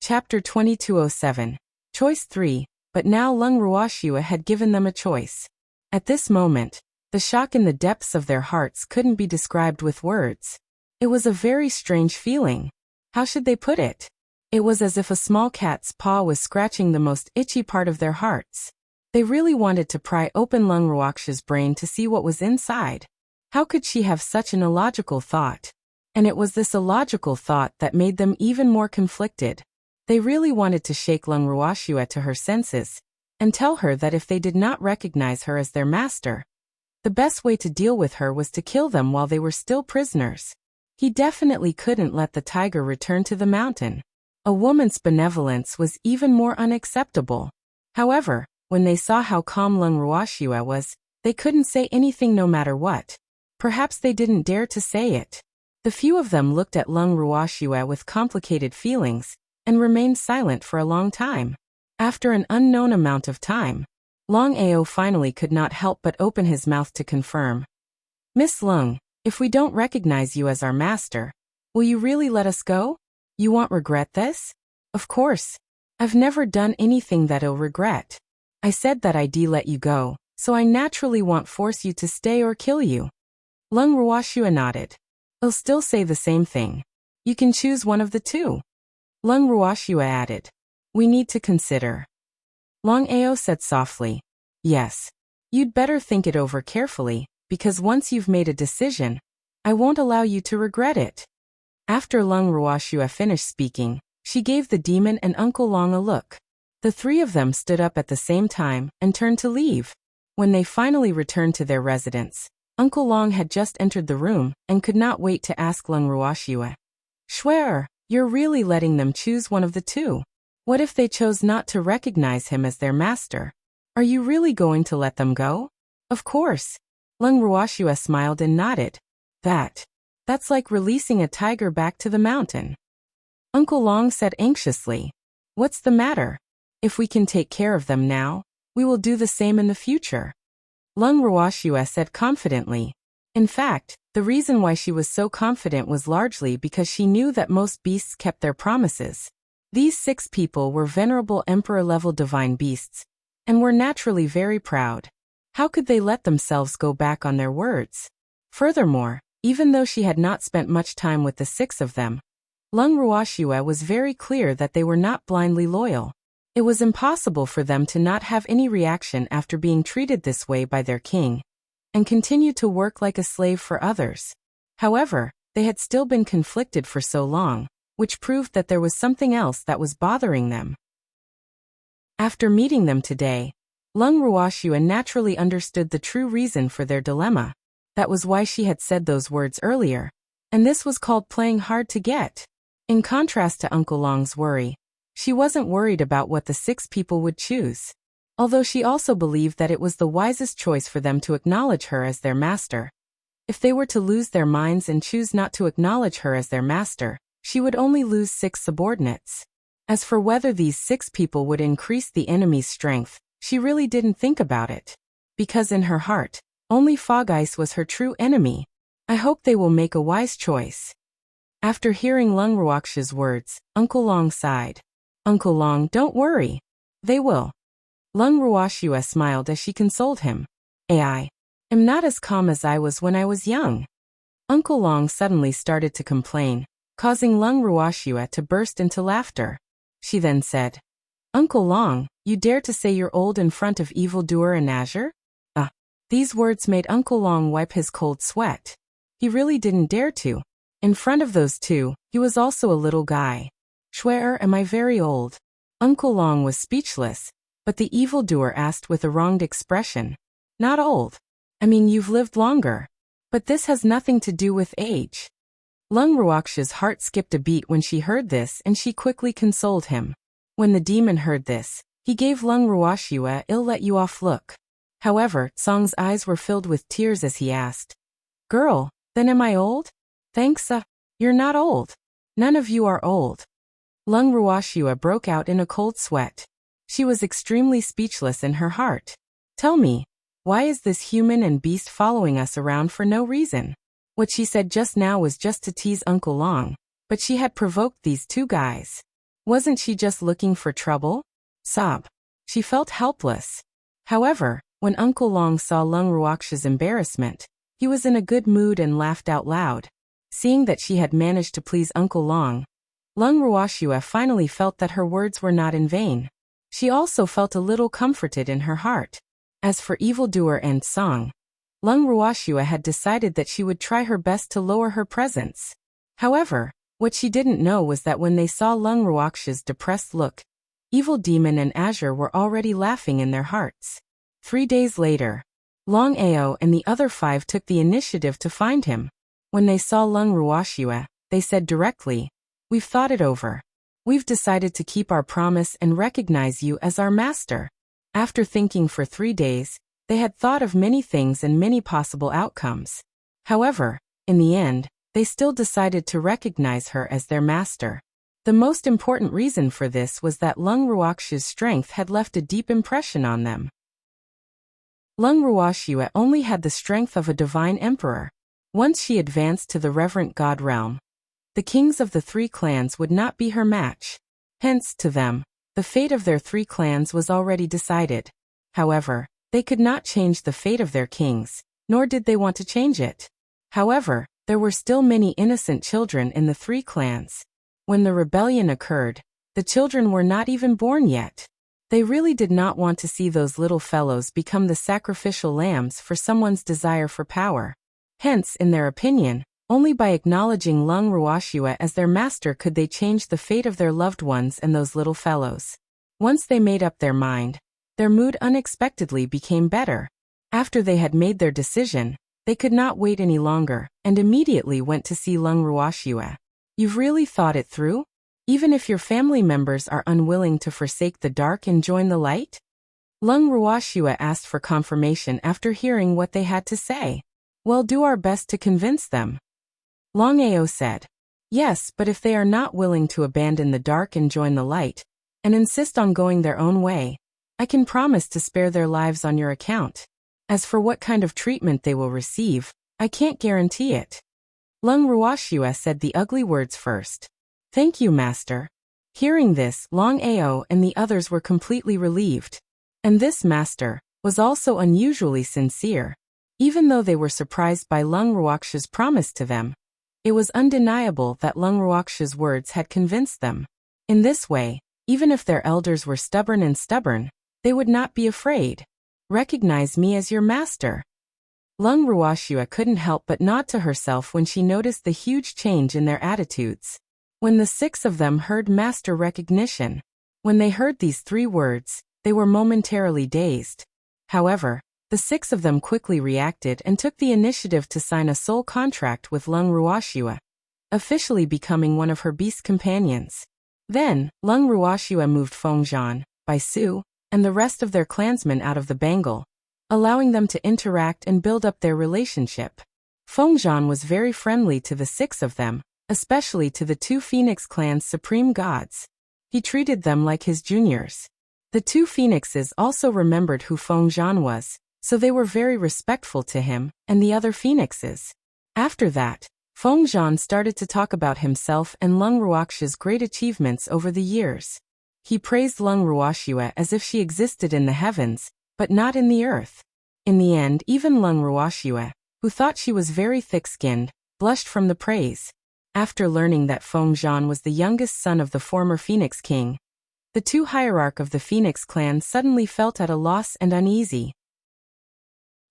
Chapter 2207. Choice 3, but now Lung Ruoxua had given them a choice. At this moment, the shock in the depths of their hearts couldn't be described with words. It was a very strange feeling. How should they put it? It was as if a small cat's paw was scratching the most itchy part of their hearts. They really wanted to pry open Lung Ruoxua's brain to see what was inside. How could she have such an illogical thought? And it was this illogical thought that made them even more conflicted. They really wanted to shake Lung Ruoxua to her senses and tell her that if they did not recognize her as their master, the best way to deal with her was to kill them while they were still prisoners. He definitely couldn't let the tiger return to the mountain. A woman's benevolence was even more unacceptable. However, when they saw how calm Lung Ruoxua was, they couldn't say anything no matter what. Perhaps they didn't dare to say it. The few of them looked at Lung Ruoxua with complicated feelings and remained silent for a long time. After an unknown amount of time, Long Ao finally could not help but open his mouth to confirm. "Miss Lung, if we don't recognize you as our master, will you really let us go? You won't regret this?" "Of course. I've never done anything that I'll regret. I said that I'd let you go, so I naturally won't force you to stay or kill you." Lung Ruoxua nodded. "I'll still say the same thing. You can choose one of the two." Lung Ruoxua added. "We need to consider." Long Ao said softly. "Yes. You'd better think it over carefully, because once you've made a decision, I won't allow you to regret it." After Lung Ruoxua finished speaking, she gave the demon and Uncle Long a look. The three of them stood up at the same time and turned to leave. When they finally returned to their residence, Uncle Long had just entered the room and could not wait to ask Lung Ruoxua. "Schwer, you're really letting them choose one of the two? What if they chose not to recognize him as their master? Are you really going to let them go?" "Of course." Lung Ruoxua smiled and nodded. That's like releasing a tiger back to the mountain." Uncle Long said anxiously. "What's the matter? If we can take care of them now, we will do the same in the future." Lung Ruoxua said confidently. In fact, the reason why she was so confident was largely because she knew that most beasts kept their promises. These 6 people were venerable emperor-level divine beasts, and were naturally very proud. How could they let themselves go back on their words? Furthermore, even though she had not spent much time with the 6 of them, Lung Ruoxua was very clear that they were not blindly loyal. It was impossible for them to not have any reaction after being treated this way by their king, and continue to work like a slave for others. However, they had still been conflicted for so long, which proved that there was something else that was bothering them. After meeting them today, Lung Ruoxua naturally understood the true reason for their dilemma. That was why she had said those words earlier, and this was called playing hard to get. In contrast to Uncle Long's worry, she wasn't worried about what the 6 people would choose. Although she also believed that it was the wisest choice for them to acknowledge her as their master. If they were to lose their minds and choose not to acknowledge her as their master, she would only lose 6 subordinates. As for whether these 6 people would increase the enemy's strength, she really didn't think about it. Because in her heart, only Fog Ice was her true enemy. I hope they will make a wise choice. After hearing Lung Ruoxua's words, Uncle Long sighed. "Uncle Long, don't worry. They will." Lung Ruoxua smiled as she consoled him. "I am not as calm as I was when I was young." Uncle Long suddenly started to complain, causing Lung Ruoxua to burst into laughter. She then said, "Uncle Long, you dare to say you're old in front of evildoer and Azure?" These words made Uncle Long wipe his cold sweat. He really didn't dare to. In front of those 2, he was also a little guy. "Schwer, am I very old?" Uncle Long was speechless, but the evildoer asked with a wronged expression. "Not old. I mean, you've lived longer. But this has nothing to do with age." Lung Ruoxua's heart skipped a beat when she heard this, and she quickly consoled him. When the demon heard this, he gave Lung Ruoxua an "I'll-let-you-off" look. However, Song's eyes were filled with tears as he asked, "Girl, then am I old?" "Thanks, you're not old. None of you are old." Lung Ruoxua broke out in a cold sweat. She was extremely speechless in her heart. "Tell me, why is this human and beast following us around for no reason?" What she said just now was just to tease Uncle Long, but she had provoked these 2 guys. Wasn't she just looking for trouble? Sob. She felt helpless. However, when Uncle Long saw Lung Ruoxia's embarrassment, he was in a good mood and laughed out loud. Seeing that she had managed to please Uncle Long, Lung Ruoxia finally felt that her words were not in vain. She also felt a little comforted in her heart. As for evildoer and Song, Lung Ruoxia had decided that she would try her best to lower her presence. However, what she didn't know was that when they saw Lung Ruoxia's depressed look, Evil Demon and Azure were already laughing in their hearts. 3 days later, Long Ao and the other 5 took the initiative to find him. When they saw Lung Ruoxia, they said directly, "We've thought it over. We've decided to keep our promise and recognize you as our master." After thinking for 3 days, they had thought of many things and many possible outcomes. However, in the end, they still decided to recognize her as their master. The most important reason for this was that Lung Ruoxia's strength had left a deep impression on them. Lung Ruoxia only had the strength of a divine emperor. Once she advanced to the reverent god realm, the kings of the 3 clans would not be her match. Hence, to them, the fate of their 3 clans was already decided. However, they could not change the fate of their kings, nor did they want to change it. However, there were still many innocent children in the 3 clans. When the rebellion occurred, the children were not even born yet. They really did not want to see those little fellows become the sacrificial lambs for someone's desire for power. Hence, in their opinion, only by acknowledging Lung Ruoxia as their master could they change the fate of their loved ones and those little fellows. Once they made up their mind, their mood unexpectedly became better. After they had made their decision, they could not wait any longer, and immediately went to see Lung Ruoxia. "You've really thought it through? Even if your family members are unwilling to forsake the dark and join the light?" Lung Ruoxia asked for confirmation after hearing what they had to say. "We'll do our best to convince them." Long Ao said, "Yes, but if they are not willing to abandon the dark and join the light, and insist on going their own way, I can promise to spare their lives on your account. As for what kind of treatment they will receive, I can't guarantee it." Lung Ruoxia said the ugly words first. "Thank you, master." Hearing this, Long Ao and the others were completely relieved. And this master was also unusually sincere. Even though they were surprised by Lung Ruoxia's promise to them, it was undeniable that Lung Ruoxia's words had convinced them. In this way, even if their elders were stubborn, they would not be afraid. "Recognize me as your master." Lung Ruoxia couldn't help but nod to herself when she noticed the huge change in their attitudes. When the 6 of them heard master recognition, when they heard these 3 words, they were momentarily dazed. However, the 6 of them quickly reacted and took the initiative to sign a soul contract with Lung Ruoxia, officially becoming one of her beast companions. Then, Lung Ruoxia moved Fengzhan, Baisu, and the rest of their clansmen out of the bangle, allowing them to interact and build up their relationship. Fengzhan was very friendly to the 6 of them, especially to the 2 Phoenix clan's supreme gods. He treated them like his juniors. The 2 Phoenixes also remembered who Fengzhan was, so they were very respectful to him and the other Phoenixes. After that, Fengzhan started to talk about himself and Lung Ruoxia's great achievements over the years. He praised Lung Ruoxia as if she existed in the heavens, but not in the earth. In the end, even Lung Ruoxia, who thought she was very thick-skinned, blushed from the praise. After learning that Fengzhan was the youngest son of the former Phoenix King, the 2 hierarch of the Phoenix clan suddenly felt at a loss and uneasy.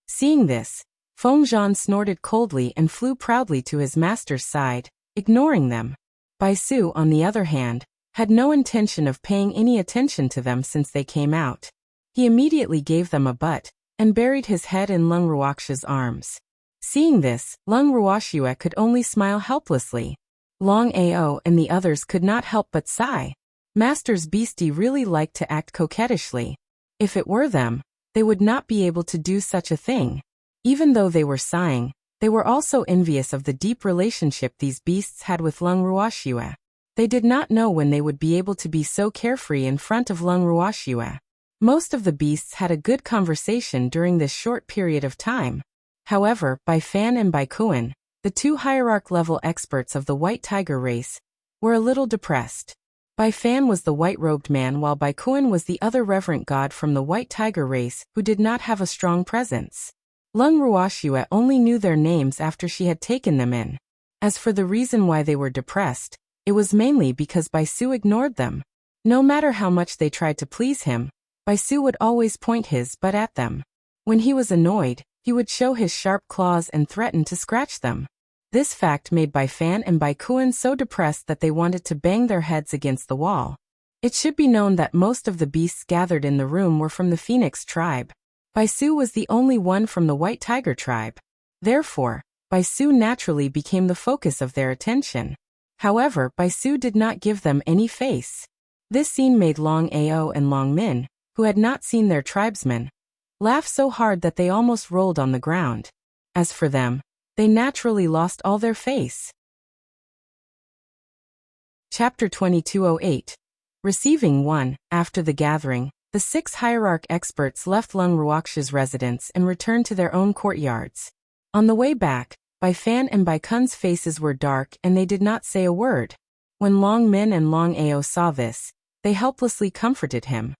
Seeing this, Fengzhan snorted coldly and flew proudly to his master's side, ignoring them. Baisu, on the other hand, had no intention of paying any attention to them since they came out. He immediately gave them a butt, and buried his head in Lung Ruoxia's arms. Seeing this, Lung Ruoxia could only smile helplessly. Long Ao and the others could not help but sigh. Master's beastie really liked to act coquettishly. If it were them, they would not be able to do such a thing. Even though they were sighing, they were also envious of the deep relationship these beasts had with Lung Ruoxia. They did not know when they would be able to be so carefree in front of Lung Ruoxia. Most of the beasts had a good conversation during this short period of time. However, Bai Fan and Bai Kuan, the 2 hierarch-level experts of the White Tiger race, were a little depressed. Bai Fan was the white-robed man while Bai Kuan was the other reverent god from the white tiger race who did not have a strong presence. Lung Ruoxue only knew their names after she had taken them in. As for the reason why they were depressed, it was mainly because Bai Su ignored them. No matter how much they tried to please him, Bai Su would always point his butt at them. When he was annoyed, he would show his sharp claws and threaten to scratch them. This fact made Bai Fan and Bai Kuan so depressed that they wanted to bang their heads against the wall. It should be known that most of the beasts gathered in the room were from the Phoenix tribe. Bai Su was the only one from the White Tiger tribe. Therefore, Bai Su naturally became the focus of their attention. However, Bai Su did not give them any face. This scene made Long Ao and Long Min, who had not seen their tribesmen, laugh so hard that they almost rolled on the ground. As for them, they naturally lost all their face. Chapter 2208. Receiving 1. After the gathering, the 6 hierarch experts left Lung Ruoxue's residence and returned to their own courtyards. On the way back, Bai Fan and Bai Kun's faces were dark and they did not say a word. When Long Min and Long Ao saw this, they helplessly comforted him.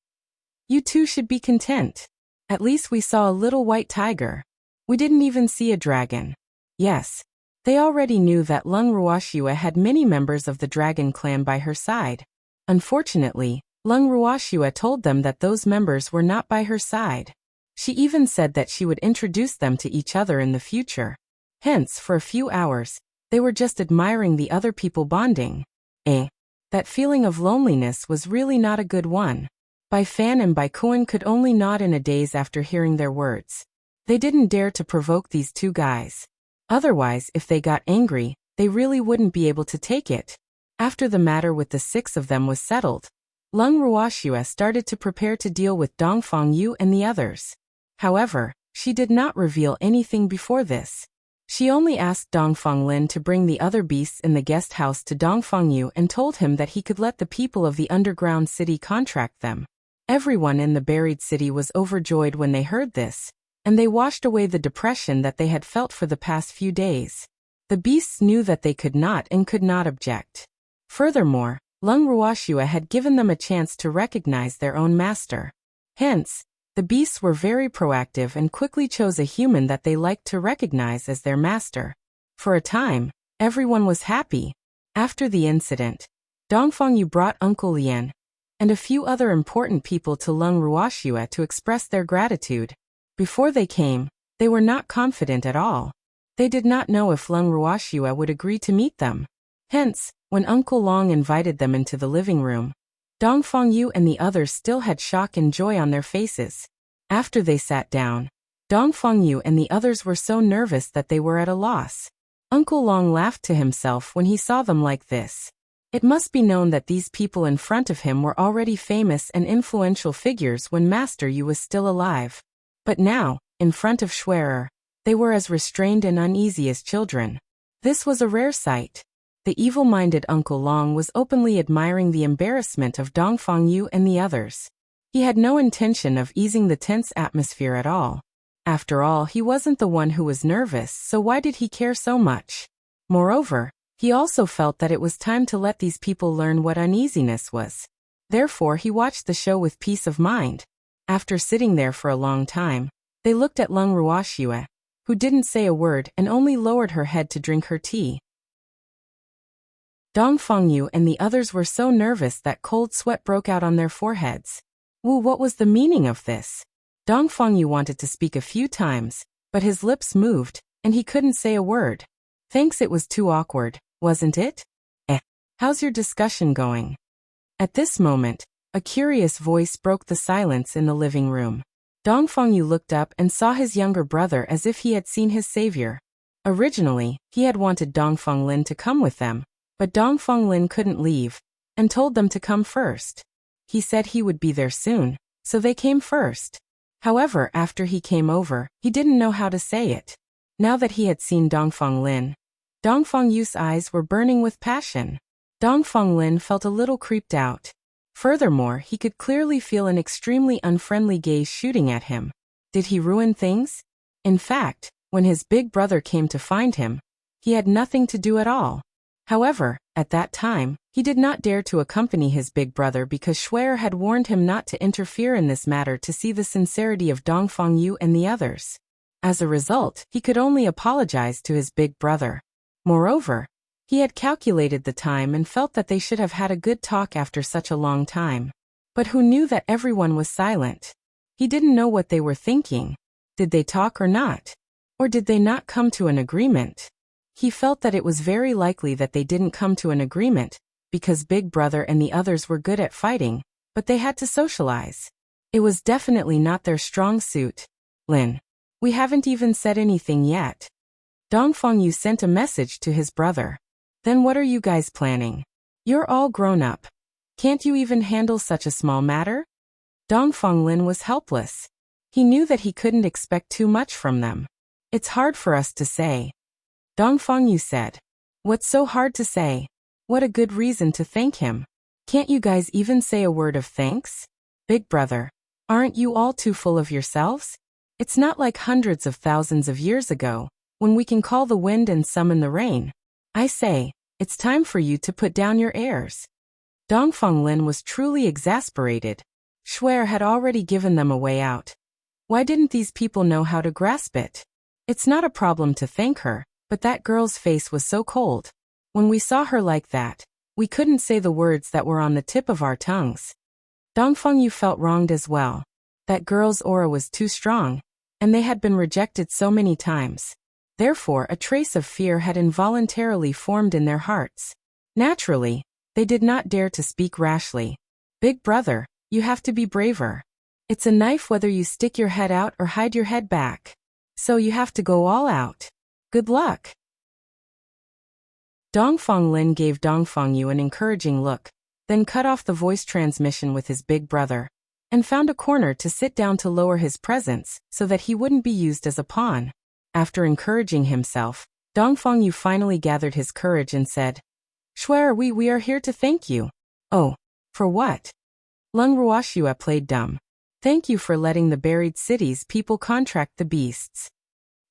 You two should be content. At least we saw a little white tiger. We didn't even see a dragon. Yes. They already knew that Lung Ruoxue had many members of the dragon clan by her side. Unfortunately, Lung Ruoxue told them that those members were not by her side. She even said that she would introduce them to each other in the future. Hence, for a few hours, they were just admiring the other people bonding. That feeling of loneliness was really not a good one. Bai Fan and Bai Kuan could only nod in a daze after hearing their words. They didn't dare to provoke these two guys. Otherwise, if they got angry, they really wouldn't be able to take it. After the matter with the 6 of them was settled, Lung Ruoxue started to prepare to deal with Dongfang Yu and the others. However, she did not reveal anything before this. She only asked Dongfang Lin to bring the other beasts in the guest house to Dongfang Yu and told him that he could let the people of the underground city contract them. Everyone in the buried city was overjoyed when they heard this, and they washed away the depression that they had felt for the past few days. The beasts knew that they could not object. Furthermore, Lung Ruoxue had given them a chance to recognize their own master. Hence, the beasts were very proactive and quickly chose a human that they liked to recognize as their master. For a time, everyone was happy. After the incident, Dongfang Yu brought Uncle Lian and a few other important people to Lung Ruoxue to express their gratitude. Before they came, they were not confident at all. They did not know if Lung Ruoxue would agree to meet them. Hence, when Uncle Long invited them into the living room, Dongfang Yu and the others still had shock and joy on their faces. After they sat down, Dongfang Yu and the others were so nervous that they were at a loss. Uncle Long laughed to himself when he saw them like this. It must be known that these people in front of him were already famous and influential figures when Master Yu was still alive. But now, in front of Schwerer, they were as restrained and uneasy as children. This was a rare sight. The evil-minded Uncle Long was openly admiring the embarrassment of Dongfang Yu and the others. He had no intention of easing the tense atmosphere at all. After all, he wasn't the one who was nervous, so why did he care so much? Moreover, he also felt that it was time to let these people learn what uneasiness was. Therefore, he watched the show with peace of mind. After sitting there for a long time, they looked at Lung Ruoxue, who didn't say a word and only lowered her head to drink her tea. Dongfang Yu and the others were so nervous that cold sweat broke out on their foreheads. What was the meaning of this? Dongfang Yu wanted to speak a few times, but his lips moved, and he couldn't say a word. Thanks, it was too awkward, wasn't it? How's your discussion going? At this moment, a curious voice broke the silence in the living room. Dongfang Yu looked up and saw his younger brother as if he had seen his savior. Originally, he had wanted Dongfang Lin to come with them, but Dongfang Lin couldn't leave, and told them to come first. He said he would be there soon, so they came first. However, after he came over, he didn't know how to say it. Now that he had seen Dongfang Lin, Dongfang Yu's eyes were burning with passion. Dongfang Lin felt a little creeped out. Furthermore, he could clearly feel an extremely unfriendly gaze shooting at him. Did he ruin things? In fact, when his big brother came to find him, he had nothing to do at all. However, at that time, he did not dare to accompany his big brother because Shuer had warned him not to interfere in this matter to see the sincerity of Dongfang Yu and the others. As a result, he could only apologize to his big brother. Moreover, he had calculated the time and felt that they should have had a good talk after such a long time. But who knew that everyone was silent? He didn't know what they were thinking. Did they talk or not? Or did they not come to an agreement? He felt that it was very likely that they didn't come to an agreement, because Big Brother and the others were good at fighting, but they had to socialize. It was definitely not their strong suit. Lin, we haven't even said anything yet. Dongfang Yu sent a message to his brother. Then what are you guys planning? You're all grown up. Can't you even handle such a small matter? Dongfang Lin was helpless. He knew that he couldn't expect too much from them. It's hard for us to say. Dongfang Yu said. What's so hard to say? What a good reason to thank him. Can't you guys even say a word of thanks? Big brother, aren't you all too full of yourselves? It's not like hundreds of thousands of years ago, when we can call the wind and summon the rain. I say, it's time for you to put down your airs. Dongfang Lin was truly exasperated. Shuer had already given them a way out. Why didn't these people know how to grasp it? It's not a problem to thank her, but that girl's face was so cold. When we saw her like that, we couldn't say the words that were on the tip of our tongues. Dongfang Yu felt wronged as well. That girl's aura was too strong, and they had been rejected so many times. Therefore, a trace of fear had involuntarily formed in their hearts. Naturally, they did not dare to speak rashly. Big brother, you have to be braver. It's a knife whether you stick your head out or hide your head back. So you have to go all out. Good luck. Dongfang Lin gave Dongfang Yu an encouraging look, then cut off the voice transmission with his big brother, and found a corner to sit down to lower his presence so that he wouldn't be used as a pawn. After encouraging himself, Dongfang Yu finally gathered his courage and said, Shuer, we are here to thank you. Oh, for what? Lung Ruoxue played dumb. Thank you for letting the buried city's people contract the beasts.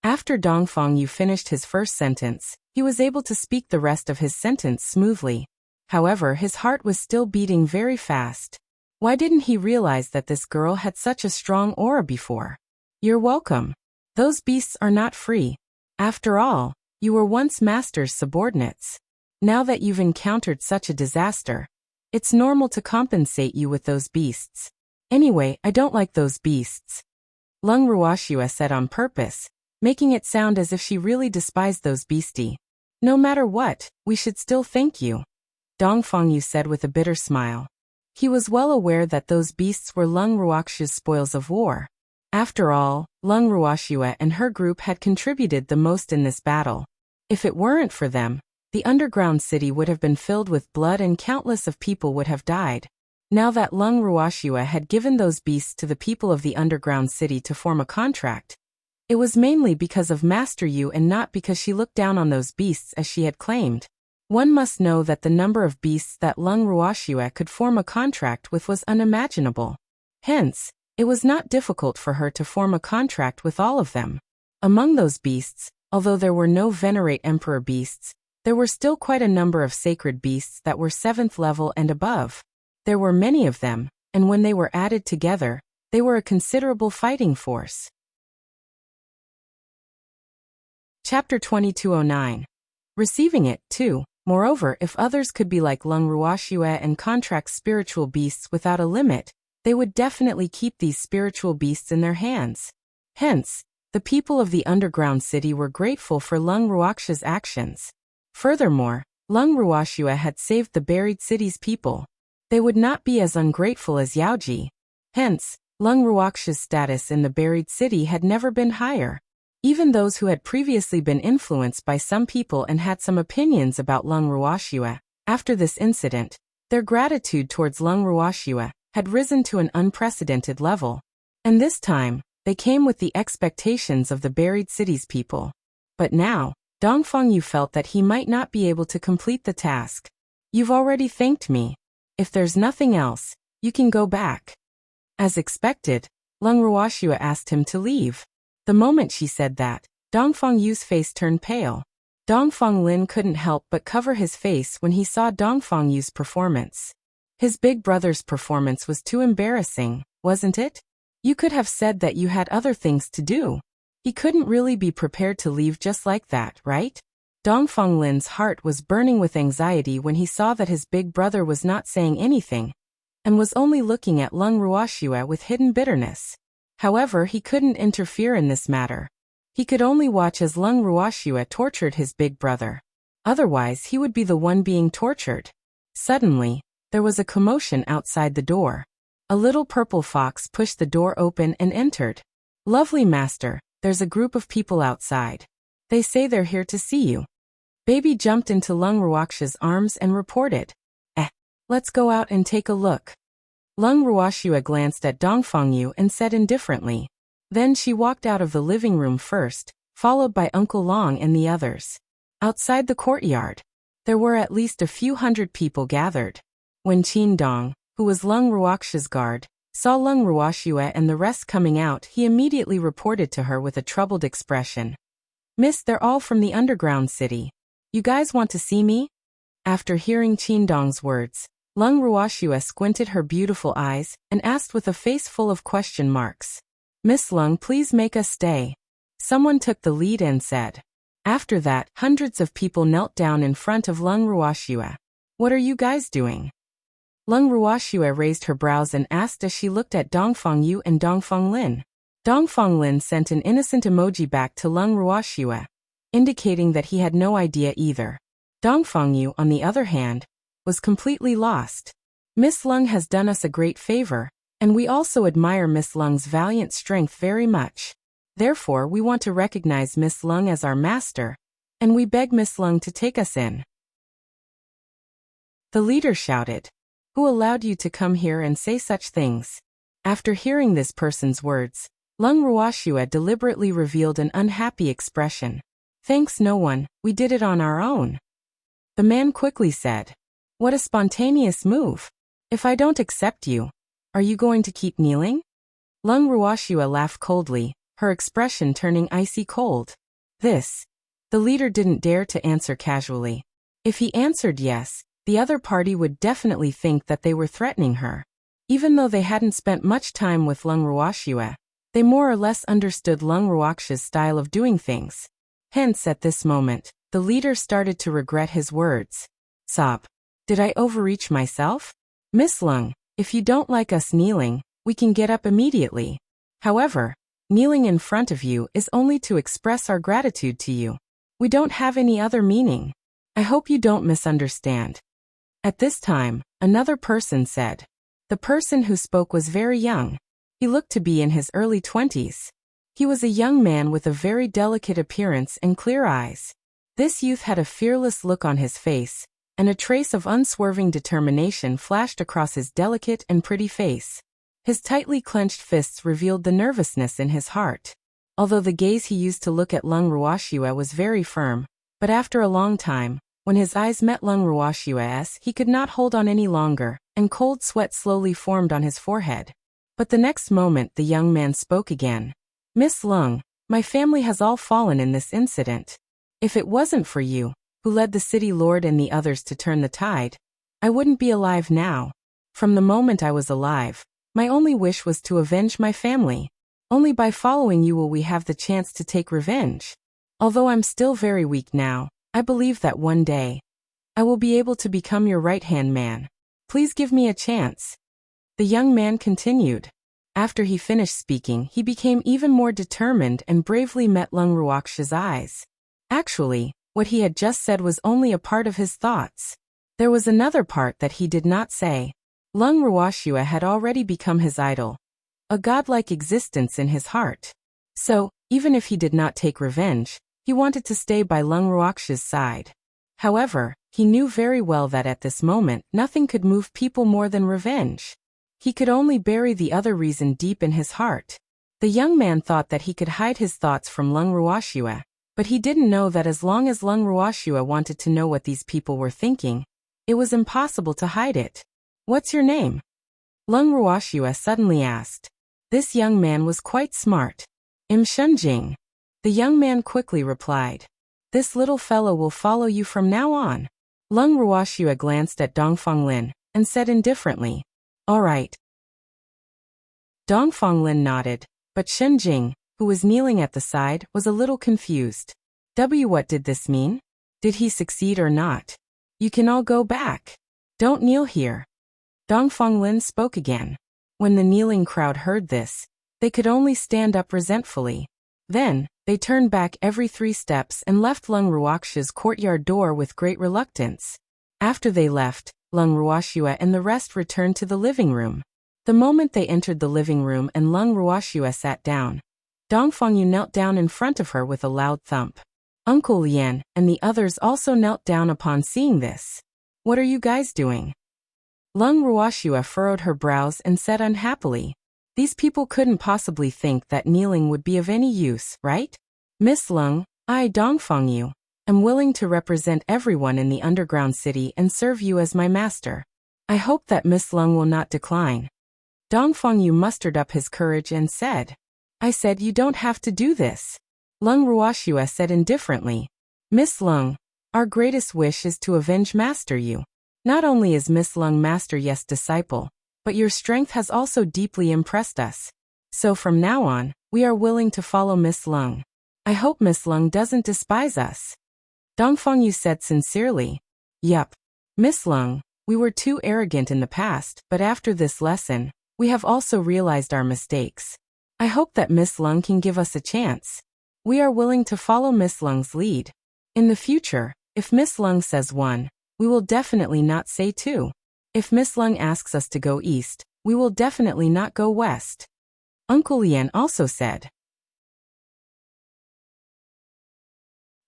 After Dongfang Yu finished his first sentence, he was able to speak the rest of his sentence smoothly. However, his heart was still beating very fast. Why didn't he realize that this girl had such a strong aura before? You're welcome. Those beasts are not free. After all, you were once master's subordinates. Now that you've encountered such a disaster, it's normal to compensate you with those beasts. Anyway, I don't like those beasts. Lung Ruoxue said on purpose, making it sound as if she really despised those beastie. No matter what, we should still thank you. Dongfang Yu said with a bitter smile. He was well aware that those beasts were Lung Ruoxue's spoils of war. After all, Lung Ruoxue and her group had contributed the most in this battle. If it weren't for them, the underground city would have been filled with blood and countless of people would have died. Now that Lung Ruoxue had given those beasts to the people of the underground city to form a contract, it was mainly because of Master Yu and not because she looked down on those beasts as she had claimed. One must know that the number of beasts that Lung Ruoxue could form a contract with was unimaginable. Hence, it was not difficult for her to form a contract with all of them. Among those beasts, although there were no Venerate Emperor beasts, there were still quite a number of sacred beasts that were 7th level and above. There were many of them, and when they were added together, they were a considerable fighting force. Chapter 2209. Receiving it, too. Moreover, if others could be like Lung Ruoxue and contract spiritual beasts without a limit, they would definitely keep these spiritual beasts in their hands. Hence, the people of the underground city were grateful for Lung Ruoxue's actions. Furthermore, Lung Ruoxue had saved the buried city's people. They would not be as ungrateful as Yaoji. Hence, Lung Ruoxue's status in the buried city had never been higher. Even those who had previously been influenced by some people and had some opinions about Lung Ruoxue, after this incident, their gratitude towards Lung Ruoxue had risen to an unprecedented level. And this time, they came with the expectations of the buried city's people. But now, Dongfang Yu felt that he might not be able to complete the task. You've already thanked me. If there's nothing else, you can go back. As expected, Lung Ruoxue asked him to leave. The moment she said that, Dongfang Yu's face turned pale. Dongfang Lin couldn't help but cover his face when he saw Dongfang Yu's performance. His big brother's performance was too embarrassing, wasn't it? You could have said that you had other things to do. He couldn't really be prepared to leave just like that, right? Dongfang Lin's heart was burning with anxiety when he saw that his big brother was not saying anything, and was only looking at Lung Ruoxue with hidden bitterness. However, he couldn't interfere in this matter. He could only watch as Lung Ruoxue tortured his big brother. Otherwise, he would be the one being tortured. Suddenly, there was a commotion outside the door. A little purple fox pushed the door open and entered. "Lovely master, there's a group of people outside. They say they're here to see you." Baby jumped into Lung Ruoxue's arms and reported, "Let's go out and take a look." Lung Ruoxue glanced at Dongfang Yu and said indifferently. Then she walked out of the living room first, followed by Uncle Long and the others. Outside the courtyard, there were at least a few hundred people gathered. When Qin Dong, who was Lung Ruoxue's guard, saw Lung Ruoxue and the rest coming out, he immediately reported to her with a troubled expression. "Miss, they're all from the underground city. You guys want to see me?" After hearing Qin Dong's words, Lung Ruoxue squinted her beautiful eyes and asked with a face full of question marks. "Miss Lung, please make us stay." Someone took the lead and said. After that, hundreds of people knelt down in front of Lung Ruoxue. "What are you guys doing?" Lung Ruoxue raised her brows and asked as she looked at Dongfang Yu and Dongfang Lin. Dongfang Lin sent an innocent emoji back to Lung Ruoxue, indicating that he had no idea either. Dongfang Yu, on the other hand, was completely lost. "Miss Lung has done us a great favor, and we also admire Miss Lung's valiant strength very much. Therefore, we want to recognize Miss Lung as our master, and we beg Miss Lung to take us in." The leader shouted. "Who allowed you to come here and say such things?" After hearing this person's words, Lung Ruoxue deliberately revealed an unhappy expression. "Thanks, no one, we did it on our own." The man quickly said, "What a spontaneous move. If I don't accept you, are you going to keep kneeling?" Lung Ruoxue laughed coldly, her expression turning icy cold. The leader didn't dare to answer casually. If he answered yes, the other party would definitely think that they were threatening her. Even though they hadn't spent much time with Lung Ruoxue, they more or less understood Lung Ruoxue's style of doing things. Hence, at this moment, the leader started to regret his words. Sob. Did I overreach myself? Miss Lung, if you don't like us kneeling, we can get up immediately. However, kneeling in front of you is only to express our gratitude to you. We don't have any other meaning. I hope you don't misunderstand. At this time, another person said. The person who spoke was very young. He looked to be in his early 20s. He was a young man with a very delicate appearance and clear eyes. This youth had a fearless look on his face, and a trace of unswerving determination flashed across his delicate and pretty face. His tightly clenched fists revealed the nervousness in his heart. Although the gaze he used to look at Lung Ruoxue was very firm, but after a long time, when his eyes met Lung Ruoxue's, he could not hold on any longer, and cold sweat slowly formed on his forehead. But the next moment the young man spoke again. Miss Lung, my family has all fallen in this incident. If it wasn't for you, who led the city lord and the others to turn the tide, I wouldn't be alive now. From the moment I was alive, my only wish was to avenge my family. Only by following you will we have the chance to take revenge. Although I'm still very weak now, I believe that one day, I will be able to become your right-hand man. Please give me a chance. The young man continued. After he finished speaking, he became even more determined and bravely met Lung Ruoxue's eyes. Actually, what he had just said was only a part of his thoughts. There was another part that he did not say. Lung Ruoxue had already become his idol, a godlike existence in his heart. So, even if he did not take revenge, he wanted to stay by Lung Ruoxue's side. However, he knew very well that at this moment nothing could move people more than revenge. He could only bury the other reason deep in his heart. The young man thought that he could hide his thoughts from Lung Ruoxue, but he didn't know that as long as Lung Ruoxue wanted to know what these people were thinking, it was impossible to hide it. What's your name? Lung Ruoxue suddenly asked. This young man was quite smart. Im Shunjing. The young man quickly replied. This little fellow will follow you from now on. Lung Ruoxue glanced at Dongfang Lin and said indifferently, "All right." Dongfang Lin nodded, but Shen Jing, who was kneeling at the side, was a little confused. What did this mean? Did he succeed or not? You can all go back. Don't kneel here. Dongfang Lin spoke again. When the kneeling crowd heard this, they could only stand up resentfully. Then, they turned back every 3 steps and left Lung Ruoxue's courtyard door with great reluctance. After they left, Lung Ruoxue and the rest returned to the living room. The moment they entered the living room and Lung Ruoxue sat down, Dongfang Yu knelt down in front of her with a loud thump. Uncle Lian and the others also knelt down upon seeing this. "What are you guys doing?" Lung Ruoxue furrowed her brows and said unhappily, "These people couldn't possibly think that kneeling would be of any use, right? Miss Lung, I, Dongfang Yu, am willing to represent everyone in the underground city and serve you as my master. I hope that Miss Lung will not decline." Dongfang Yu mustered up his courage and said, "I said you don't have to do this." Lung Ruoxue said indifferently, "Miss Lung, our greatest wish is to avenge Master Yu. Not only is Miss Lung Master Yes' disciple, but your strength has also deeply impressed us. So from now on, we are willing to follow Miss Lung. I hope Miss Lung doesn't despise us." Dongfang Yu said sincerely, "Yup. Miss Lung, we were too arrogant in the past, but after this lesson, we have also realized our mistakes. I hope that Miss Lung can give us a chance. We are willing to follow Miss Lung's lead. In the future, if Miss Lung says 1, we will definitely not say 2. If Miss Lung asks us to go east, we will definitely not go west." Uncle Lian also said.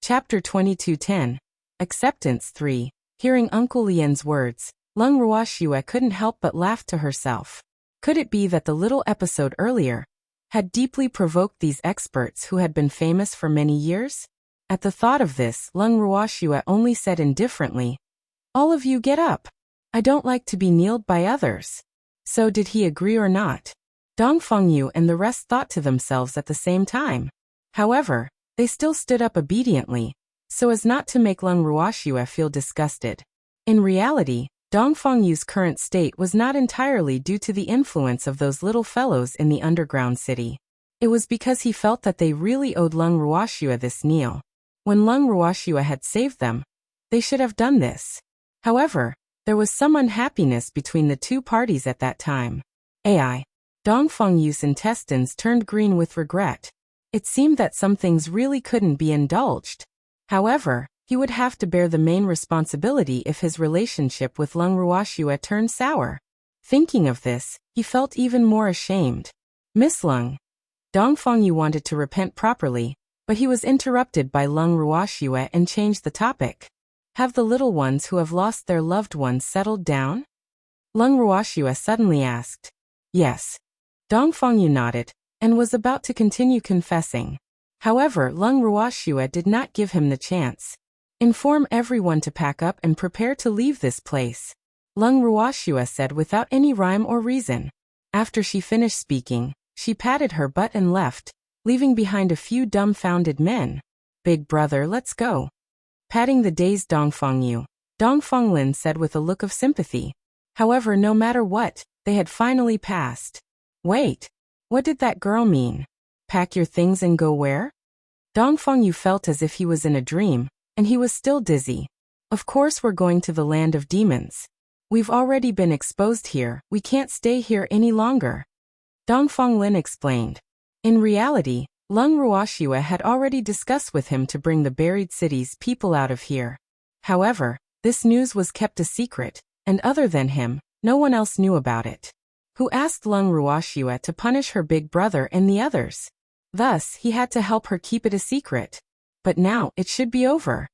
Chapter 22:10. Acceptance 3. Hearing Uncle Lian's words, Lung Ruoxue couldn't help but laugh to herself. Could it be that the little episode earlier had deeply provoked these experts who had been famous for many years? At the thought of this, Lung Ruoxue only said indifferently, "All of you get up. I don't like to be kneeled by others." So did he agree or not? Dongfang Yu and the rest thought to themselves at the same time. However, they still stood up obediently, so as not to make Lung Ruoxue feel disgusted. In reality, Dongfang Yu's current state was not entirely due to the influence of those little fellows in the underground city. It was because he felt that they really owed Lung Ruoxue this kneel. When Lung Ruoxue had saved them, they should have done this. However, there was some unhappiness between the two parties at that time. Dongfang Yu's intestines turned green with regret. It seemed that some things really couldn't be indulged. However, he would have to bear the main responsibility if his relationship with Lung Ruoxue turned sour. Thinking of this, he felt even more ashamed. "Miss Lung." Dongfang Yu wanted to repent properly, but he was interrupted by Lung Ruoxue and changed the topic. "Have the little ones who have lost their loved ones settled down?" Lung Ruoxue suddenly asked. "Yes." Dongfang Yu nodded, and was about to continue confessing. However, Lung Ruoxue did not give him the chance. "Inform everyone to pack up and prepare to leave this place," Lung Ruoxue said without any rhyme or reason. After she finished speaking, she patted her butt and left, leaving behind a few dumbfounded men. "Big brother, let's go." Patting the dazed Dongfang Yu, Dongfang Lin said with a look of sympathy. However, no matter what, they had finally passed. "Wait, what did that girl mean? Pack your things and go where?" Dongfang Yu felt as if he was in a dream, and he was still dizzy. "Of course we're going to the land of demons. We've already been exposed here, we can't stay here any longer," Dongfang Lin explained. In reality, Lung Ruoxue had already discussed with him to bring the buried city's people out of here. However, this news was kept a secret, and other than him, no one else knew about it. Who asked Lung Ruoxue to punish her big brother and the others? Thus, he had to help her keep it a secret. But now, it should be over.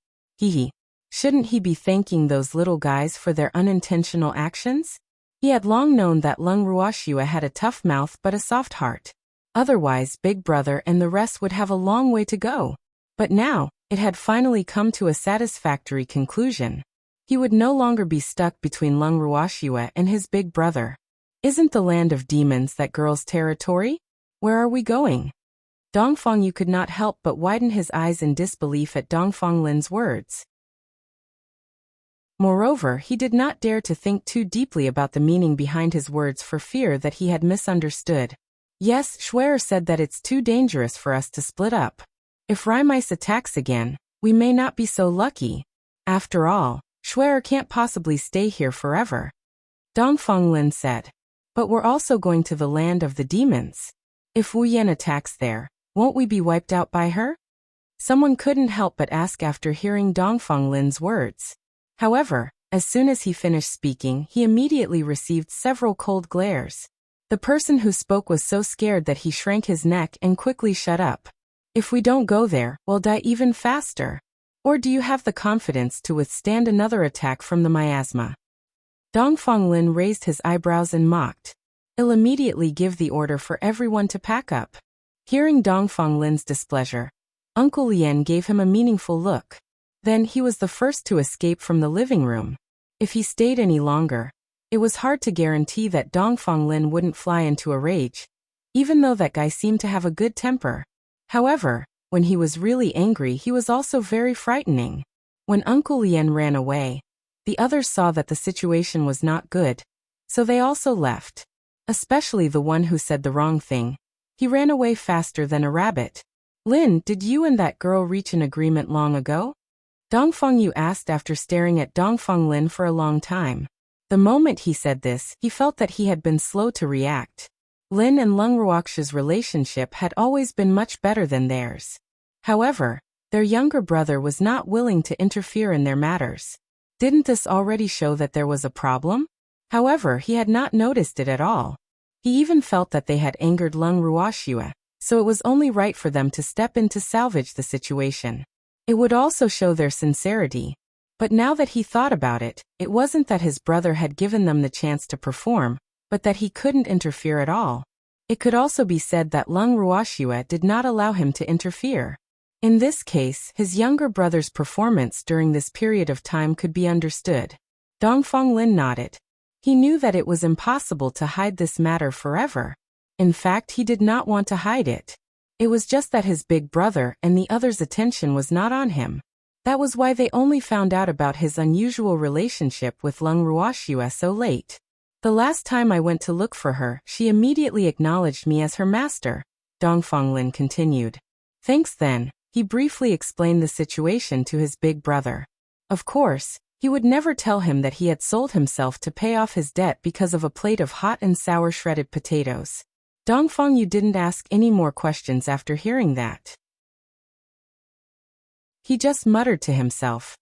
Shouldn't he be thanking those little guys for their unintentional actions? He had long known that Lung Ruoxue had a tough mouth but a soft heart. Otherwise, Big Brother and the rest would have a long way to go. But now, it had finally come to a satisfactory conclusion. He would no longer be stuck between Lung Ruoxue and his big brother. "Isn't the land of demons that girl's territory? Where are we going?" Dongfang Yu could not help but widen his eyes in disbelief at Dongfang Lin's words. Moreover, he did not dare to think too deeply about the meaning behind his words for fear that he had misunderstood. Yes, Schwer said that it's too dangerous for us to split up. If Rhymice attacks again, we may not be so lucky. After all, Schwer can't possibly stay here forever. Dongfang Lin said. But we're also going to the land of the demons. If Wu Yan attacks there, won't we be wiped out by her? Someone couldn't help but ask after hearing Dongfang Lin's words. However, as soon as he finished speaking, he immediately received several cold glares. The person who spoke was so scared that he shrank his neck and quickly shut up. If we don't go there, we'll die even faster. Or do you have the confidence to withstand another attack from the miasma? Dongfang Lin raised his eyebrows and mocked. I'll immediately give the order for everyone to pack up. Hearing Dongfang Lin's displeasure, Uncle Lien gave him a meaningful look. Then he was the first to escape from the living room. If he stayed any longer, it was hard to guarantee that Dongfang Lin wouldn't fly into a rage, even though that guy seemed to have a good temper. However, when he was really angry, he was also very frightening. When Uncle Lien ran away, the others saw that the situation was not good, so they also left. Especially the one who said the wrong thing. He ran away faster than a rabbit. Lin, did you and that girl reach an agreement long ago? Dongfang Yu asked after staring at Dongfang Lin for a long time. The moment he said this, he felt that he had been slow to react. Lin and Lung Ruoxia's relationship had always been much better than theirs. However, their younger brother was not willing to interfere in their matters. Didn't this already show that there was a problem? However, he had not noticed it at all. He even felt that they had angered Lung Ruoxia, so it was only right for them to step in to salvage the situation. It would also show their sincerity. But now that he thought about it, it wasn't that his brother had given them the chance to perform, but that he couldn't interfere at all. It could also be said that Lung Ruoxia did not allow him to interfere. In this case, his younger brother's performance during this period of time could be understood. Dongfang Lin nodded. He knew that it was impossible to hide this matter forever. In fact, he did not want to hide it. It was just that his big brother and the others' attention was not on him. That was why they only found out about his unusual relationship with Lung Ruoxia so late. The last time I went to look for her, she immediately acknowledged me as her master, Dongfang Lin continued. Thanks then, he briefly explained the situation to his big brother. Of course, he would never tell him that he had sold himself to pay off his debt because of a plate of hot and sour shredded potatoes. Dongfang Yu didn't ask any more questions after hearing that. He just muttered to himself.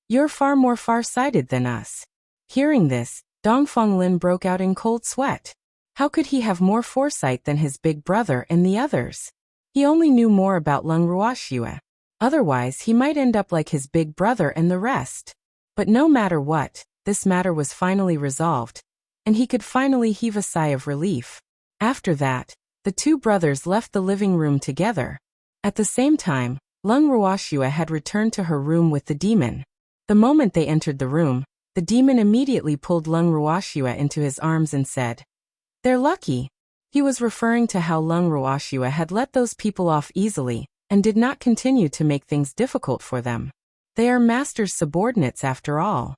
You're far more far-sighted than us. Hearing this, Dongfang Lin broke out in cold sweat. How could he have more foresight than his big brother and the others? He only knew more about Lung Ruoxia. Otherwise, he might end up like his big brother and the rest. But no matter what, this matter was finally resolved, and he could finally heave a sigh of relief. After that, the two brothers left the living room together. At the same time, Lung Ruoxia had returned to her room with the demon. The moment they entered the room, the demon immediately pulled Lung Ruoxia into his arms and said, "They're lucky." He was referring to how Lung Ruoxia had let those people off easily, and did not continue to make things difficult for them. They are master's subordinates after all.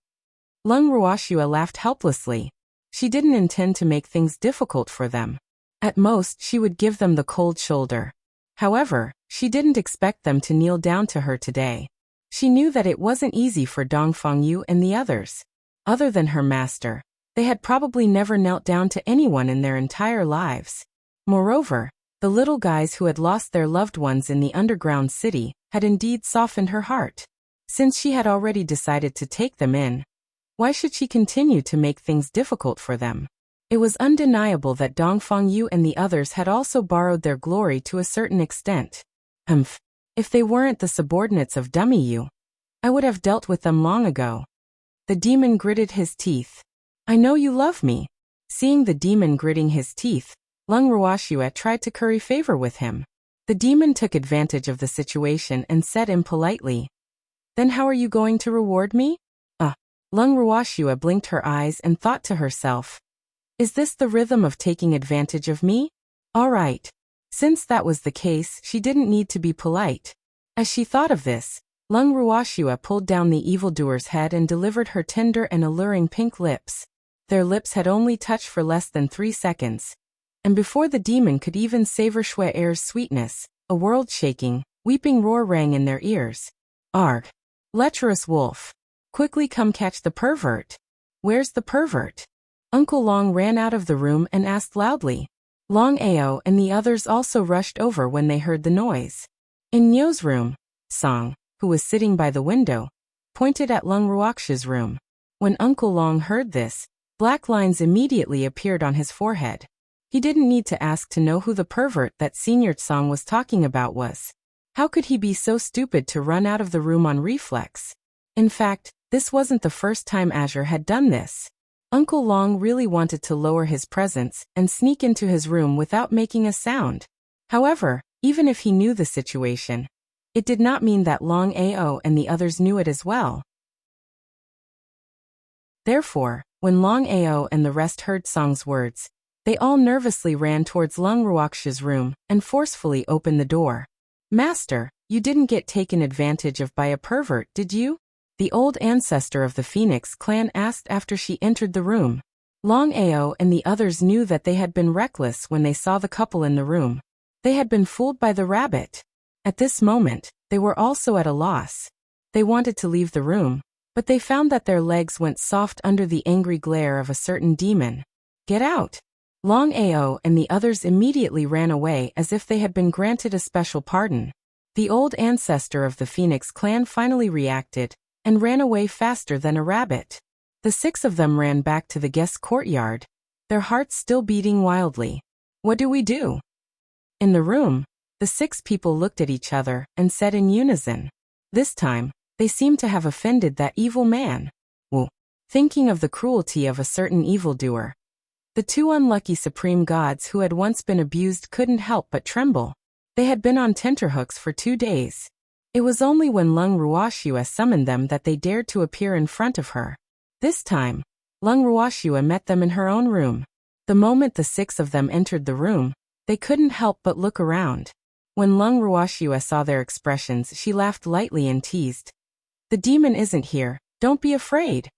Lung Ruoxia laughed helplessly. She didn't intend to make things difficult for them. At most, she would give them the cold shoulder. However, she didn't expect them to kneel down to her today. She knew that it wasn't easy for Dongfang Yu and the others. Other than her master, they had probably never knelt down to anyone in their entire lives. Moreover, the little guys who had lost their loved ones in the underground city had indeed softened her heart. Since she had already decided to take them in, why should she continue to make things difficult for them? It was undeniable that Dongfang Yu and the others had also borrowed their glory to a certain extent. If they weren't the subordinates of Dummy Yu, I would have dealt with them long ago. The demon gritted his teeth. I know you love me. Seeing the demon gritting his teeth, Lung Ruoxia tried to curry favor with him. The demon took advantage of the situation and said impolitely, "Then how are you going to reward me?" Lung Ruoxia blinked her eyes and thought to herself, is this the rhythm of taking advantage of me? All right. Since that was the case, she didn't need to be polite. As she thought of this, Lung Ruoxua pulled down the evildoer's head and delivered her tender and alluring pink lips. Their lips had only touched for less than 3 seconds. And before the demon could even savor Shui Air's sweetness, a world-shaking, weeping roar rang in their ears. Arg! Lecherous wolf! Quickly come catch the pervert! Where's the pervert? Uncle Long ran out of the room and asked loudly. Long Ao and the others also rushed over when they heard the noise. In Nyo's room, Song, who was sitting by the window, pointed at Lung Ruoxia's room. When Uncle Long heard this, black lines immediately appeared on his forehead. He didn't need to ask to know who the pervert that Senior Song was talking about was. How could he be so stupid to run out of the room on reflex? In fact, this wasn't the first time Azure had done this. Uncle Long really wanted to lower his presence and sneak into his room without making a sound. However, even if he knew the situation, it did not mean that Long Ao and the others knew it as well. Therefore, when Long Ao and the rest heard Song's words, they all nervously ran towards Lung Ruoxia's room and forcefully opened the door. Master, you didn't get taken advantage of by a pervert, did you? The old ancestor of the Phoenix clan asked after she entered the room. Long Ao and the others knew that they had been reckless when they saw the couple in the room. They had been fooled by the rabbit. At this moment, they were also at a loss. They wanted to leave the room, but they found that their legs went soft under the angry glare of a certain demon. Get out! Long Ao and the others immediately ran away as if they had been granted a special pardon. The old ancestor of the Phoenix clan finally reacted and ran away faster than a rabbit. The 6 of them ran back to the guest courtyard, their hearts still beating wildly. What do we do? In the room, the 6 people looked at each other and said in unison. This time, they seemed to have offended that evil man. Woo! Thinking of the cruelty of a certain evildoer, the 2 unlucky supreme gods who had once been abused couldn't help but tremble. They had been on tenterhooks for 2 days. It was only when Lung Ruoxua summoned them that they dared to appear in front of her. This time, Lung Ruoxua met them in her own room. The moment the 6 of them entered the room, they couldn't help but look around. When Lung Ruoxua saw their expressions, she laughed lightly and teased. The demon isn't here, don't be afraid.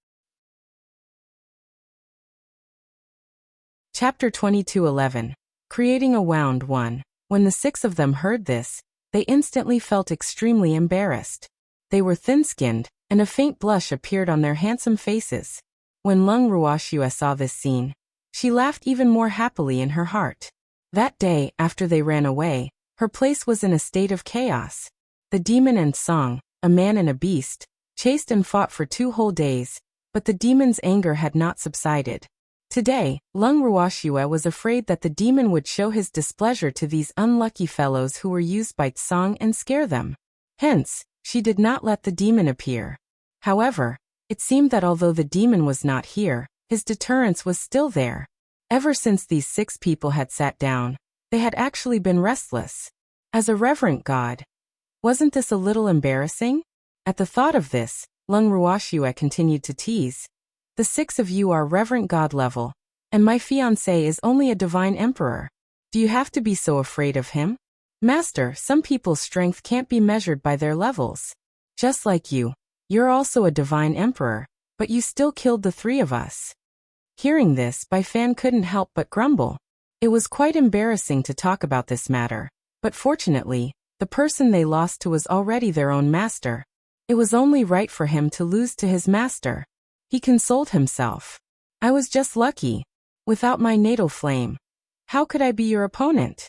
Chapter 22:11. Creating a Wound 1. When the 6 of them heard this, they instantly felt extremely embarrassed. They were thin-skinned, and a faint blush appeared on their handsome faces. When Lung Ruoxua saw this scene, she laughed even more happily in her heart. That day, after they ran away, her place was in a state of chaos. The demon and Song, a man and a beast, chased and fought for 2 whole days, but the demon's anger had not subsided. Today, Lung Ruoxua was afraid that the demon would show his displeasure to these unlucky fellows who were used by Song and scare them. Hence, she did not let the demon appear. However, it seemed that although the demon was not here, his deterrence was still there. Ever since these 6 people had sat down, they had actually been restless. As a reverent god, wasn't this a little embarrassing? At the thought of this, Lung Ruoxua continued to tease. The 6 of you are reverent god level, and my fiancé is only a divine emperor. Do you have to be so afraid of him? Master, some people's strength can't be measured by their levels. Just like you, you're also a divine emperor, but you still killed the 3 of us. Hearing this, Bai Fan couldn't help but grumble. It was quite embarrassing to talk about this matter, but fortunately, the person they lost to was already their own master. It was only right for him to lose to his master. He consoled himself. I was just lucky. Without my natal flame, how could I be your opponent?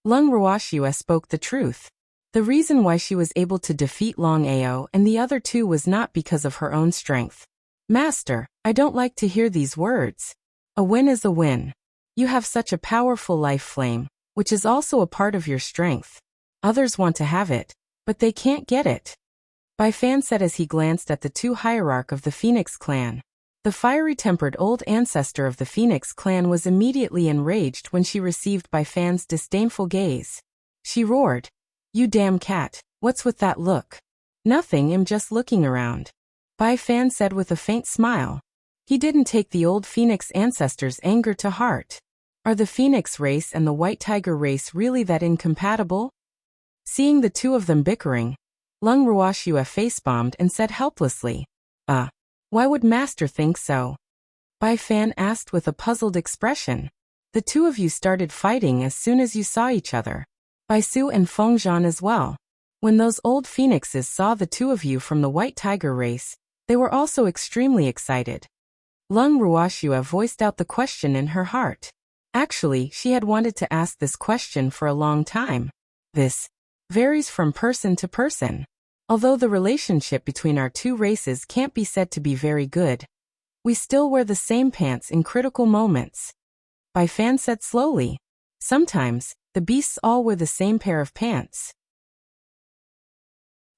Lung Ruoxua spoke the truth. The reason why she was able to defeat Long Ao and the other 2 was not because of her own strength. Master, I don't like to hear these words. A win is a win. You have such a powerful life flame, which is also a part of your strength. Others want to have it, but they can't get it. Bai Fan said as he glanced at the 2 hierarch of the Phoenix clan. The fiery-tempered old ancestor of the Phoenix clan was immediately enraged when she received Bai Fan's disdainful gaze. She roared, "You damn cat, what's with that look?" "Nothing, I'm just looking around," Bai Fan said with a faint smile. He didn't take the old Phoenix ancestor's anger to heart. Are the Phoenix race and the White Tiger race really that incompatible? Seeing the two of them bickering, Lung Ruoxue face-bombed and said helplessly, why would Master think so? Bai Fan asked with a puzzled expression. The two of you started fighting as soon as you saw each other. Bai Su and Feng Zhan as well. When those old phoenixes saw the two of you from the White Tiger race, they were also extremely excited. Lung Ruoxue voiced out the question in her heart. Actually, she had wanted to ask this question for a long time. This varies from person to person. Although the relationship between our two races can't be said to be very good, we still wear the same pants in critical moments. Bai Fan said slowly. Sometimes, the beasts all wear the same pair of pants.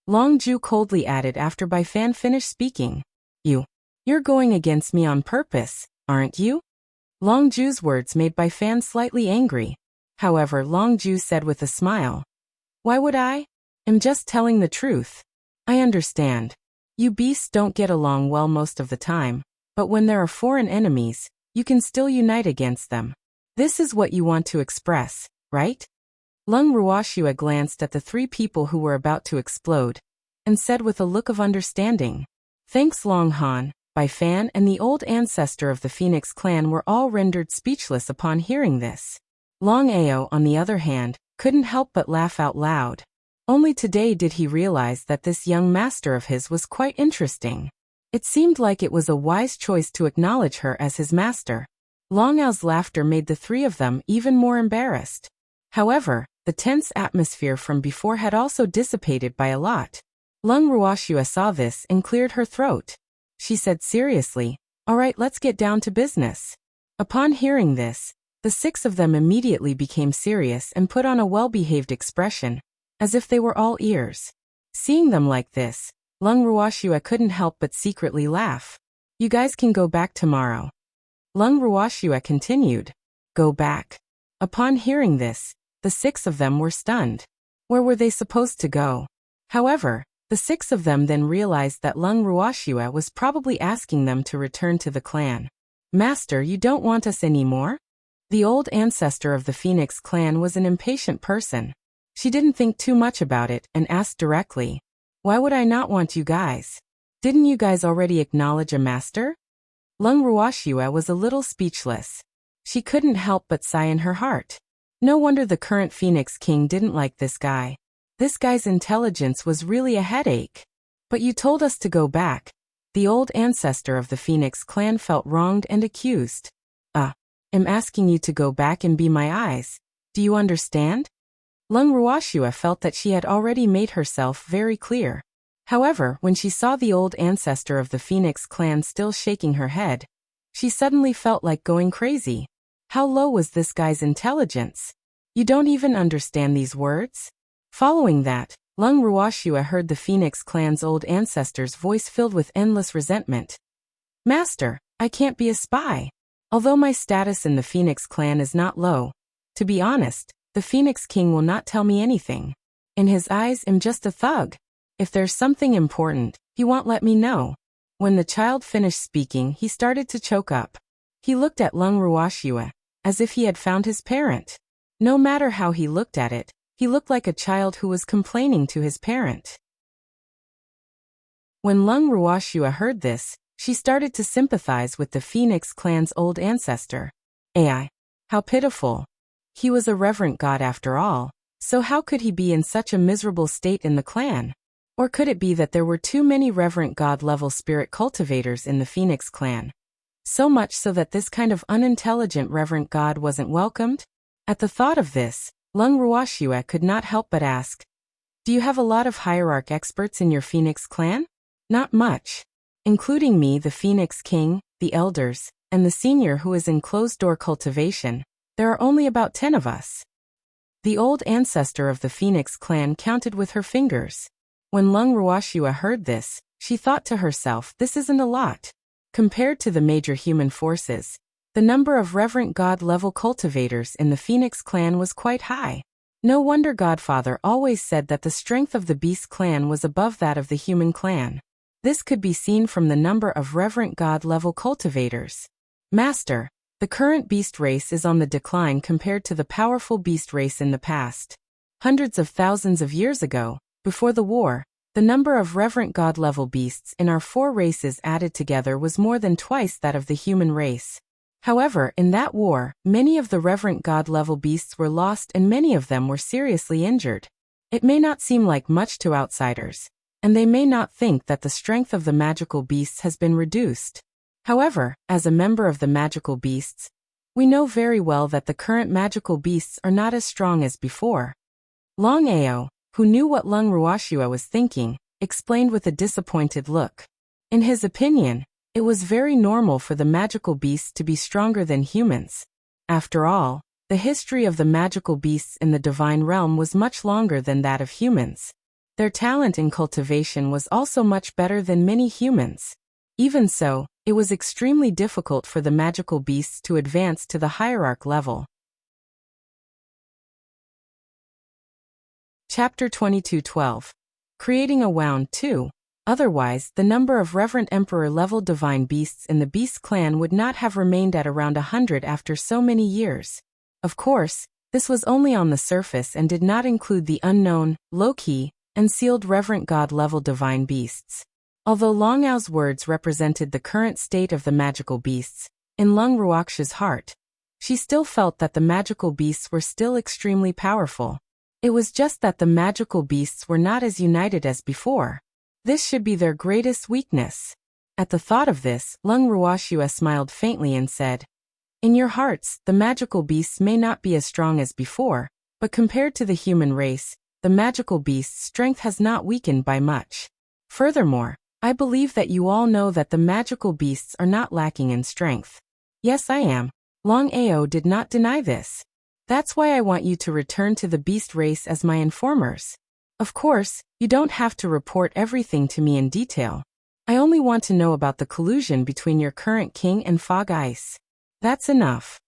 Long Ju coldly added after Bai Fan finished speaking. You're going against me on purpose, aren't you? Long Ju's words made Bai Fan slightly angry. However, Long Ju said with a smile. Why would I? I'm just telling the truth. I understand. You beasts don't get along well most of the time, but when there are foreign enemies, you can still unite against them. This is what you want to express, right? Lung Ruoxue glanced at the three people who were about to explode, and said with a look of understanding. Thanks Long Han, Bai Fan and the old ancestor of the Phoenix clan were all rendered speechless upon hearing this. Long Ao, on the other hand, couldn't help but laugh out loud. Only today did he realize that this young master of his was quite interesting. It seemed like it was a wise choice to acknowledge her as his master. Long Ao's laughter made the three of them even more embarrassed. However, the tense atmosphere from before had also dissipated by a lot. Lung Ruoxue saw this and cleared her throat. She said seriously, "All right, let's get down to business." Upon hearing this, the six of them immediately became serious and put on a well-behaved expression, as if they were all ears. Seeing them like this, Lung Ruoxue couldn't help but secretly laugh. You guys can go back tomorrow. Lung Ruoxue continued. Go back. Upon hearing this, the six of them were stunned. Where were they supposed to go? However, the six of them then realized that Lung Ruoxue was probably asking them to return to the clan. Master, you don't want us anymore? The old ancestor of the Phoenix clan was an impatient person. She didn't think too much about it and asked directly, why would I not want you guys? Didn't you guys already acknowledge a master? Lung Ruoxue was a little speechless. She couldn't help but sigh in her heart. No wonder the current Phoenix King didn't like this guy. This guy's intelligence was really a headache. But you told us to go back. The old ancestor of the Phoenix clan felt wronged and accused. I'm asking you to go back and be my eyes. Do you understand? Lung Ruoxue felt that she had already made herself very clear. However, when she saw the old ancestor of the Phoenix clan still shaking her head, she suddenly felt like going crazy. How low was this guy's intelligence? You don't even understand these words? Following that, Lung Ruoxue heard the Phoenix clan's old ancestor's voice filled with endless resentment. Master, I can't be a spy. Although my status in the Phoenix clan is not low, to be honest, the Phoenix King will not tell me anything. In his eyes, I'm just a thug. If there's something important, he won't let me know. When the child finished speaking, he started to choke up. He looked at Lung Ruoxue, as if he had found his parent. No matter how he looked at it, he looked like a child who was complaining to his parent. When Lung Ruoxue heard this, she started to sympathize with the Phoenix clan's old ancestor. Ai, how pitiful. He was a reverent god after all, so how could he be in such a miserable state in the clan? Or could it be that there were too many reverent god-level spirit cultivators in the Phoenix clan? So much so that this kind of unintelligent reverent god wasn't welcomed? At the thought of this, Lung Ruoxue could not help but ask, do you have a lot of hierarch experts in your Phoenix clan? Not much. Including me, the Phoenix King, the elders, and the senior who is in closed-door cultivation, there are only about 10 of us. The old ancestor of the Phoenix clan counted with her fingers. When Lung Ruoxue heard this, she thought to herself, this isn't a lot. Compared to the major human forces, the number of reverent god-level cultivators in the Phoenix clan was quite high. No wonder Godfather always said that the strength of the Beast clan was above that of the human clan. This could be seen from the number of reverent god-level cultivators. Master, The current beast race is on the decline compared to the powerful beast race in the past. Hundreds of thousands of years ago, before the war, the number of reverent god-level beasts in our 4 races added together was more than twice that of the human race. However, in that war, many of the reverent god-level beasts were lost and many of them were seriously injured. It may not seem like much to outsiders, and they may not think that the strength of the magical beasts has been reduced. However, as a member of the magical beasts, we know very well that the current magical beasts are not as strong as before. Long Ao, who knew what Lung Ruoxua was thinking, explained with a disappointed look. In his opinion, it was very normal for the magical beasts to be stronger than humans. After all, the history of the magical beasts in the divine realm was much longer than that of humans. Their talent in cultivation was also much better than many humans. Even so, it was extremely difficult for the magical beasts to advance to the hierarch level. Chapter 22:12. Creating a wound 2. Otherwise, the number of Reverend Emperor-level divine beasts in the Beast clan would not have remained at around 100 after so many years. Of course, this was only on the surface and did not include the unknown, low-key, and sealed Reverend God-level divine beasts. Although Long Ao's words represented the current state of the magical beasts, in Lung Ruoxia's heart, she still felt that the magical beasts were still extremely powerful. It was just that the magical beasts were not as united as before. This should be their greatest weakness. At the thought of this, Lung Ruoxia smiled faintly and said, "In your hearts, the magical beasts may not be as strong as before, but compared to the human race, the magical beast's strength has not weakened by much. Furthermore, I believe that you all know that the magical beasts are not lacking in strength." "Yes, I am." Long Ao did not deny this. "That's why I want you to return to the beast race as my informers. Of course, you don't have to report everything to me in detail. I only want to know about the collusion between your current king and Fog Ice. That's enough."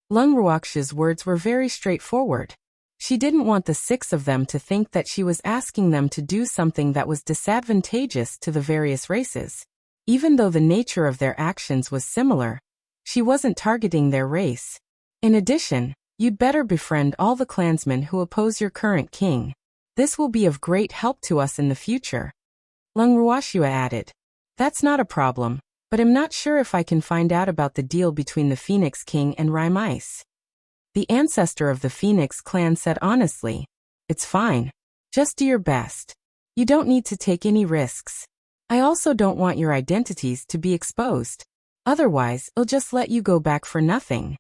Lung Ruoxia's words were very straightforward. She didn't want the 6 of them to think that she was asking them to do something that was disadvantageous to the various races. Even though the nature of their actions was similar, she wasn't targeting their race. In addition, you'd better befriend all the clansmen who oppose your current king. This will be of great help to us in the future. Lung Ruoxia added, "That's not a problem, but I'm not sure if I can find out about the deal between the Phoenix King and Rime Ice." The ancestor of the Phoenix clan said honestly, "It's fine. Just do your best. You don't need to take any risks. I also don't want your identities to be exposed. Otherwise, I'll just let you go back for nothing."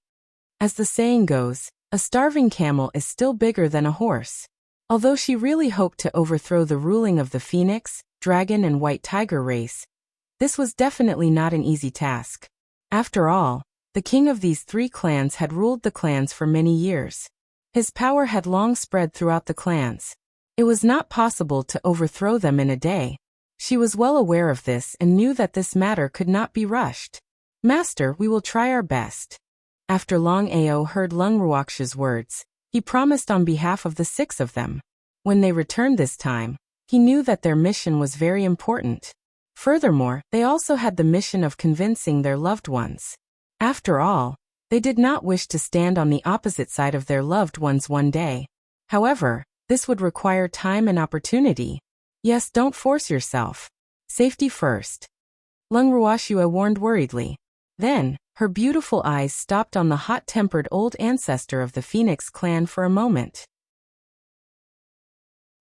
As the saying goes, a starving camel is still bigger than a horse. Although she really hoped to overthrow the ruling of the Phoenix, Dragon and White Tiger race, this was definitely not an easy task. After all, the king of these 3 clans had ruled the clans for many years. His power had long spread throughout the clans. It was not possible to overthrow them in a day. She was well aware of this and knew that this matter could not be rushed. "Master, we will try our best." After Long Ao heard Lung Ruoxia's words, he promised on behalf of the 6 of them. When they returned this time, he knew that their mission was very important. Furthermore, they also had the mission of convincing their loved ones. After all, they did not wish to stand on the opposite side of their loved ones one day. However, this would require time and opportunity. Yes, don't force yourself. Safety first. Lung Ruoxia warned worriedly. Then, her beautiful eyes stopped on the hot-tempered old ancestor of the Phoenix clan for a moment.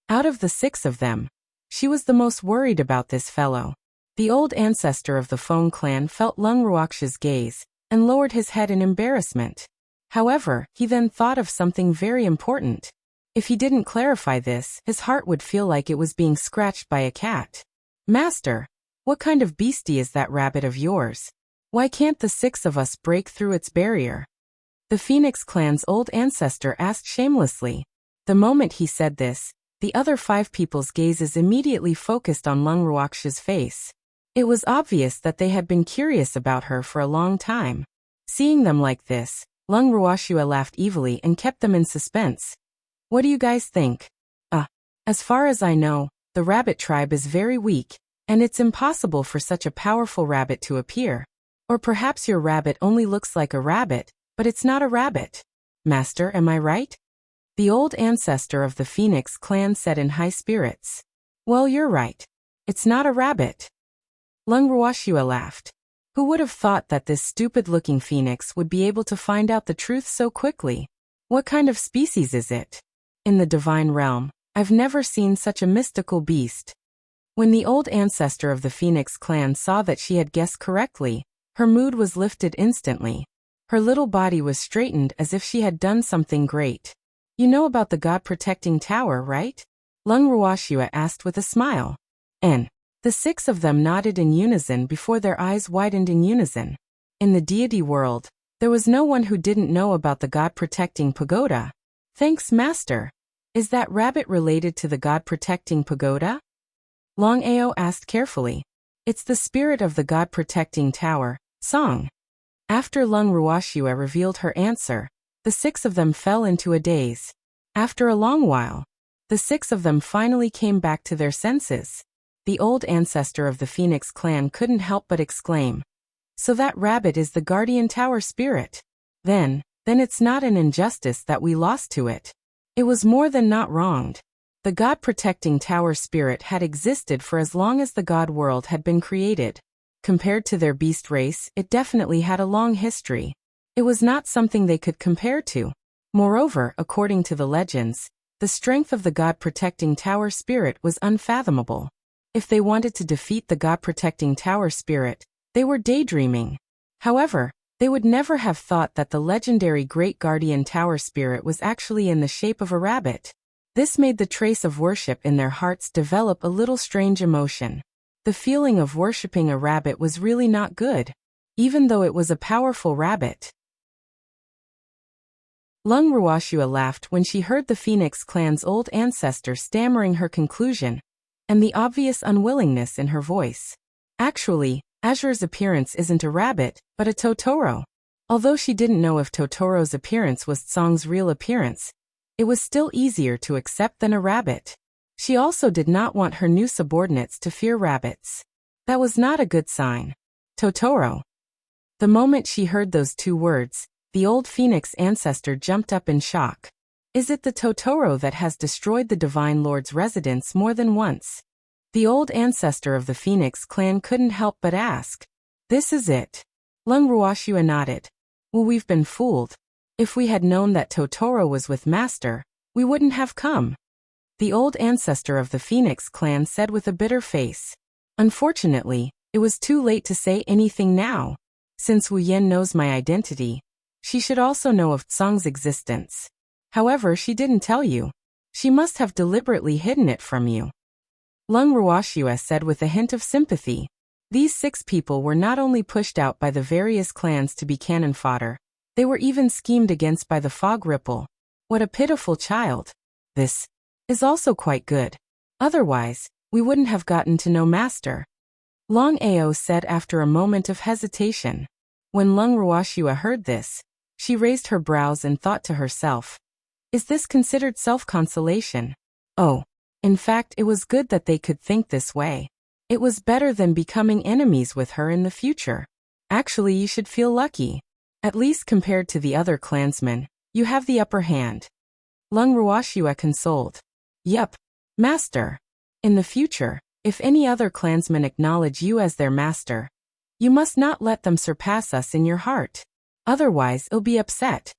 Out of the 6 of them, she was the most worried about this fellow. The old ancestor of the Fong clan felt Lung Ruoxia's gaze, and lowered his head in embarrassment. However, he then thought of something very important. If he didn't clarify this, his heart would feel like it was being scratched by a cat. "Master, what kind of beastie is that rabbit of yours? Why can't the 6 of us break through its barrier?" The Phoenix clan's old ancestor asked shamelessly. The moment he said this, the other 5 people's gazes immediately focused on Lung Ruoxia's face. It was obvious that they had been curious about her for a long time. Seeing them like this, Lung Ruoxia laughed evilly and kept them in suspense. "What do you guys think?" As far as I know, the rabbit tribe is very weak, and it's impossible for such a powerful rabbit to appear. Or perhaps your rabbit only looks like a rabbit, but it's not a rabbit. Master, am I right? The old ancestor of the Phoenix clan said in high spirits. Well, you're right. It's not a rabbit. Lung Ruoxua laughed. Who would have thought that this stupid-looking phoenix would be able to find out the truth so quickly? What kind of species is it? In the divine realm, I've never seen such a mystical beast. When the old ancestor of the Phoenix clan saw that she had guessed correctly, her mood was lifted instantly. Her little body was straightened as if she had done something great. You know about the God-protecting tower, right? Lung Ruoxua asked with a smile. And the six of them nodded in unison before their eyes widened in unison. In the deity world, there was no one who didn't know about the God-protecting pagoda. Thanks, Master. Is that rabbit related to the God-protecting pagoda? Long Ao asked carefully. It's the spirit of the God-protecting tower, Song. After Lung Ruoxua revealed her answer, the six of them fell into a daze. After a long while, the six of them finally came back to their senses. The old ancestor of the Phoenix clan couldn't help but exclaim. So that rabbit is the guardian tower spirit. Then it's not an injustice that we lost to it. It was more than not wronged. The God-protecting tower spirit had existed for as long as the God world had been created. Compared to their beast race, it definitely had a long history. It was not something they could compare to. Moreover, according to the legends, the strength of the God-protecting tower spirit was unfathomable. If they wanted to defeat the God-protecting tower spirit, they were daydreaming. However, they would never have thought that the legendary Great Guardian Tower Spirit was actually in the shape of a rabbit. This made the trace of worship in their hearts develop a little strange emotion. The feeling of worshipping a rabbit was really not good, even though it was a powerful rabbit. Lung Ruoxua laughed when she heard the Phoenix clan's old ancestor stammering her conclusion, and the obvious unwillingness in her voice. Actually, Azure's appearance isn't a rabbit, but a Totoro. Although she didn't know if Totoro's appearance was Tsong's real appearance, it was still easier to accept than a rabbit. She also did not want her new subordinates to fear rabbits. That was not a good sign. Totoro. The moment she heard those two words, the old Phoenix ancestor jumped up in shock. Is it the Totoro that has destroyed the Divine Lord's residence more than once? The old ancestor of the Phoenix clan couldn't help but ask. This is it. Lung Ruoxua nodded. Well, we've been fooled. If we had known that Totoro was with Master, we wouldn't have come. The old ancestor of the Phoenix clan said with a bitter face. Unfortunately, it was too late to say anything now. Since Wu Yan knows my identity, she should also know of Tsong's existence. However, she didn't tell you. She must have deliberately hidden it from you. Lung Ruoxua said with a hint of sympathy. These 6 people were not only pushed out by the various clans to be cannon fodder, they were even schemed against by the Fog Ripple. What a pitiful child. This is also quite good. Otherwise, we wouldn't have gotten to know Master. Long Ao said after a moment of hesitation. When Lung Ruoxua heard this, she raised her brows and thought to herself. Is this considered self-consolation? Oh, in fact, it was good that they could think this way. It was better than becoming enemies with her in the future. Actually, you should feel lucky. At least compared to the other clansmen, you have the upper hand. Lung Ruoxua consoled. Yup, Master. In the future, if any other clansmen acknowledge you as their master, you must not let them surpass us in your heart. Otherwise, you'll be upset.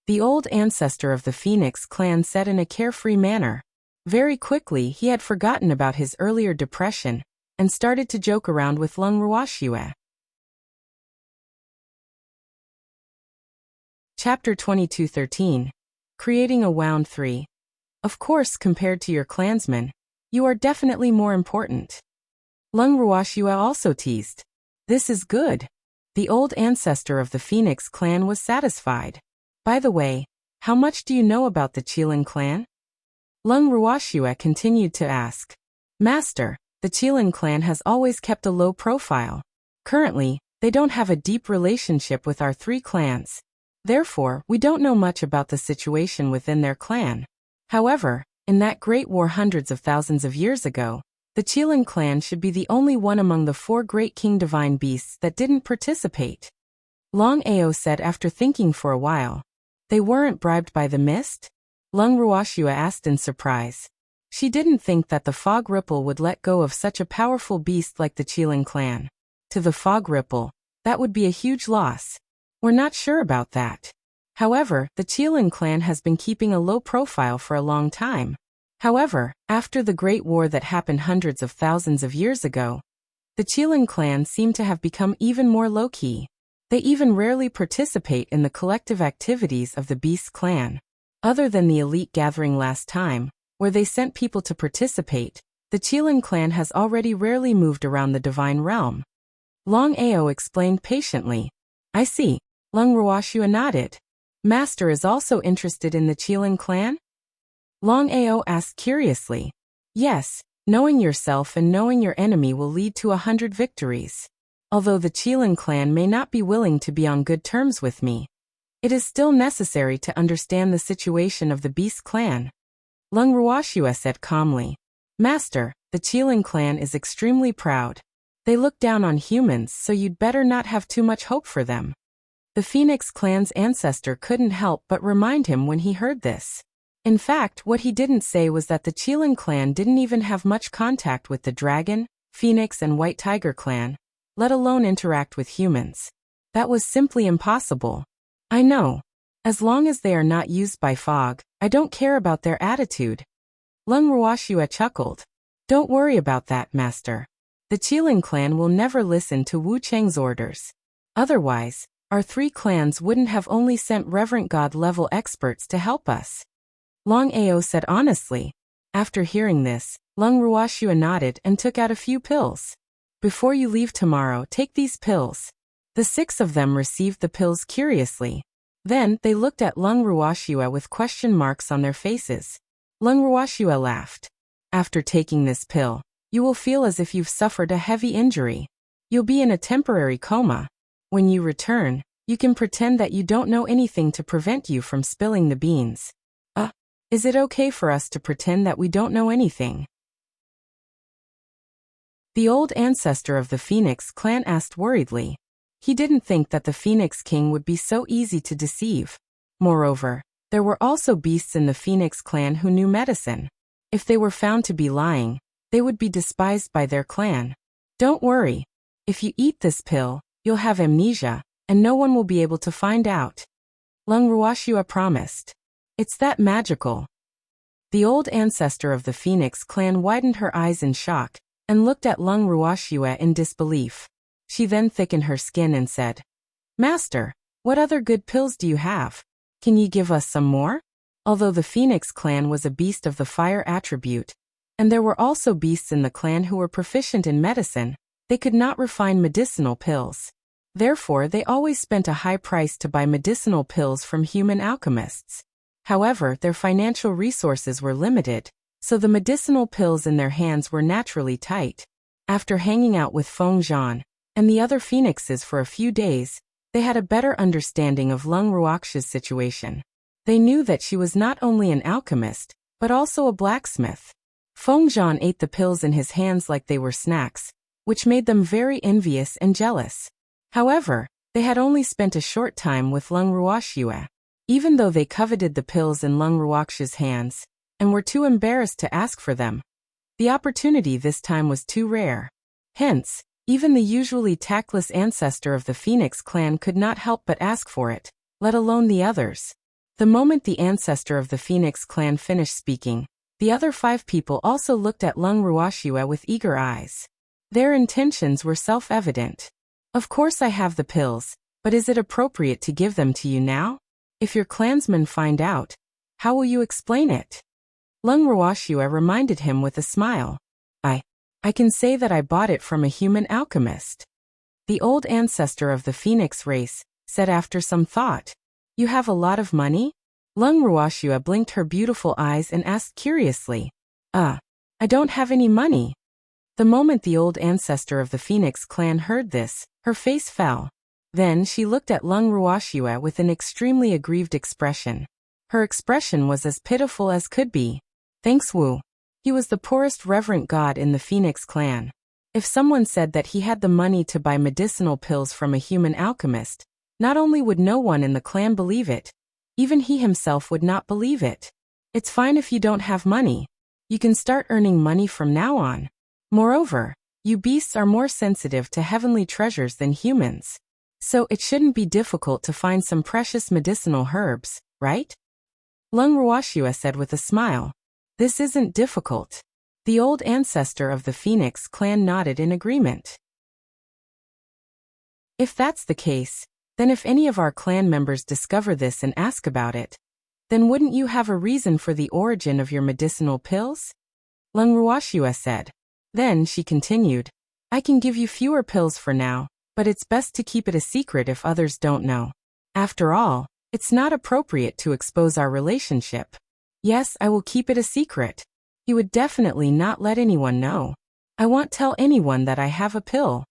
The old ancestor of the Phoenix clan said in a carefree manner. Very quickly, he had forgotten about his earlier depression and started to joke around with Lung Ruoxua. Chapter 22:13. Creating a Wound 3. Of course, compared to your clansmen, you are definitely more important. Lung Ruoxua also teased. This is good. The old ancestor of the Phoenix clan was satisfied. By the way, how much do you know about the Qilin clan? Lung Ruoxua continued to ask. Master, the Qilin clan has always kept a low profile. Currently, they don't have a deep relationship with our 3 clans. Therefore, we don't know much about the situation within their clan. However, in that great war hundreds of thousands of years ago, The Qilin clan should be the only one among the 4 great king divine beasts that didn't participate. Long Ao said after thinking for a while. They weren't bribed by the mist? Lung Ruoxua asked in surprise. She didn't think that the Fog Ripple would let go of such a powerful beast like the Qilin clan. To the Fog Ripple, that would be a huge loss. We're not sure about that. However, the Qilin clan has been keeping a low profile for a long time. However, after the Great War that happened hundreds of thousands of years ago, the Qilin clan seem to have become even more low-key. They even rarely participate in the collective activities of the Beast clan. Other than the elite gathering last time, where they sent people to participate, the Qilin clan has already rarely moved around the divine realm. Long Ao explained patiently. I see. Lung Ruoxua nodded. Master is also interested in the Qilin clan? Long Ao asked curiously. Yes, knowing yourself and knowing your enemy will lead to 100 victories. Although the Qilin clan may not be willing to be on good terms with me, it is still necessary to understand the situation of the Beast clan. Lung Ruoxua said calmly. Master, the Qilin clan is extremely proud. They look down on humans, so you'd better not have too much hope for them. The Phoenix clan's ancestor couldn't help but remind him when he heard this. In fact, what he didn't say was that the Qilin clan didn't even have much contact with the Dragon, Phoenix and White Tiger clan, let alone interact with humans. That was simply impossible. I know. As long as they are not used by fog, I don't care about their attitude. Lung Ruoxua chuckled. Don't worry about that, Master. The Qilin clan will never listen to Wu Cheng's orders. Otherwise, our 3 clans wouldn't have only sent Reverend God-level experts to help us. Long Ao said honestly. After hearing this, Lung Ruoxua nodded and took out a few pills. Before you leave tomorrow, take these pills. The 6 of them received the pills curiously. Then, they looked at Lung Ruoxua with question marks on their faces. Lung Ruoxua laughed. After taking this pill, you will feel as if you've suffered a heavy injury. You'll be in a temporary coma. When you return, you can pretend that you don't know anything to prevent you from spilling the beans. Is it okay for us to pretend that we don't know anything? The old ancestor of the Phoenix clan asked worriedly. He didn't think that the Phoenix King would be so easy to deceive. Moreover, there were also beasts in the Phoenix clan who knew medicine. If they were found to be lying, they would be despised by their clan. Don't worry. If you eat this pill, you'll have amnesia, and no one will be able to find out. Lung Ruoxua promised. It's that magical. The old ancestor of the Phoenix clan widened her eyes in shock, and looked at Lung Ruoxua in disbelief. She then thickened her skin and said, Master, what other good pills do you have? Can you give us some more? Although the Phoenix clan was a beast of the fire attribute, and there were also beasts in the clan who were proficient in medicine, they could not refine medicinal pills. Therefore, they always spent a high price to buy medicinal pills from human alchemists. However, their financial resources were limited, so the medicinal pills in their hands were naturally tight. After hanging out with Feng Zhan and the other phoenixes for a few days, they had a better understanding of Lung Ruoxua's situation. They knew that she was not only an alchemist, but also a blacksmith. Feng Zhan ate the pills in his hands like they were snacks, which made them very envious and jealous. However, they had only spent a short time with Lung Ruoxua. Even though they coveted the pills in Lung Ruoxua's hands, and were too embarrassed to ask for them, the opportunity this time was too rare. Hence, even the usually tactless ancestor of the Phoenix clan could not help but ask for it, let alone the others. The moment the ancestor of the Phoenix clan finished speaking, the other 5 people also looked at Lung Ruoxua with eager eyes. Their intentions were self-evident. Of course I have the pills, but is it appropriate to give them to you now? If your clansmen find out, how will you explain it? Lung Ruoxua reminded him with a smile. I can say that I bought it from a human alchemist. The old ancestor of the Phoenix race said after some thought. You have a lot of money? Lung Ruoxua blinked her beautiful eyes and asked curiously. I don't have any money. The moment the old ancestor of the Phoenix clan heard this, her face fell. Then she looked at Lung Ruoxua with an extremely aggrieved expression. Her expression was as pitiful as could be. Thanks Wu. He was the poorest reverent god in the Phoenix clan. If someone said that he had the money to buy medicinal pills from a human alchemist, not only would no one in the clan believe it, even he himself would not believe it. It's fine if you don't have money. You can start earning money from now on. Moreover, you beasts are more sensitive to heavenly treasures than humans. So it shouldn't be difficult to find some precious medicinal herbs, right? Lung Ruoxua said with a smile. This isn't difficult. The old ancestor of the Phoenix clan nodded in agreement. If that's the case, then if any of our clan members discover this and ask about it, then wouldn't you have a reason for the origin of your medicinal pills? Lung Ruoxua said. Then she continued, I can give you fewer pills for now, but it's best to keep it a secret if others don't know. After all, it's not appropriate to expose our relationship. Yes, I will keep it a secret. You would definitely not let anyone know. I won't tell anyone that I have a pill.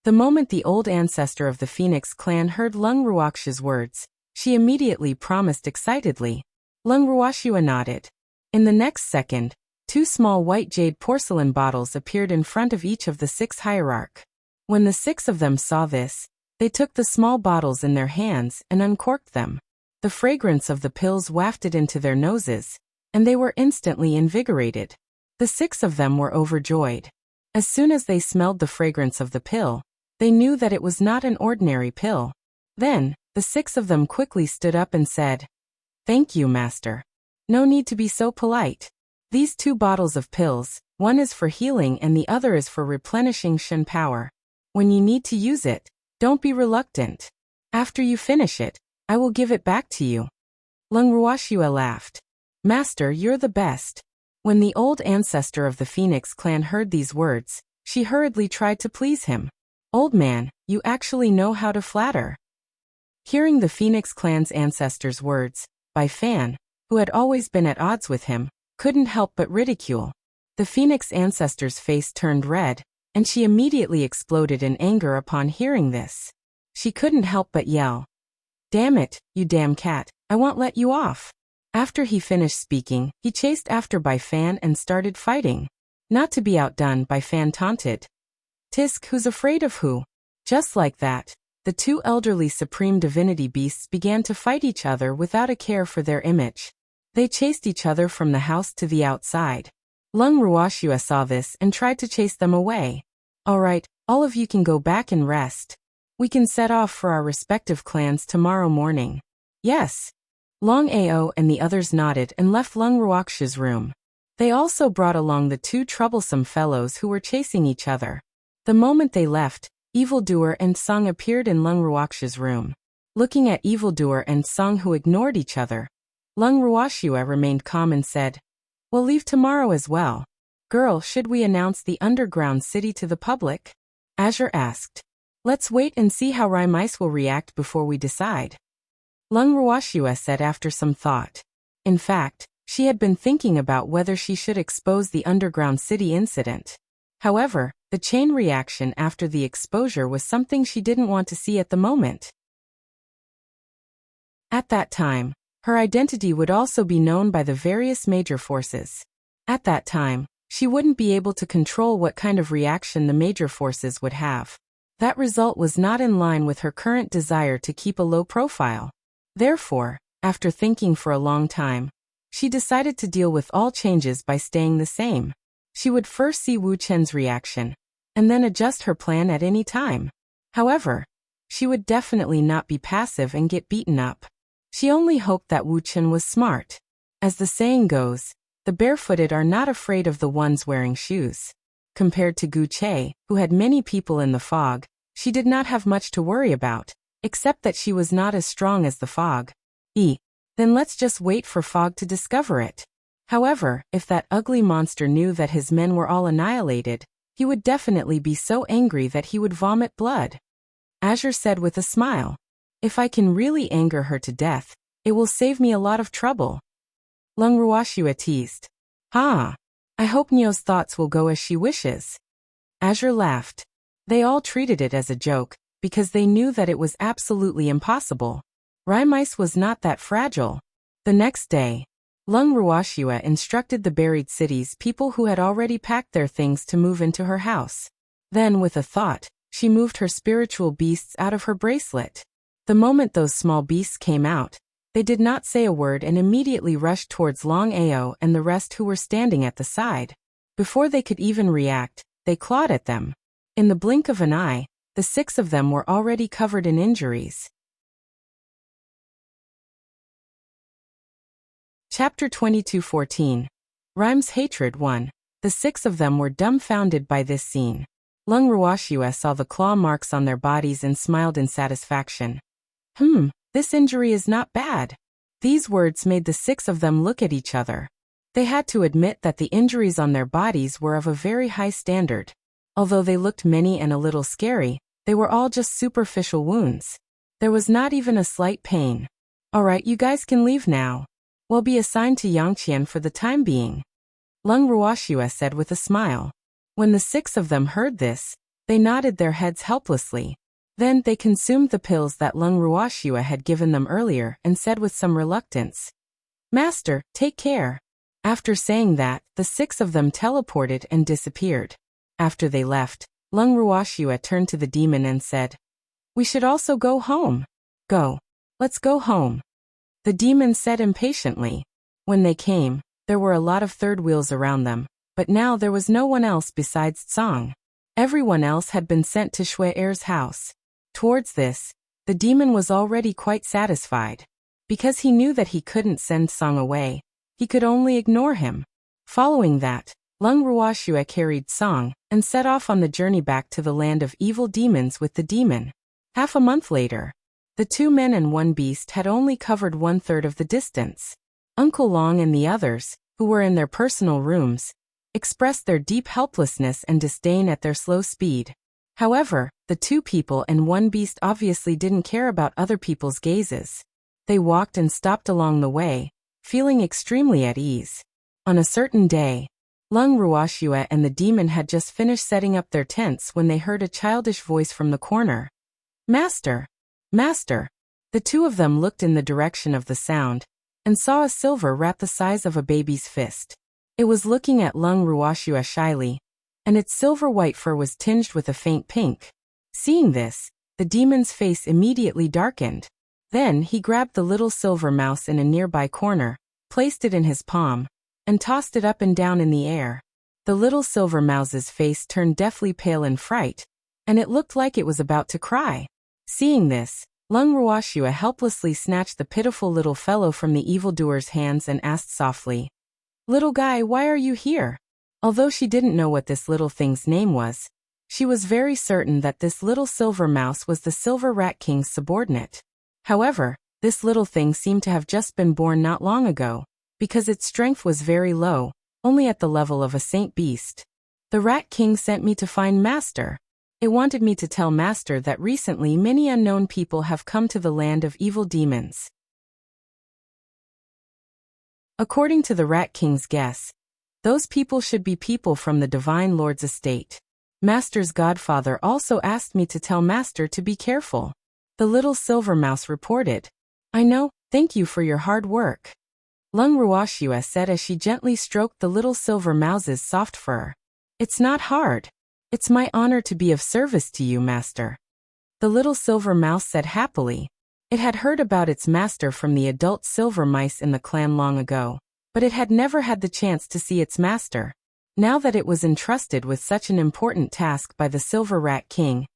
The moment the old ancestor of the Phoenix clan heard Lung Ruoxia's words, she immediately promised excitedly. Lung Ruoxua nodded. In the next second, 2 small white jade porcelain bottles appeared in front of each of the 6 hierarch. When the 6 of them saw this, they took the small bottles in their hands and uncorked them. The fragrance of the pills wafted into their noses, and they were instantly invigorated. The 6 of them were overjoyed. As soon as they smelled the fragrance of the pill, they knew that it was not an ordinary pill. Then, the 6 of them quickly stood up and said, Thank you, Master. No need to be so polite. These 2 bottles of pills, one is for healing and the other is for replenishing Shen power. When you need to use it, don't be reluctant. After you finish it, I will give it back to you. Lung Ruoxua laughed. Master, you're the best. When the old ancestor of the Phoenix clan heard these words, she hurriedly tried to please him. Old man, you actually know how to flatter. Hearing the Phoenix clan's ancestors' words, Bai Fan, who had always been at odds with him, couldn't help but ridicule. The Phoenix ancestor's face turned red, and she immediately exploded in anger upon hearing this. She couldn't help but yell, Damn it, you damn cat, I won't let you off. After he finished speaking, he chased after Bai Fan and started fighting. Not to be outdone, Bai Fan taunted. Tisk, who's afraid of who? Just like that, the 2 elderly supreme divinity beasts began to fight each other without a care for their image. They chased each other from the house to the outside. Lung Ruoxua saw this and tried to chase them away. Alright, all of you can go back and rest. We can set off for our respective clans tomorrow morning. Yes. Long Ao and the others nodded and left Lung Ruoxia's room. They also brought along the 2 troublesome fellows who were chasing each other. The moment they left, Evildoer and Song appeared in Lung Ruoxia's room. Looking at Evildoer and Song, who ignored each other, Lung Ruoxua remained calm and said, We'll leave tomorrow as well. Girl, should we announce the underground city to the public? Azure asked. Let's wait and see how Raimeis will react before we decide. Lung Ruoxua said after some thought. In fact, she had been thinking about whether she should expose the underground city incident. However, the chain reaction after the exposure was something she didn't want to see at the moment. At that time, her identity would also be known by the various major forces. At that time, she wouldn't be able to control what kind of reaction the major forces would have. That result was not in line with her current desire to keep a low profile. Therefore, after thinking for a long time, she decided to deal with all changes by staying the same. She would first see Wu Chen's reaction, and then adjust her plan at any time. However, she would definitely not be passive and get beaten up. She only hoped that Wu Chen was smart. As the saying goes, the barefooted are not afraid of the ones wearing shoes. Compared to Gu Che, who had many people in the fog, she did not have much to worry about, except that she was not as strong as the fog. Then let's just wait for Fog to discover it. However, if that ugly monster knew that his men were all annihilated, he would definitely be so angry that he would vomit blood. Azure said with a smile. If I can really anger her to death, it will save me a lot of trouble. Lung Ruoxua teased. I hope Nio's thoughts will go as she wishes. Azure laughed. They all treated it as a joke, because they knew that it was absolutely impossible. Raimeis was not that fragile. The next day, Lung Ruoxua instructed the buried city's people who had already packed their things to move into her house. Then, with a thought, she moved her spiritual beasts out of her bracelet. The moment those small beasts came out, they did not say a word and immediately rushed towards Long Ao and the rest who were standing at the side. Before they could even react, they clawed at them. In the blink of an eye, the 6 of them were already covered in injuries. Chapter 22:14. Rhymes Hatred 1. The 6 of them were dumbfounded by this scene. Lung Ruoxua saw the claw marks on their bodies and smiled in satisfaction. This injury is not bad. These words made the 6 of them look at each other. They had to admit that the injuries on their bodies were of a very high standard. Although they looked many and a little scary, they were all just superficial wounds. There was not even a slight pain. Alright, you guys can leave now. We'll be assigned to Yangqian for the time being, Lung Ruoxua said with a smile. When the 6 of them heard this, they nodded their heads helplessly. Then they consumed the pills that Lung Ruoxua had given them earlier and said with some reluctance, "Master, take care." After saying that, the 6 of them teleported and disappeared. After they left, Lung Ruoxua turned to the demon and said, "We should also go home." "Go. Let's go home," the demon said impatiently. When they came, there were a lot of third wheels around them, but now there was no one else besides Tsang. Everyone else had been sent to Shui Er's house. Towards this, the demon was already quite satisfied. Because he knew that he couldn't send Tsang away, he could only ignore him. Following that, Lung Ruoxua carried Tsang and set off on the journey back to the land of evil demons with the demon. Half a month later, the 2 men and 1 beast had only covered 1/3 of the distance. Uncle Long and the others, who were in their personal rooms, expressed their deep helplessness and disdain at their slow speed. However, the 2 people and 1 beast obviously didn't care about other people's gazes. They walked and stopped along the way, feeling extremely at ease. On a certain day, Lung Ruoxua and the demon had just finished setting up their tents when they heard a childish voice from the corner. "Master! Master!" The 2 of them looked in the direction of the sound and saw a silver rat the size of a baby's fist. It was looking at Lung Ruoxua shyly, and its silver-white fur was tinged with a faint pink. Seeing this, the demon's face immediately darkened. Then he grabbed the little silver mouse in a nearby corner, placed it in his palm, and tossed it up and down in the air. The little silver mouse's face turned deathly pale in fright, and it looked like it was about to cry. Seeing this, Lung Ruoxua helplessly snatched the pitiful little fellow from the evildoer's hands and asked softly, "Little guy, why are you here?" Although she didn't know what this little thing's name was, she was very certain that this little silver mouse was the Silver Rat King's subordinate. However, this little thing seemed to have just been born not long ago, because its strength was very low, only at the level of a saint beast. "The Rat King sent me to find Master. It wanted me to tell Master that recently many unknown people have come to the land of evil demons." According to the Rat King's guess, those people should be people from the Divine Lord's estate. Master's godfather also asked me to tell Master to be careful, the little silver mouse reported. "I know, thank you for your hard work," Lung Ruoxua said as she gently stroked the little silver mouse's soft fur. "It's not hard. It's my honor to be of service to you, Master," the little silver mouse said happily. It had heard about its master from the adult silver mice in the clan long ago, but it had never had the chance to see its master. Now that it was entrusted with such an important task by the Silver Rat King,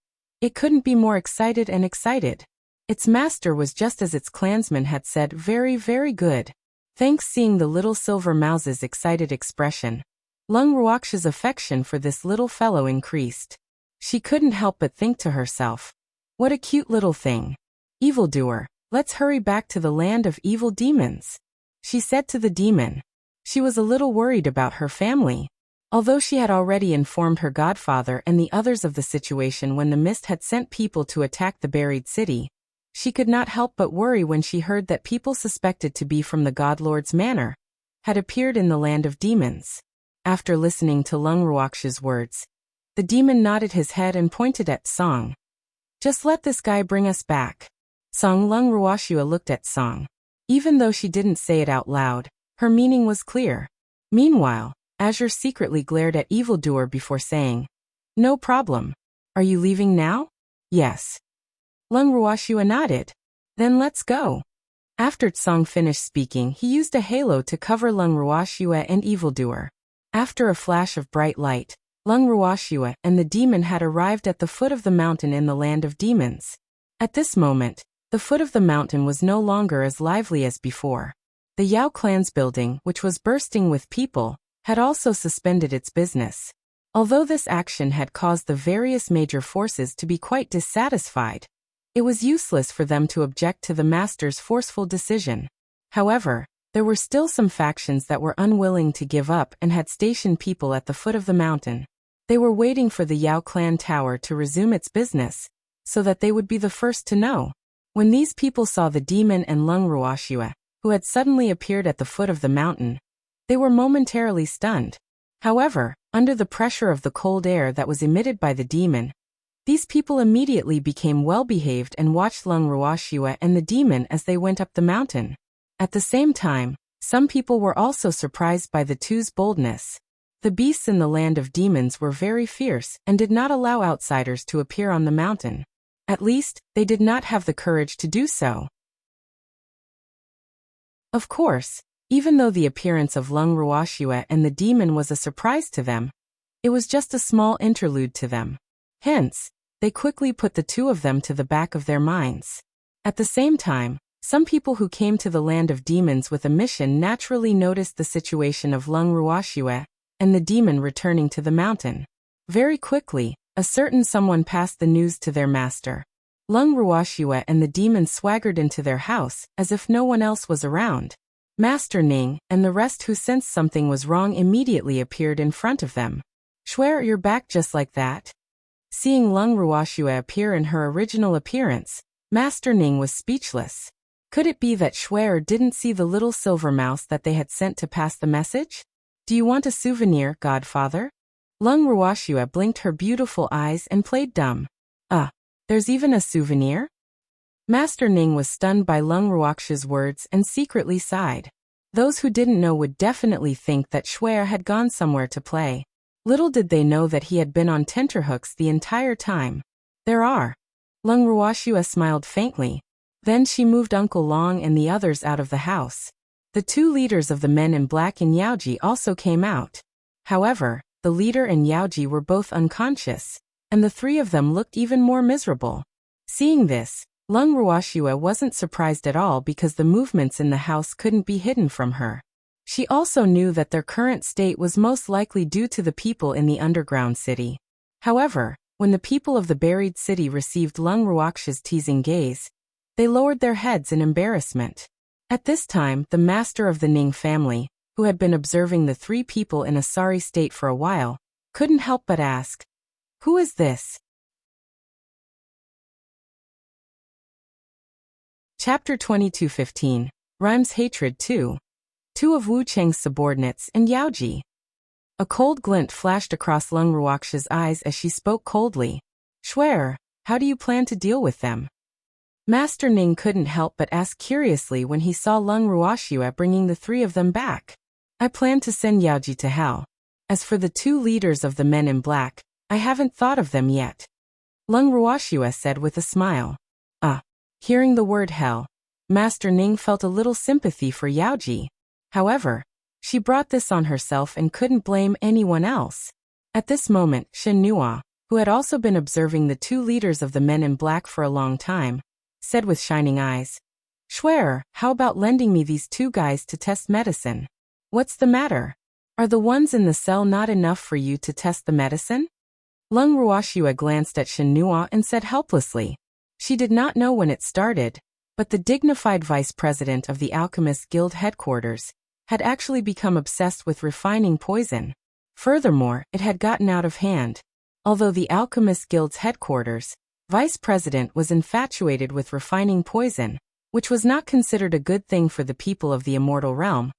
it couldn't be more excited and excited. Its master was just as its clansman had said, very, very good. Thanks. Seeing the little silver mouse's excited expression, Lung Ruoxua's affection for this little fellow increased. She couldn't help but think to herself, what a cute little thing. "Evildoer, let's hurry back to the land of evil demons," she said to the demon. She was a little worried about her family. Although she had already informed her godfather and the others of the situation when the mist had sent people to attack the buried city, she could not help but worry when she heard that people suspected to be from the Godlord's manor had appeared in the land of demons. After listening to Lung Ruoxua's words, the demon nodded his head and pointed at Song. "Just let this guy bring us back." Lung Ruoxua looked at Song. Even though she didn't say it out loud, Her meaning was clear. Meanwhile, Azure secretly glared at Evildoer before saying, "No problem. Are you leaving now?" "Yes." Lung Ruoxua nodded. "Then let's go." After Tsong finished speaking, he used a halo to cover Lung Ruoxua and Evildoer. After a flash of bright light, Lung Ruoxua and the demon had arrived at the foot of the mountain in the land of demons. At this moment, the foot of the mountain was no longer as lively as before. The Yao clan's building, which was bursting with people, had also suspended its business. Although this action had caused the various major forces to be quite dissatisfied, it was useless for them to object to the master's forceful decision. However, there were still some factions that were unwilling to give up and had stationed people at the foot of the mountain. They were waiting for the Yao clan tower to resume its business, so that they would be the first to know. When these people saw the demon and Lung Ruoxua, who had suddenly appeared at the foot of the mountain, they were momentarily stunned. However, under the pressure of the cold air that was emitted by the demon, these people immediately became well-behaved and watched Lung Ruoxua and the demon as they went up the mountain. At the same time, some people were also surprised by the two's boldness. The beasts in the land of demons were very fierce and did not allow outsiders to appear on the mountain. At least, they did not have the courage to do so. Of course, even though the appearance of Lung Ruoxua and the demon was a surprise to them, it was just a small interlude to them. Hence, they quickly put the two of them to the back of their minds. At the same time, some people who came to the land of demons with a mission naturally noticed the situation of Lung Ruoxua and the demon returning to the mountain. Very quickly, a certain someone passed the news to their master. Lung Ruoxua and the demon swaggered into their house as if no one else was around. Master Ning and the rest who sensed something was wrong immediately appeared in front of them. "Swear you're back just like that?" Seeing Lung Ruoxua appear in her original appearance, Master Ning was speechless. Could it be that Shuer didn't see the little silver mouse that they had sent to pass the message? "Do you want a souvenir, Godfather?" Lung Ruoxua blinked her beautiful eyes and played dumb. There's even a souvenir?" Master Ning was stunned by Lung Ruoxua's words and secretly sighed. Those who didn't know would definitely think that Shuer had gone somewhere to play. Little did they know that he had been on tenterhooks the entire time. "There are." Lung Ruoxua smiled faintly. Then she moved Uncle Long and the others out of the house. The two leaders of the men in black and Yaoji also came out. However, the leader and Yaoji were both unconscious, and the three of them looked even more miserable. Seeing this, Lung Ruoxua wasn't surprised at all because the movements in the house couldn't be hidden from her. She also knew that their current state was most likely due to the people in the underground city. However, when the people of the buried city received Lung Ruoxua's teasing gaze, they lowered their heads in embarrassment. At this time, the master of the Ning family, who had been observing the three people in a sorry state for a while, couldn't help but ask, "Who is this?" Chapter 22:15. Rhymes Hatred 2. Two of Wu Cheng's subordinates and Yaoji. A cold glint flashed across Lung Ruoxua's eyes as she spoke coldly. "Shuer, how do you plan to deal with them?" Master Ning couldn't help but ask curiously when he saw Lung Ruoxua bringing the three of them back. "I plan to send Yaoji to hell. As for the two leaders of the men in black, I haven't thought of them yet," Lung Ruoxua said with a smile. Hearing the word hell, Master Ning felt a little sympathy for Yaoji. However, she brought this on herself and couldn't blame anyone else. At this moment, Shen Nua, who had also been observing the two leaders of the men in black for a long time, said with shining eyes, "Shuer, how about lending me these two guys to test medicine?" "What's the matter? Are the ones in the cell not enough for you to test the medicine?" Lung Ruoxua glanced at Shen Nua and said helplessly. She did not know when it started, but the dignified vice president of the Alchemist Guild headquarters had actually become obsessed with refining poison. Furthermore, it had gotten out of hand. Although the Alchemist Guild's headquarters, vice president was infatuated with refining poison, which was not considered a good thing for the people of the immortal realm.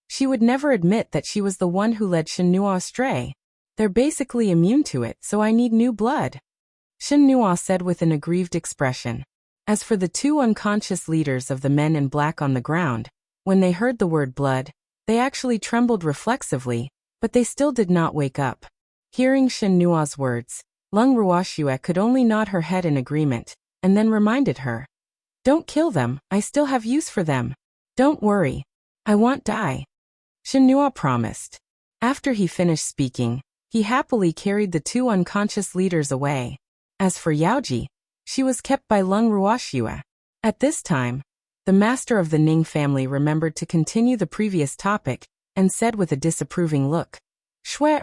She would never admit that she was the one who led Shen Nua astray. "They're basically immune to it, so I need new blood," Shen Nua said with an aggrieved expression. As for the two unconscious leaders of the men in black on the ground, when they heard the word blood, They actually trembled reflexively, but they still did not wake up. Hearing Shen Nua's words, Lung Ruoxue could only nod her head in agreement, and then reminded her. Don't kill them, I still have use for them. Don't worry. I won't die. Shen Nua promised. After he finished speaking, he happily carried the two unconscious leaders away. As for Yaoji, she was kept by Lung Ruoxue. At this time, the master of the Ning family remembered to continue the previous topic, and said with a disapproving look, Shui,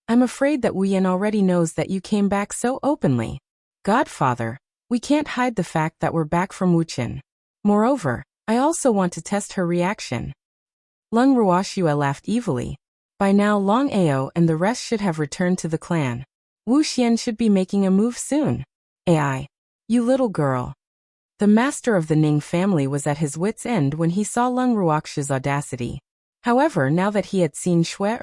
I'm afraid that Wu Yan already knows that you came back so openly. Godfather, we can't hide the fact that we're back from Wuqian. Moreover, I also want to test her reaction. Lung Ruoxue laughed evilly. By now Long Ao and the rest should have returned to the clan. Wu Xian should be making a move soon. AI. You little girl. The master of the Ning family was at his wit's end when he saw Lung Ruoxue's audacity. However, now that he had seen Shui,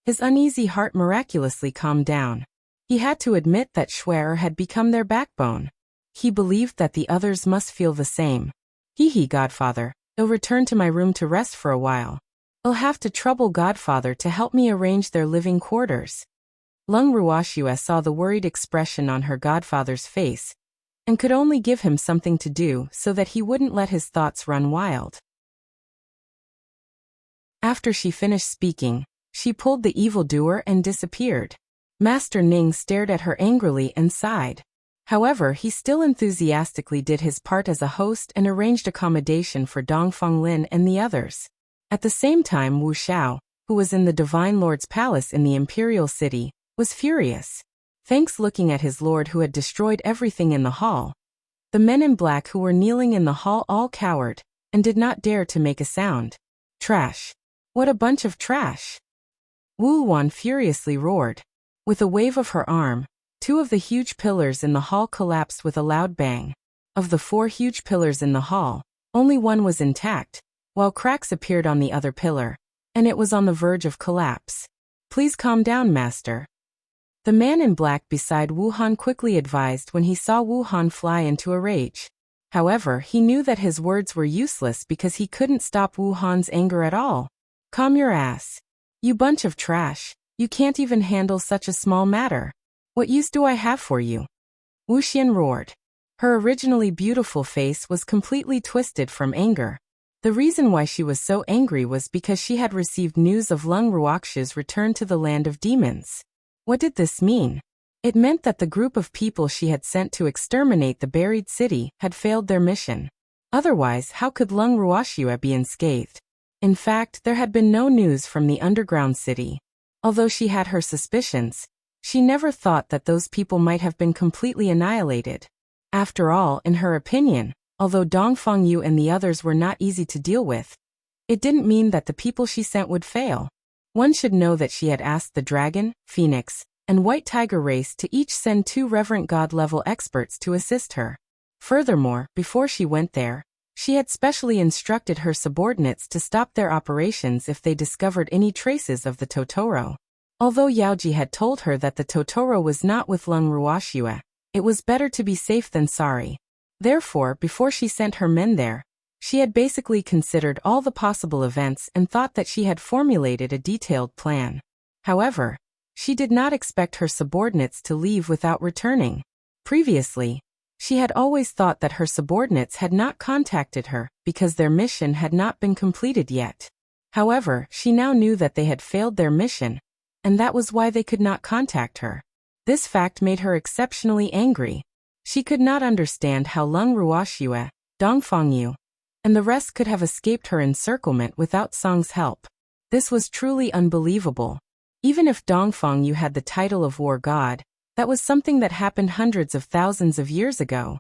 his uneasy heart miraculously calmed down. He had to admit that Shui had become their backbone. He believed that the others must feel the same. Hee Godfather, I'll return to my room to rest for a while. I'll have to trouble Godfather to help me arrange their living quarters. Lung Ruoxue saw the worried expression on her godfather's face, and could only give him something to do so that he wouldn't let his thoughts run wild. After she finished speaking, she pulled the evildoer and disappeared. Master Ning stared at her angrily and sighed. However, he still enthusiastically did his part as a host and arranged accommodation for Dongfang Lin and the others. At the same time, Wu Xiao, who was in the Divine Lord's palace in the Imperial City, was furious. Thanks looking at his lord who had destroyed everything in the hall. The men in black who were kneeling in the hall all cowered, and did not dare to make a sound. Trash. What a bunch of trash. Wu Wan furiously roared. With a wave of her arm, two of the huge pillars in the hall collapsed with a loud bang. Of the 4 huge pillars in the hall, only one was intact, while cracks appeared on the other pillar, and it was on the verge of collapse. Please calm down, master. The man in black beside Wu Han quickly advised when he saw Wu Han fly into a rage. However, he knew that his words were useless because he couldn't stop Wu Han's anger at all. Calm your ass. You bunch of trash. You can't even handle such a small matter. What use do I have for you? Wu Xian roared. Her originally beautiful face was completely twisted from anger. The reason why she was so angry was because she had received news of Lung Ruoxue's return to the land of demons. What did this mean? It meant that the group of people she had sent to exterminate the buried city had failed their mission. Otherwise, how could Lung Ruoxue be unscathed? In fact, there had been no news from the underground city. Although she had her suspicions, she never thought that those people might have been completely annihilated. After all, in her opinion, although Dongfang Yu and the others were not easy to deal with, it didn't mean that the people she sent would fail. One should know that she had asked the Dragon, Phoenix, and White Tiger race to each send 2 Reverent God-level experts to assist her. Furthermore, before she went there, she had specially instructed her subordinates to stop their operations if they discovered any traces of the Totoro. Although Yaoji had told her that the Totoro was not with Lung Ruoxue, it was better to be safe than sorry. Therefore, before she sent her men there, she had basically considered all the possible events and thought that she had formulated a detailed plan. However, she did not expect her subordinates to leave without returning. Previously, she had always thought that her subordinates had not contacted her because their mission had not been completed yet. However, she now knew that they had failed their mission, and that was why they could not contact her. This fact made her exceptionally angry. She could not understand how Lung Ruoxue, Dongfang Yu, and the rest could have escaped her encirclement without Song's help. This was truly unbelievable. Even if Dongfang Yu had the title of war god, that was something that happened hundreds of thousands of years ago.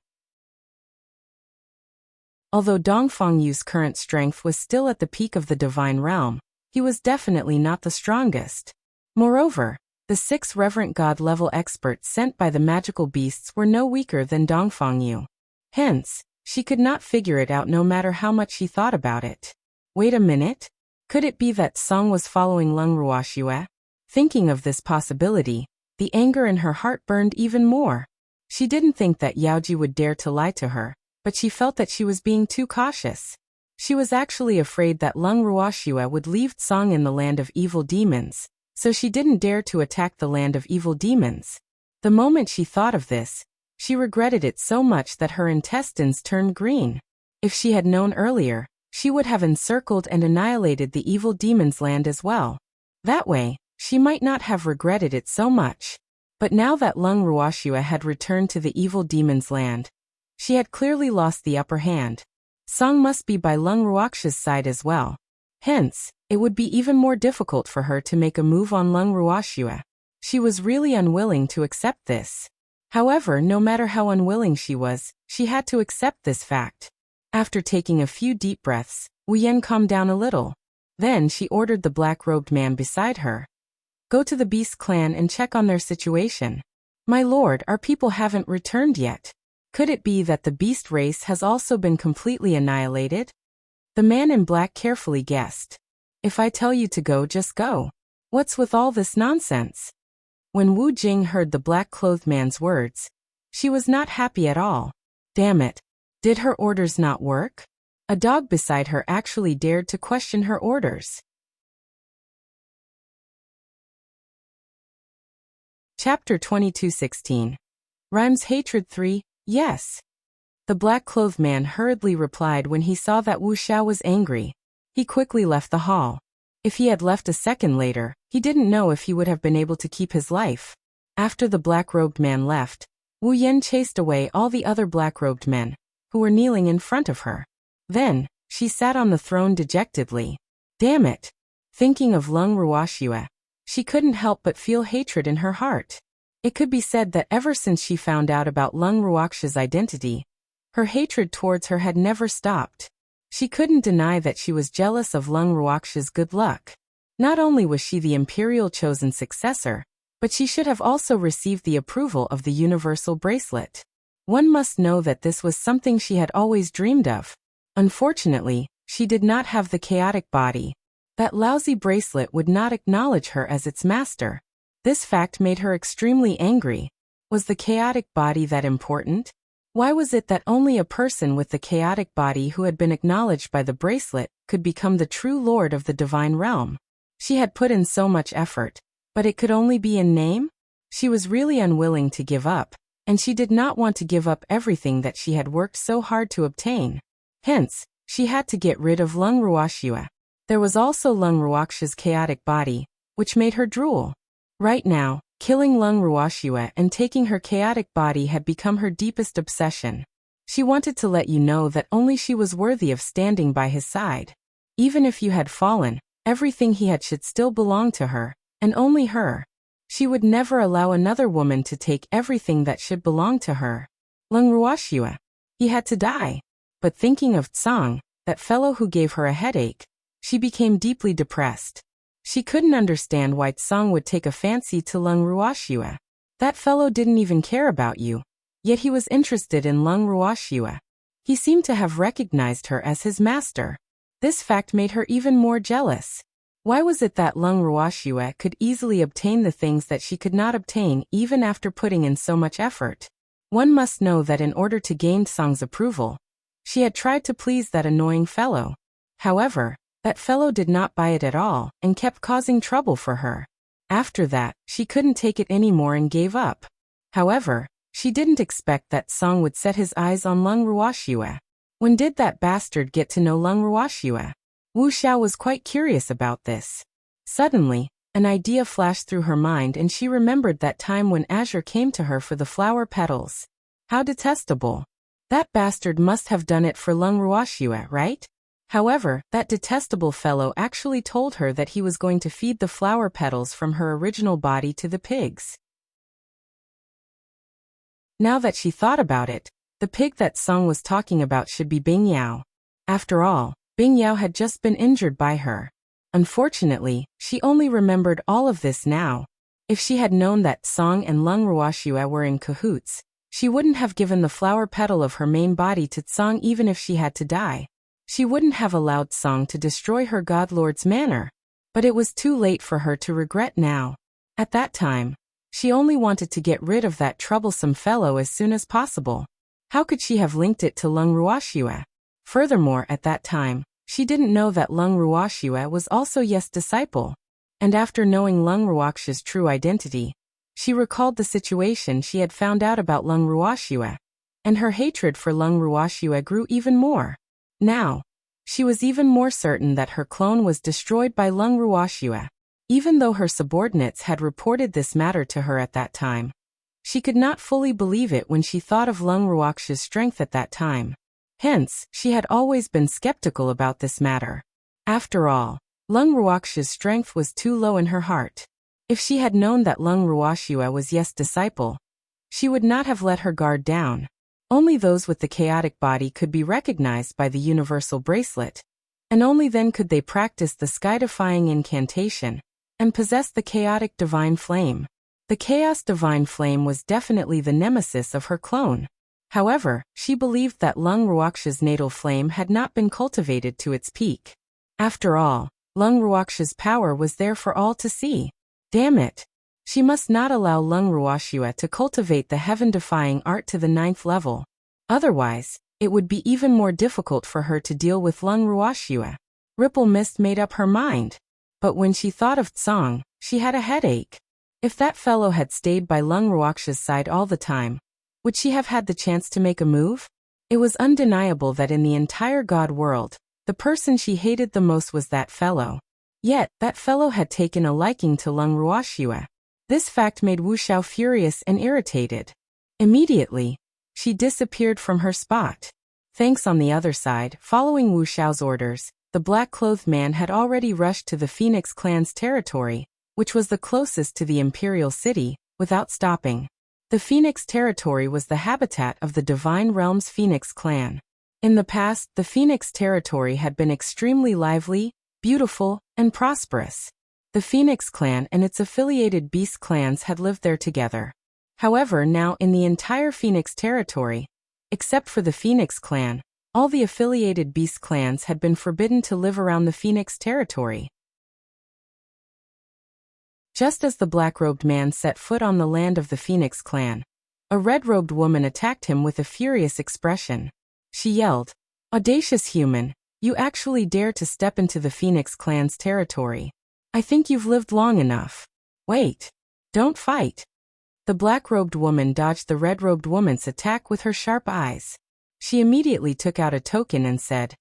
Although Dongfang Yu's current strength was still at the peak of the divine realm, he was definitely not the strongest. Moreover, the 6 Reverent God-level experts sent by the magical beasts were no weaker than Dongfang Yu. Hence, she could not figure it out no matter how much she thought about it. Wait a minute? Could it be that Song was following Lung Ruoxue? Thinking of this possibility, the anger in her heart burned even more. She didn't think that Yaoji would dare to lie to her, but she felt that she was being too cautious. She was actually afraid that Lung Ruoxua would leave Tsang in the land of evil demons, so she didn't dare to attack the land of evil demons. The moment she thought of this, she regretted it so much that her intestines turned green. If she had known earlier, she would have encircled and annihilated the evil demon's land as well. That way, she might not have regretted it so much. But now that Lung Ruoxua had returned to the evil demon's land, she had clearly lost the upper hand. Tsang must be by Lung Ruoxia's side as well. Hence, it would be even more difficult for her to make a move on Lung Ruoxua. She was really unwilling to accept this. However, no matter how unwilling she was, she had to accept this fact. After taking a few deep breaths, Wuyan calmed down a little. Then she ordered the black-robed man beside her. Go to the Beast clan and check on their situation. My lord, our people haven't returned yet. Could it be that the Beast race has also been completely annihilated? The man in black carefully guessed. If I tell you to go, just go. What's with all this nonsense? When Wu Jing heard the black-clothed man's words, she was not happy at all. Damn it. Did her orders not work? A dog beside her actually dared to question her orders. Chapter 22:16. Rhymes Hatred 3, yes. The black-clothed man hurriedly replied when he saw that Wuxia was angry. He quickly left the hall. If he had left a second later, he didn't know if he would have been able to keep his life. After the black-robed man left, Wu Yan chased away all the other black-robed men, who were kneeling in front of her. Then, she sat on the throne dejectedly. Damn it! Thinking of Lung Ruoxua, she couldn't help but feel hatred in her heart. It could be said that ever since she found out about Lung Ruoxia's identity, her hatred towards her had never stopped. She couldn't deny that she was jealous of Lung Ruoxia's good luck. Not only was she the imperial chosen successor, but she should have also received the approval of the universal bracelet. One must know that this was something she had always dreamed of. Unfortunately, she did not have the chaotic body. That lousy bracelet would not acknowledge her as its master. This fact made her extremely angry. Was the chaotic body that important? Why was it that only a person with the chaotic body who had been acknowledged by the bracelet could become the true lord of the divine realm? She had put in so much effort, but it could only be in name? She was really unwilling to give up, and she did not want to give up everything that she had worked so hard to obtain. Hence, she had to get rid of Lung Ruoxua. There was also Lung Ruoxia's chaotic body, which made her drool. Right now, killing Lung Ruoxua and taking her chaotic body had become her deepest obsession. She wanted to let you know that only she was worthy of standing by his side. Even if you had fallen, everything he had should still belong to her, and only her. She would never allow another woman to take everything that should belong to her. Lung Ruoxua. He had to die. But thinking of Tsang, that fellow who gave her a headache, she became deeply depressed. She couldn't understand why Tsang would take a fancy to Lung Ruoxua. That fellow didn't even care about you. Yet he was interested in Lung Ruoxua. He seemed to have recognized her as his master. This fact made her even more jealous. Why was it that Lung Ruoxua could easily obtain the things that she could not obtain even after putting in so much effort? One must know that in order to gain Tsang's approval, she had tried to please that annoying fellow. However, that fellow did not buy it at all and kept causing trouble for her. After that, she couldn't take it anymore and gave up. However, she didn't expect that Tsang would set his eyes on Lung Ruoxua. When did that bastard get to know Lung Ruoxua? Wu Xiao was quite curious about this. Suddenly, an idea flashed through her mind and she remembered that time when Azure came to her for the flower petals. How detestable. That bastard must have done it for Lung Ruoxua, right? However, that detestable fellow actually told her that he was going to feed the flower petals from her original body to the pigs. Now that she thought about it, the pig that Tsang was talking about should be Bing Yao. After all, Bing Yao had just been injured by her. Unfortunately, she only remembered all of this now. If she had known that Tsang and Lung Ruoxua were in cahoots, she wouldn't have given the flower petal of her main body to Tsang even if she had to die. She wouldn't have allowed Tsang to destroy her godlord's manor. But it was too late for her to regret now. At that time, she only wanted to get rid of that troublesome fellow as soon as possible. How could she have linked it to Lung Ruoxua? Furthermore, at that time, she didn't know that Lung Ruoxue was also Ye's disciple. And after knowing Lung Ruoxue's true identity, she recalled the situation she had found out about Lung Ruoxue, and her hatred for Lung Ruoxue grew even more. Now, she was even more certain that her clone was destroyed by Lung Ruoxue. Even though her subordinates had reported this matter to her at that time, she could not fully believe it when she thought of Lung Ruoxue's strength at that time. Hence, she had always been skeptical about this matter. After all, Lung Ruoxue's strength was too low in her heart. If she had known that Lung Ruoxue was Ye's disciple, she would not have let her guard down. Only those with the chaotic body could be recognized by the universal bracelet, and only then could they practice the sky-defying incantation and possess the chaotic divine flame. The chaos divine flame was definitely the nemesis of her clone. However, she believed that Lung Ruoxue's natal flame had not been cultivated to its peak. After all, Lung Ruoxue's power was there for all to see. Damn it! She must not allow Lung Ruoxue to cultivate the heaven-defying art to the 9th level. Otherwise, it would be even more difficult for her to deal with Lung Ruoxue. Ripple Mist made up her mind. But when she thought of Tsong, she had a headache. If that fellow had stayed by Lung Ruoxue's side all the time, would she have had the chance to make a move? It was undeniable that in the entire God world, the person she hated the most was that fellow. Yet, that fellow had taken a liking to Lung Ruoxue. This fact made Wuxiao furious and irritated. Immediately, she disappeared from her spot. Thanks on the other side, following Wuxiao's orders, the black-clothed man had already rushed to the Phoenix clan's territory, which was the closest to the imperial city, without stopping. The Phoenix territory was the habitat of the Divine Realm's Phoenix clan. In the past, the Phoenix territory had been extremely lively, beautiful, and prosperous. The Phoenix clan and its affiliated beast clans had lived there together. However, now in the entire Phoenix territory, except for the Phoenix clan, all the affiliated beast clans had been forbidden to live around the Phoenix territory. Just as the black-robed man set foot on the land of the Phoenix clan, a red-robed woman attacked him with a furious expression. She yelled, "Audacious human, you actually dare to step into the Phoenix clan's territory. I think you've lived long enough. Wait. Don't fight." The black-robed woman dodged the red-robed woman's attack with her sharp eyes. She immediately took out a token and said,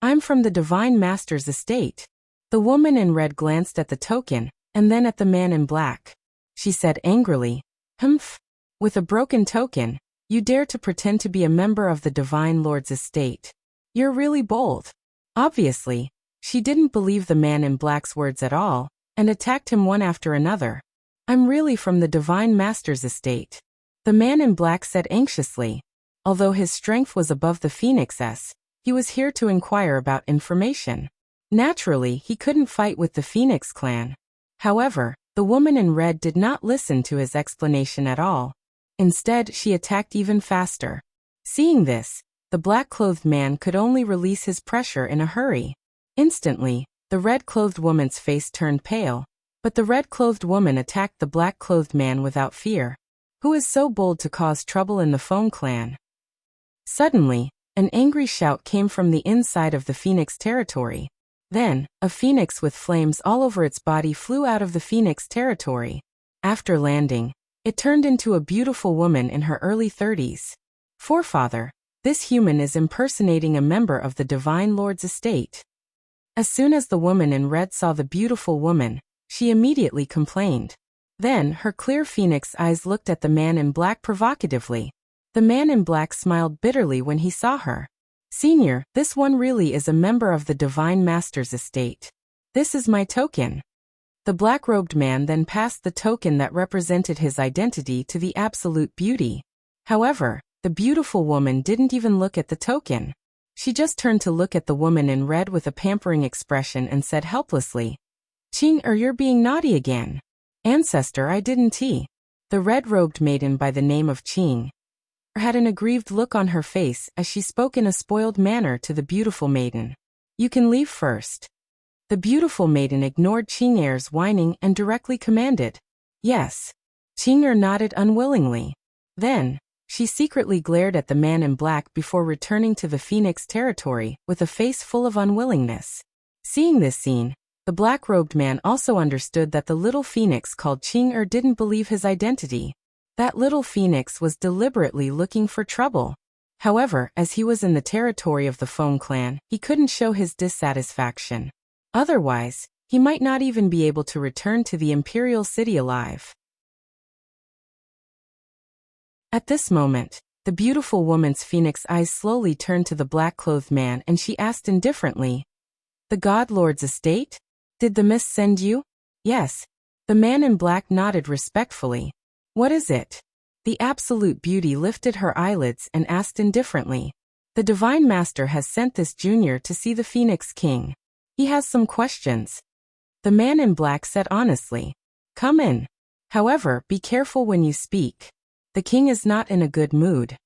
"I'm from the Divine Master's estate." The woman in red glanced at the token, and then at the man in black. She said angrily, "Humph! With a broken token, you dare to pretend to be a member of the Divine Lord's estate. You're really bold." Obviously, she didn't believe the man in black's words at all, and attacked him one after another. "I'm really from the Divine Master's estate," the man in black said anxiously. Although his strength was above the Phoenix's, he was here to inquire about information. Naturally, he couldn't fight with the Phoenix clan. However, the woman in red did not listen to his explanation at all. Instead, she attacked even faster. Seeing this, the black-clothed man could only release his pressure in a hurry. Instantly, the red-clothed woman's face turned pale, but the red-clothed woman attacked the black-clothed man without fear. Who is so bold to cause trouble in the Foam clan? Suddenly, an angry shout came from the inside of the Phoenix territory. Then, a phoenix with flames all over its body flew out of the Phoenix territory. After landing, it turned into a beautiful woman in her early 30s. Forefather, this human is impersonating a member of the Divine Lord's estate. As soon as the woman in red saw the beautiful woman, she immediately complained. Then, her clear phoenix eyes looked at the man in black provocatively. The man in black smiled bitterly when he saw her. "Senior, this one really is a member of the Divine Master's estate. This is my token." The black-robed man then passed the token that represented his identity to the absolute beauty. However, the beautiful woman didn't even look at the token. She just turned to look at the woman in red with a pampering expression and said helplessly, "Qing, you're being naughty again." "Ancestor, I didn't." The red-robed maiden by the name of Qing had an aggrieved look on her face as she spoke in a spoiled manner to the beautiful maiden. "You can leave first." The beautiful maiden ignored Qing'er's whining and directly commanded, "Yes." Qing'er nodded unwillingly. Then, She secretly glared at the man in black before returning to the Phoenix territory with a face full of unwillingness. Seeing this scene, the black-robed man also understood that the little phoenix called Ching didn't believe his identity. That little phoenix was deliberately looking for trouble. However, as he was in the territory of the Foam clan, he couldn't show his dissatisfaction. Otherwise, he might not even be able to return to the Imperial City alive. At this moment, the beautiful woman's phoenix eyes slowly turned to the black-clothed man and she asked indifferently, "The God Lord's estate? Did the mist send you?" "Yes." The man in black nodded respectfully. "What is it?" The absolute beauty lifted her eyelids and asked indifferently. "The Divine Master has sent this junior to see the Phoenix King. He has some questions." The man in black said honestly, "Come in. However, be careful when you speak. The king is not in a good mood."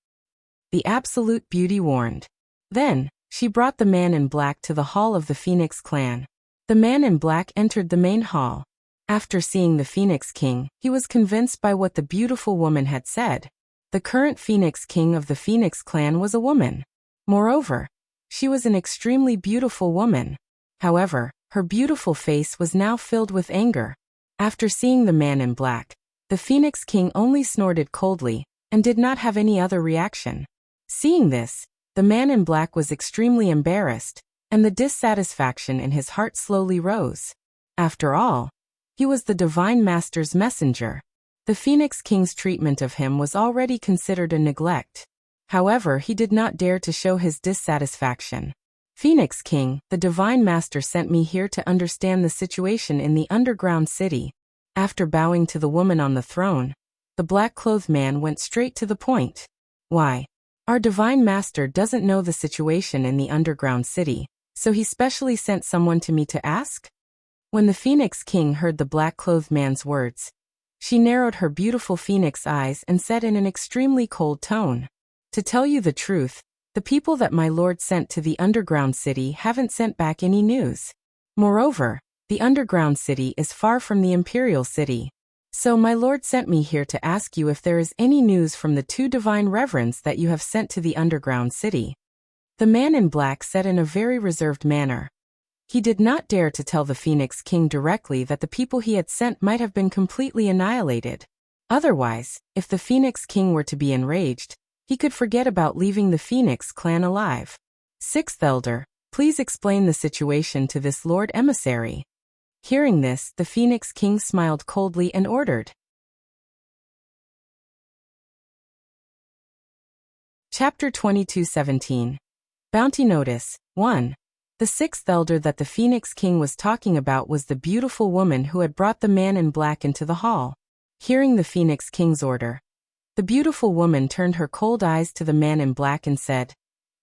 The absolute beauty warned. Then, she brought the man in black to the hall of the Phoenix clan. The man in black entered the main hall. After seeing the Phoenix King, he was convinced by what the beautiful woman had said. The current Phoenix King of the Phoenix clan was a woman. Moreover, she was an extremely beautiful woman. However, her beautiful face was now filled with anger. After seeing the man in black, the Phoenix King only snorted coldly and did not have any other reaction. Seeing this, the man in black was extremely embarrassed, and the dissatisfaction in his heart slowly rose. After all, he was the Divine Master's messenger. The Phoenix King's treatment of him was already considered a neglect. However, he did not dare to show his dissatisfaction. "Phoenix King, the Divine Master sent me here to understand the situation in the underground city." After bowing to the woman on the throne, the black-clothed man went straight to the point. "Why? Our Divine Master doesn't know the situation in the underground city, so he specially sent someone to me to ask?" When the Phoenix King heard the black-clothed man's words, she narrowed her beautiful phoenix eyes and said in an extremely cold tone, "To tell you the truth, the people that my lord sent to the underground city haven't sent back any news. Moreover, the underground city is far from the Imperial City. So my lord sent me here to ask you if there is any news from the two divine reverends that you have sent to the underground city." The man in black said in a very reserved manner. He did not dare to tell the Phoenix King directly that the people he had sent might have been completely annihilated. Otherwise, if the Phoenix King were to be enraged, he could forget about leaving the Phoenix clan alive. "Sixth Elder, please explain the situation to this Lord Emissary." Hearing this, the Phoenix King smiled coldly and ordered. Chapter 22:17. Bounty Notice 1. The sixth elder that the Phoenix King was talking about was the beautiful woman who had brought the man in black into the hall. Hearing the Phoenix King's order, the beautiful woman turned her cold eyes to the man in black and said,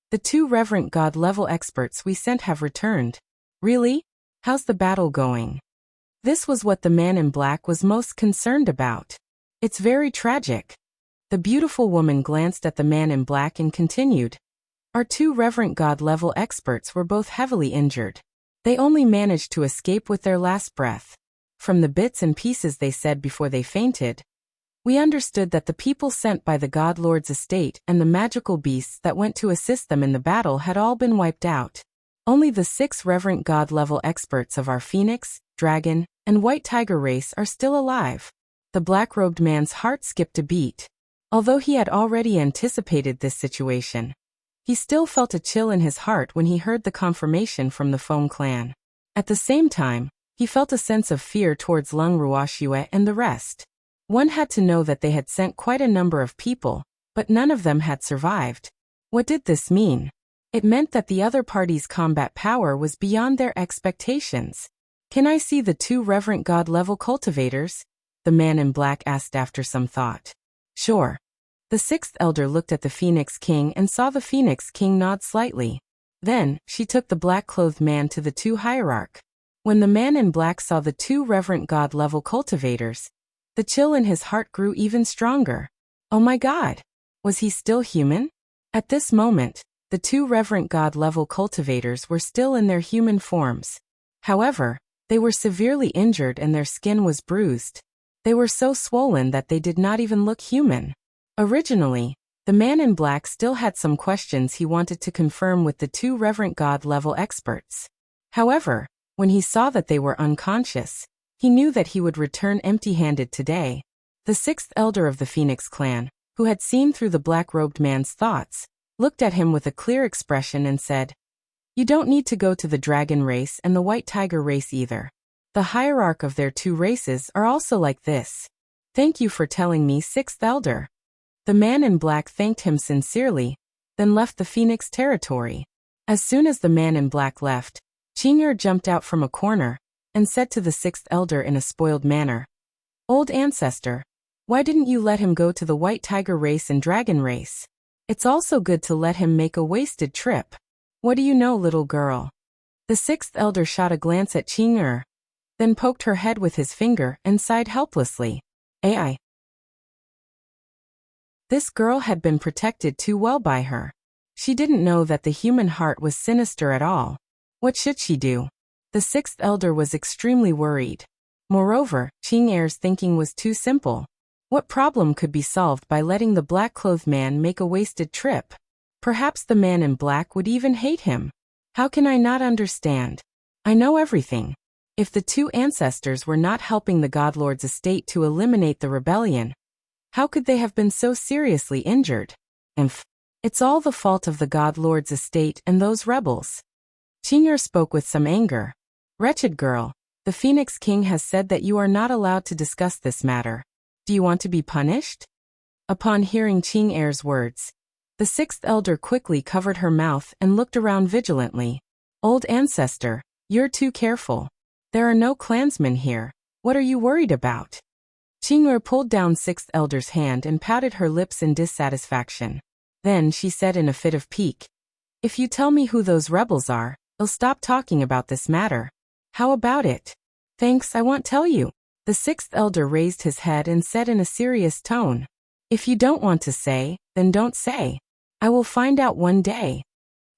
"The two reverent god-level experts we sent have returned." "Really? How's the battle going?" This was what the man in black was most concerned about. "It's very tragic." The beautiful woman glanced at the man in black and continued, "Our two reverent god-level experts were both heavily injured. They only managed to escape with their last breath. From the bits and pieces they said before they fainted, we understood that the people sent by the God Lord's estate and the magical beasts that went to assist them in the battle had all been wiped out. Only the 6 reverent god-level experts of our Phoenix, Dragon, and White Tiger race are still alive." The black-robed man's heart skipped a beat. Although he had already anticipated this situation, he still felt a chill in his heart when he heard the confirmation from the Foam clan. At the same time, he felt a sense of fear towards Lung Ruoxue and the rest. One had to know that they had sent quite a number of people, but none of them had survived. What did this mean? It meant that the other party's combat power was beyond their expectations. "Can I see the 2 reverent god-level cultivators?" the man in black asked after some thought. "Sure." The 6th elder looked at the Phoenix King and saw the Phoenix King nod slightly. Then, she took the black-clothed man to the 2 hierarch. When the man in black saw the 2 reverent god-level cultivators, the chill in his heart grew even stronger. Oh my god! Was he still human? At this moment, the 2 reverent god-level cultivators were still in their human forms. However, they were severely injured and their skin was bruised. They were so swollen that they did not even look human. Originally, The man in black still had some questions he wanted to confirm with the two reverent god-level experts. However, when he saw that they were unconscious, he knew that he would return empty-handed today. The sixth elder of the Phoenix clan, who had seen through the black-robed man's thoughts, looked at him with a clear expression and said, "You don't need to go to the dragon race and the white tiger race either. The hierarch of their two races are also like this. Thank you for telling me, sixth elder." The man in black thanked him sincerely, then left the Phoenix territory. As soon as the man in black left, Qing'er jumped out from a corner and said to the sixth elder in a spoiled manner, "Old ancestor, why didn't you let him go to the white tiger race and dragon race? It's also good to let him make a wasted trip. What do you know, little girl?" The sixth elder shot a glance at Qing'er, then poked her head with his finger and sighed helplessly. Ai. This girl had been protected too well by her. She didn't know that the human heart was sinister at all. What should she do? The sixth elder was extremely worried. Moreover, Qing'er's thinking was too simple. What problem could be solved by letting the black-clothed man make a wasted trip? Perhaps the man in black would even hate him. How can I not understand? I know everything. If the two ancestors were not helping the Godlord's estate to eliminate the rebellion, how could they have been so seriously injured? It's all the fault of the Godlord's estate and those rebels. Qing'er spoke with some anger. Wretched girl, the Phoenix King has said that you are not allowed to discuss this matter. Do you want to be punished? Upon hearing Qing'er's words, the sixth elder quickly covered her mouth and looked around vigilantly. Old ancestor, you're too careful. There are no clansmen here. What are you worried about? Qing'er pulled down sixth elder's hand and pouted her lips in dissatisfaction. Then she said in a fit of pique, "If you tell me who those rebels are, I'll stop talking about this matter. How about it?" "Thanks, I won't tell you." The sixth elder raised his head and said in a serious tone, "If you don't want to say, then don't say. I will find out one day."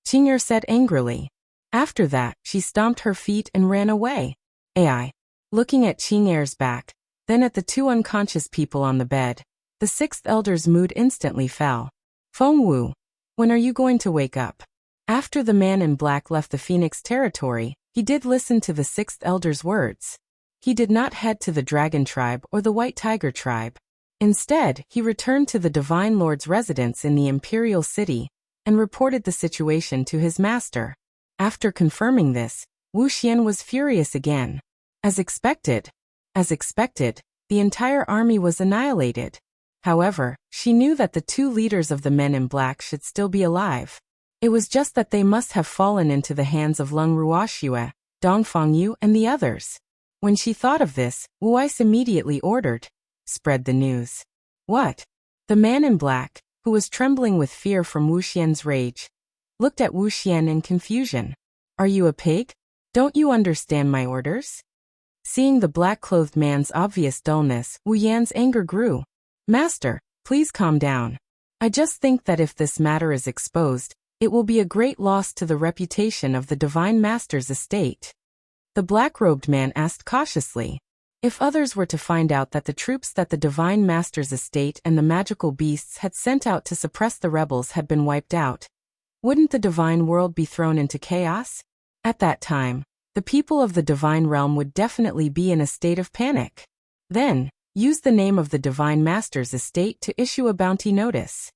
Qing'er said angrily. After that, she stomped her feet and ran away. Ai. Looking at Qing'er's back, then at the two unconscious people on the bed, the sixth elder's mood instantly fell. "Fengwu, when are you going to wake up?" After the man in black left the Phoenix territory, he did listen to the sixth elder's words. He did not head to the Dragon tribe or the White Tiger tribe. Instead, he returned to the Divine Lord's residence in the Imperial City and reported the situation to his master. After confirming this, Wuxia was furious again. As expected, the entire army was annihilated. However, she knew that the two leaders of the men in black should still be alive. It was just that they must have fallen into the hands of Leng Ruoxue, Dong Fengyu, and the others. When she thought of this, Wuxia immediately ordered, "Spread the news." What? The man in black, who was trembling with fear from Wuxian's rage, looked at Wuxian in confusion. "Are you a pig? Don't you understand my orders?" Seeing the black-clothed man's obvious dullness, Wu Yan's anger grew. "Master, please calm down. I just think that if this matter is exposed, it will be a great loss to the reputation of the Divine Master's estate." The black-robed man asked cautiously, "If others were to find out that the troops that the Divine Master's estate and the magical beasts had sent out to suppress the rebels had been wiped out, wouldn't the divine world be thrown into chaos? At that time, the people of the divine realm would definitely be in a state of panic. Then, use the name of the Divine Master's estate to issue a bounty notice.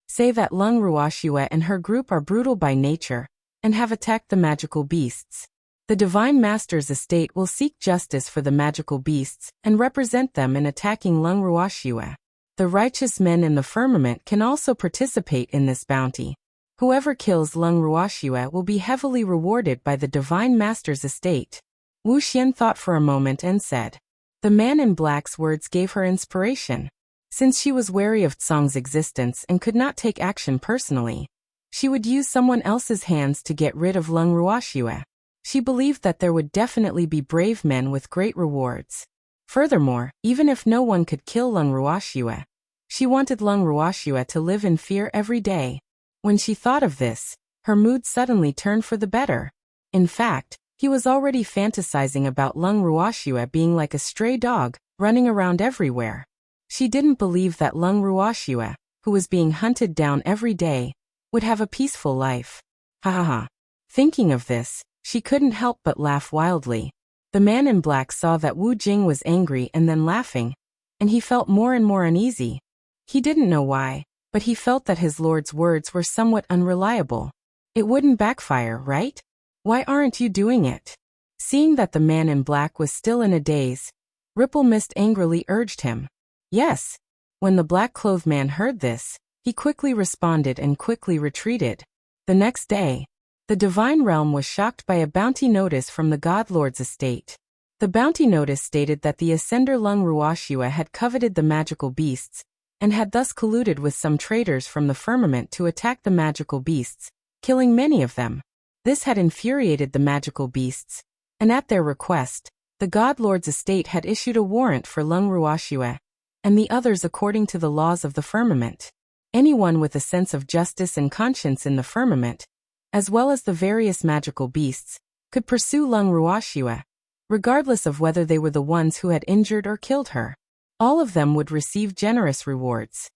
Say that Leng Ruoxue and her group are brutal by nature and have attacked the magical beasts. The Divine Master's estate will seek justice for the magical beasts and represent them in attacking Leng Ruoxue. The righteous men in the firmament can also participate in this bounty. Whoever kills Leng Ruoxue will be heavily rewarded by the Divine Master's estate." Wuxian thought for a moment and said. The man in black's words gave her inspiration. Since she was wary of Tsong's existence and could not take action personally, she would use someone else's hands to get rid of Leng Ruoxue. She believed that there would definitely be brave men with great rewards. Furthermore, even if no one could kill Leng Ruoxue, she wanted Leng Ruoxue to live in fear every day. When she thought of this, her mood suddenly turned for the better. In fact, he was already fantasizing about Leng Ruoxue being like a stray dog, running around everywhere. She didn't believe that Lung Ruoxue, who was being hunted down every day, would have a peaceful life. Ha ha ha. Thinking of this, she couldn't help but laugh wildly. The man in black saw that Wu Jing was angry and then laughing, and he felt more and more uneasy. He didn't know why, but he felt that his lord's words were somewhat unreliable. It wouldn't backfire, right? Why aren't you doing it? Seeing that the man in black was still in a daze, Ripple Mist angrily urged him. Yes. When the black-clothed man heard this, he quickly responded and quickly retreated. The next day, the divine realm was shocked by a bounty notice from the God Lord's estate. The bounty notice stated that the ascender Lung Ruoxue had coveted the magical beasts, and had thus colluded with some traders from the firmament to attack the magical beasts, killing many of them. This had infuriated the magical beasts, and at their request, the God Lord's estate had issued a warrant for Lung Ruoxue, and the others according to the laws of the firmament. Anyone with a sense of justice and conscience in the firmament, as well as the various magical beasts, could pursue Lung Ruoxue, regardless of whether they were the ones who had injured or killed her. All of them would receive generous rewards.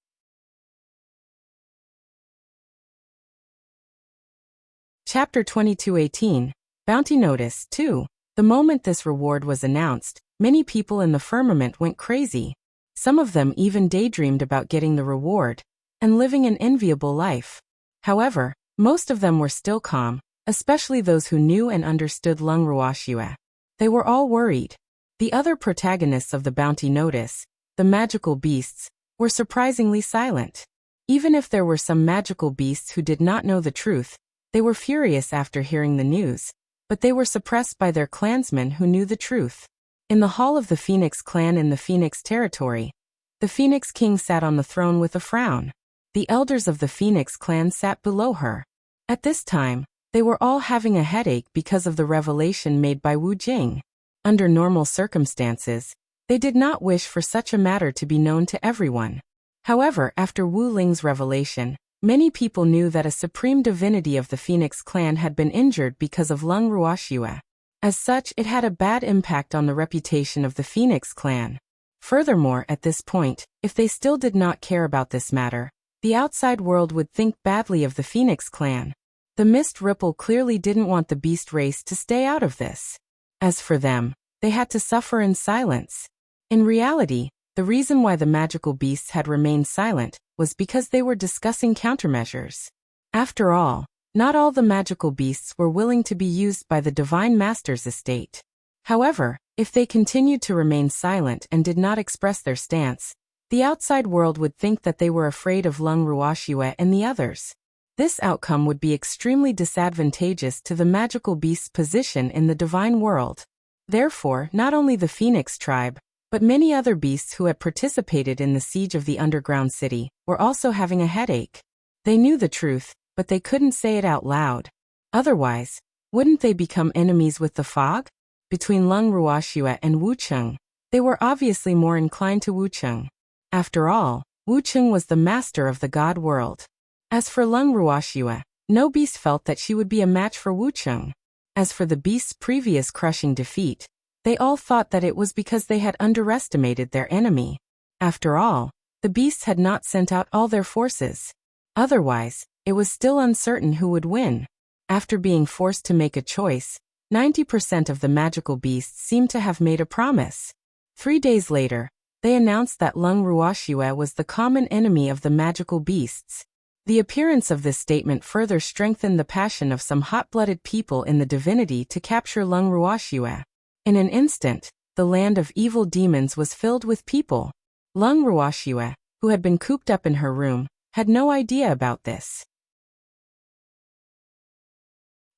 Chapter 22:18, Bounty Notice 2. The moment this reward was announced, many people in the firmament went crazy. Some of them even daydreamed about getting the reward and living an enviable life. However, most of them were still calm, especially those who knew and understood Lung Ruoxue. They were all worried. The other protagonists of the bounty notice, the magical beasts, were surprisingly silent. Even if there were some magical beasts who did not know the truth, they were furious after hearing the news, but they were suppressed by their clansmen who knew the truth. In the hall of the Phoenix clan in the Phoenix territory, the Phoenix King sat on the throne with a frown. The elders of the Phoenix clan sat below her. At this time, they were all having a headache because of the revelation made by Wu Jing. Under normal circumstances, they did not wish for such a matter to be known to everyone. However, after Wu Ling's revelation, many people knew that a supreme divinity of the Phoenix clan had been injured because of Lung Ruoxue. As such, it had a bad impact on the reputation of the Phoenix clan. Furthermore, at this point, if they still did not care about this matter, the outside world would think badly of the Phoenix clan. The Mist Ripple clearly didn't want the beast race to stay out of this. As for them, they had to suffer in silence. In reality, the reason why the magical beasts had remained silent was because they were discussing countermeasures. After all, not all the magical beasts were willing to be used by the Divine Master's estate. However, if they continued to remain silent and did not express their stance, the outside world would think that they were afraid of Lung Ruoxue and the others. This outcome would be extremely disadvantageous to the magical beast's position in the divine world. Therefore, not only the Phoenix tribe, but many other beasts who had participated in the siege of the underground city were also having a headache. They knew the truth, but they couldn't say it out loud. Otherwise, wouldn't they become enemies with the fog? Between Lung Ruoxue and Wu Cheng, they were obviously more inclined to Wu Cheng. After all, Wu Cheng was the master of the god world. As for Lung Ruoxue, no beast felt that she would be a match for Wu Cheng. As for the beast's previous crushing defeat, they all thought that it was because they had underestimated their enemy. After all, the beasts had not sent out all their forces. Otherwise, it was still uncertain who would win. After being forced to make a choice, 90% of the magical beasts seemed to have made a promise. 3 days later, they announced that Lung Ruoxue was the common enemy of the magical beasts. The appearance of this statement further strengthened the passion of some hot-blooded people in the divinity to capture Lung Ruoxue. In an instant, the land of evil demons was filled with people. Lung Ruoxue, who had been cooped up in her room, had no idea about this.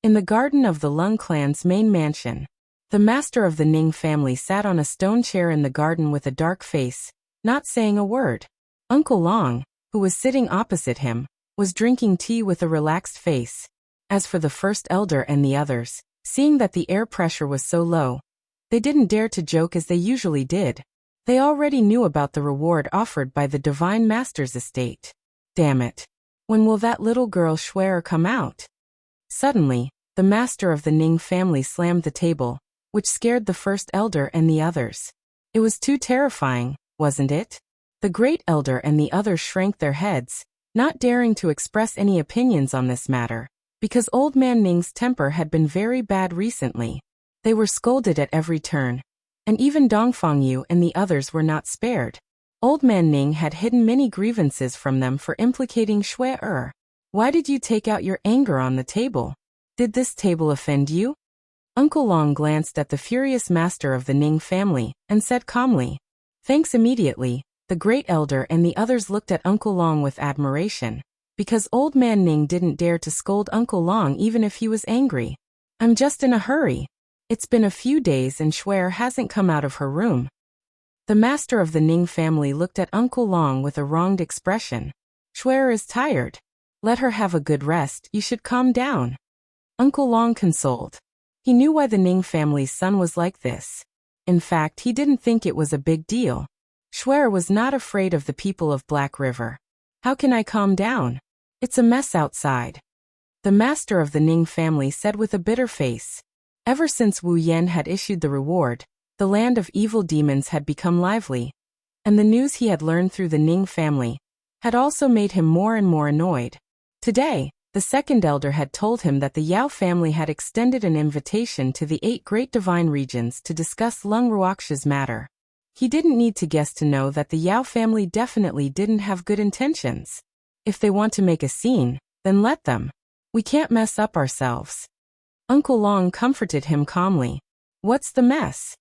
In the garden of the Lung clan's main mansion, the master of the Ning family sat on a stone chair in the garden with a dark face, not saying a word. Uncle Long, who was sitting opposite him, was drinking tea with a relaxed face. As for the first elder and the others, seeing that the air pressure was so low, they didn't dare to joke as they usually did. They already knew about the reward offered by the Divine Master's estate. Damn it. When will that little girl Schwer come out? Suddenly, the master of the Ning family slammed the table, which scared the first elder and the others. It was too terrifying, wasn't it? The great elder and the others shrank their heads, not daring to express any opinions on this matter, because Old Man Ning's temper had been very bad recently. They were scolded at every turn, and even Dongfang Yu and the others were not spared. Old Man Ning had hidden many grievances from them for implicating Shui Er. Why did you take out your anger on the table? Did this table offend you? Uncle Long glanced at the furious master of the Ning family, and said calmly, "Thanks." Immediately, the great elder and the others looked at Uncle Long with admiration, because Old Man Ning didn't dare to scold Uncle Long even if he was angry. "I'm just in a hurry. It's been a few days and Shui hasn't come out of her room." The master of the Ning family looked at Uncle Long with a wronged expression. "Shui is tired. Let her have a good rest. You should calm down." Uncle Long consoled. He knew why the Ning family's son was like this. In fact, he didn't think it was a big deal. Shui was not afraid of the people of Black River. "How can I calm down? It's a mess outside." The master of the Ning family said with a bitter face. Ever since Wu Yan had issued the reward, the land of evil demons had become lively, and the news he had learned through the Ning family had also made him more and more annoyed. Today, the second elder had told him that the Yao family had extended an invitation to the 8 great divine regions to discuss Lung Ruoxia's matter. He didn't need to guess to know that the Yao family definitely didn't have good intentions. If they want to make a scene, then let them. We can't mess up ourselves. Uncle Long comforted him calmly. "What's the mess?"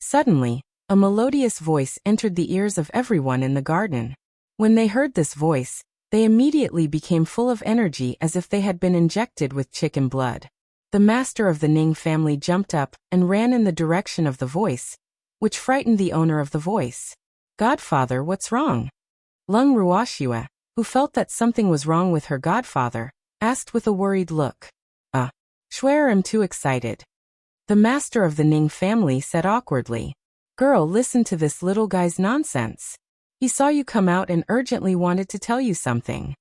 Suddenly, a melodious voice entered the ears of everyone in the garden. When they heard this voice, they immediately became full of energy as if they had been injected with chicken blood. The master of the Ning family jumped up and ran in the direction of the voice, which frightened the owner of the voice. "Godfather, what's wrong?" Lung Ruoxia, who felt that something was wrong with her godfather, asked with a worried look. Shui, I'm too excited." The master of the Ning family said awkwardly. "Girl, listen to this little guy's nonsense. He saw you come out and urgently wanted to tell you something."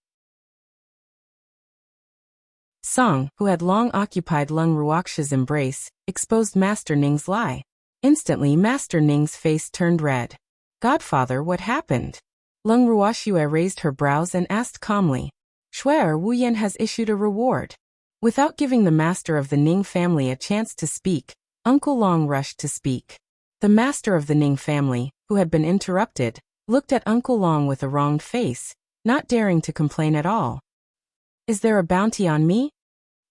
Song, who had long occupied Lung Ruoxia's embrace, exposed Master Ning's lie. Instantly Master Ning's face turned red. "Godfather, what happened?" Lung Ruoxia raised her brows and asked calmly. "Shui, Wu Yan has issued a reward." Without giving the master of the Ning family a chance to speak, Uncle Long rushed to speak. The master of the Ning family, who had been interrupted, looked at Uncle Long with a wronged face, not daring to complain at all. "Is there a bounty on me?"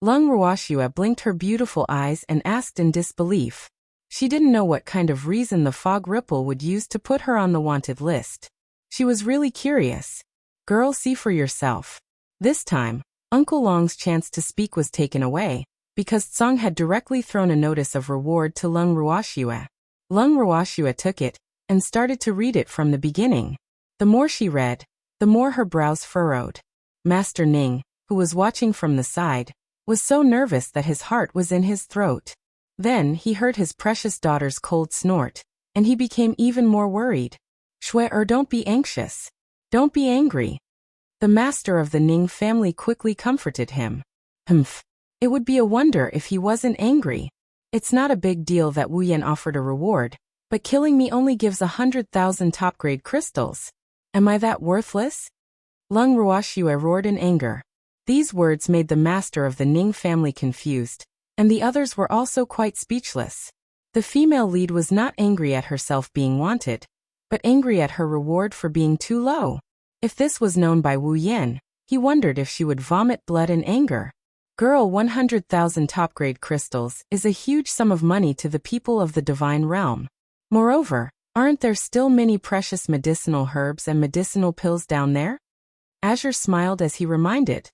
Lung Ruoxia blinked her beautiful eyes and asked in disbelief. She didn't know what kind of reason the fog ripple would use to put her on the wanted list. She was really curious. "Girl, see for yourself." This time, Uncle Long's chance to speak was taken away, because Tsang had directly thrown a notice of reward to Lung Ruoxia. Lung Ruoxia took it, and started to read it from the beginning. The more she read, the more her brows furrowed. Master Ning, who was watching from the side, was so nervous that his heart was in his throat. Then he heard his precious daughter's cold snort, and he became even more worried. "Shui, don't be anxious. Don't be angry." The master of the Ning family quickly comforted him. "Humph. It would be a wonder if he wasn't angry. It's not a big deal that Wu Yan offered a reward, but killing me only gives 100,000 top-grade crystals. Am I that worthless?" Lung Ruoxia roared in anger. These words made the master of the Ning family confused, and the others were also quite speechless. The female lead was not angry at herself being wanted, but angry at her reward for being too low. If this was known by Wu Yan, he wondered if she would vomit blood in anger. Girl, 100,000 top-grade crystals is a huge sum of money to the people of the divine realm. Moreover, aren't there still many precious medicinal herbs and medicinal pills down there? Azure smiled as he reminded.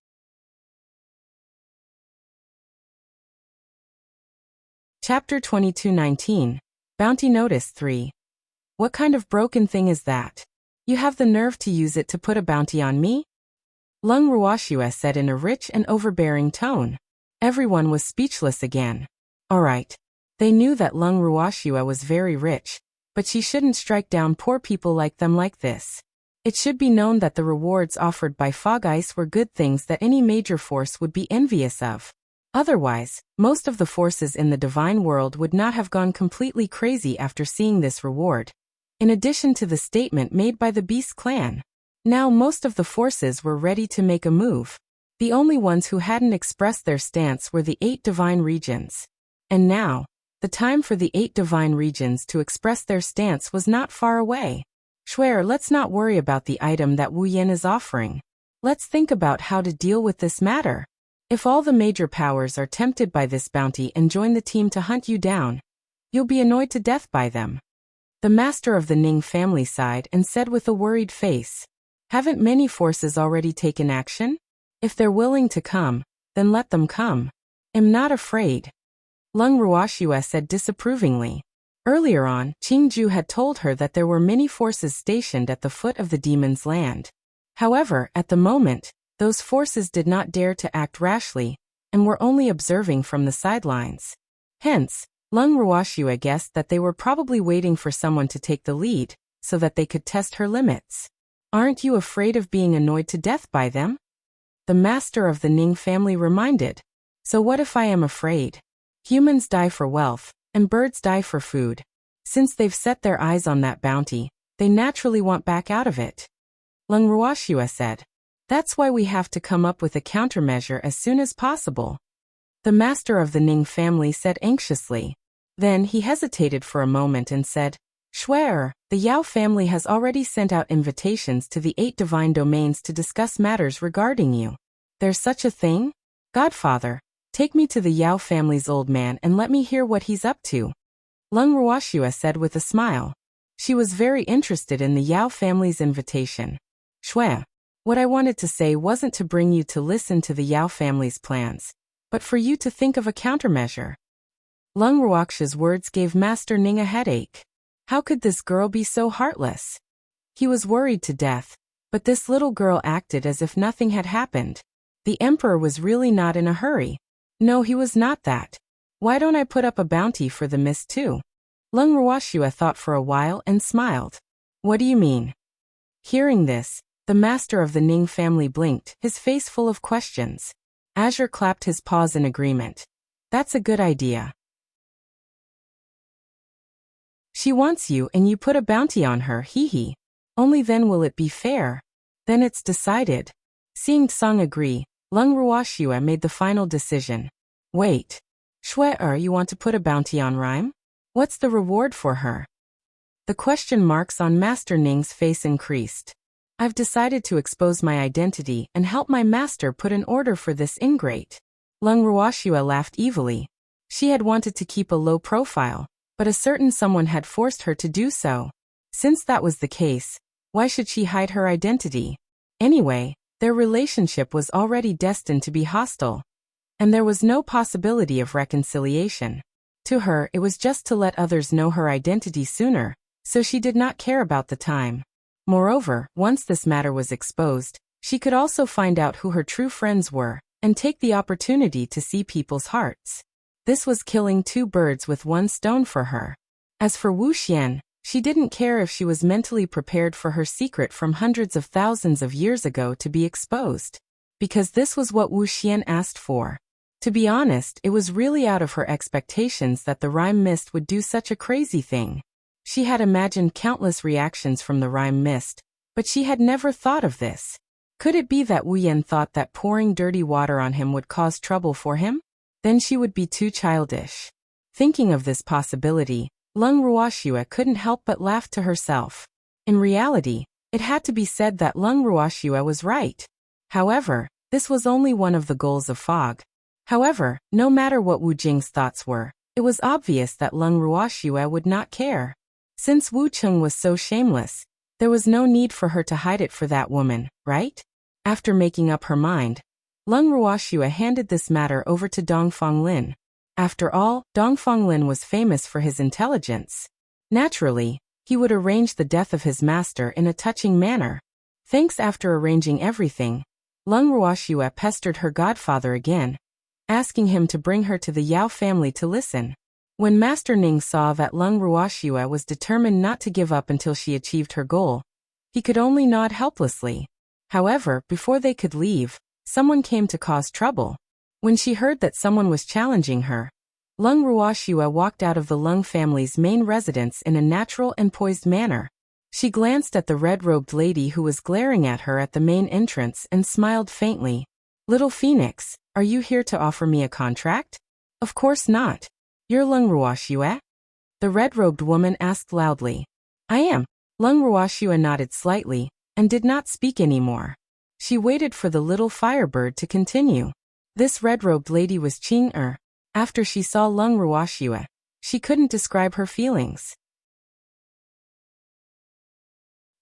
Chapter 22:19. Bounty Notice 3. What kind of broken thing is that? You have the nerve to use it to put a bounty on me? Lung Ruoxia said in a rich and overbearing tone. Everyone was speechless again. All right. They knew that Lung Ruoxia was very rich, but she shouldn't strike down poor people like them like this. It should be known that the rewards offered by Fog Ice were good things that any major force would be envious of. Otherwise, most of the forces in the divine world would not have gone completely crazy after seeing this reward. in addition to the statement made by the Beast clan. Now most of the forces were ready to make a move. The only ones who hadn't expressed their stance were the 8 divine regions. And now, the time for the 8 divine regions to express their stance was not far away. Shuer, let's not worry about the item that Wu Yan is offering. Let's think about how to deal with this matter. If all the major powers are tempted by this bounty and join the team to hunt you down, you'll be annoyed to death by them. The master of the Ning family sighed and said with a worried face, haven't many forces already taken action? If they're willing to come, then let them come. I'm not afraid. Lung Ruoxue said disapprovingly. Earlier on, Qingju had told her that there were many forces stationed at the foot of the demon's land. However, at the moment, those forces did not dare to act rashly, and were only observing from the sidelines. Hence, Lung Ruoxue guessed that they were probably waiting for someone to take the lead, so that they could test her limits. Aren't you afraid of being annoyed to death by them? The master of the Ning family reminded. So what if I am afraid? Humans die for wealth, and birds die for food. Since they've set their eyes on that bounty, they naturally want back out of it. Lung Ruoxue said. That's why we have to come up with a countermeasure as soon as possible. The master of the Ning family said anxiously. Then he hesitated for a moment and said, Shuer, the Yao family has already sent out invitations to the 8 divine domains to discuss matters regarding you. There's such a thing? Godfather, take me to the Yao family's old man and let me hear what he's up to. Lung Ruoxue said with a smile. She was very interested in the Yao family's invitation. Shuer, what I wanted to say wasn't to bring you to listen to the Yao family's plans, but for you to think of a countermeasure. Lung Ruoxue's words gave Master Ning a headache. How could this girl be so heartless? He was worried to death, but this little girl acted as if nothing had happened. The emperor was really not in a hurry. No, he was not that. Why don't I put up a bounty for the mist too? Lung Ruoxue thought for a while and smiled. What do you mean? Hearing this, the master of the Ning family blinked, his face full of questions. Azure clapped his paws in agreement. That's a good idea. She wants you and you put a bounty on her, hee. Only then will it be fair. Then it's decided. Seeing Tsang agree, Lung Ruoxue made the final decision. Wait. Shuer, you want to put a bounty on Rhyme? What's the reward for her? The question marks on Master Ning's face increased. I've decided to expose my identity and help my master put an order for this ingrate. Lung Ruoxue laughed evilly. She had wanted to keep a low profile, but a certain someone had forced her to do so. Since that was the case, why should she hide her identity? Anyway, their relationship was already destined to be hostile, and there was no possibility of reconciliation. To her, it was just to let others know her identity sooner, so she did not care about the time. Moreover, once this matter was exposed, she could also find out who her true friends were, and take the opportunity to see people's hearts. This was killing 2 birds with 1 stone for her. As for Wuxia, she didn't care if she was mentally prepared for her secret from hundreds of thousands of years ago to be exposed. Because this was what Wuxia asked for. To be honest, it was really out of her expectations that the Rhyme Mist would do such a crazy thing. She had imagined countless reactions from the Rhyme Mist, but she had never thought of this. Could it be that Wu Yan thought that pouring dirty water on him would cause trouble for him? Then she would be too childish. Thinking of this possibility, Lung Ruoxue couldn't help but laugh to herself. In reality, it had to be said that Lung Ruoxue was right. However, this was only one of the goals of Fog. However, no matter what Wu Jing's thoughts were, it was obvious that Lung Ruoxue would not care. Since Wu Cheng was so shameless, there was no need for her to hide it for that woman, right? After making up her mind, Lung Ruoxue handed this matter over to Dongfang Lin. After all, Dongfang Lin was famous for his intelligence. Naturally, he would arrange the death of his master in a touching manner. Thanks. After arranging everything, Lung Ruoxue pestered her godfather again, asking him to bring her to the Yao family to listen. When Master Ning saw that Lung Ruoxue was determined not to give up until she achieved her goal, he could only nod helplessly. However, before they could leave, someone came to cause trouble. When she heard that someone was challenging her, Lung Ruoxue walked out of the Lung family's main residence in a natural and poised manner, She glanced at the red-robed lady who was glaring at her at the main entrance and smiled faintly. Little Phoenix, are you here to offer me a contract? Of course not. You're Lung Ruoxue? The red-robed woman asked loudly. I am. Lung Ruoxue nodded slightly and did not speak anymore. She waited for the little firebird to continue. This red-robed lady was Qing. After she saw Lung Ruoxue, she couldn't describe her feelings.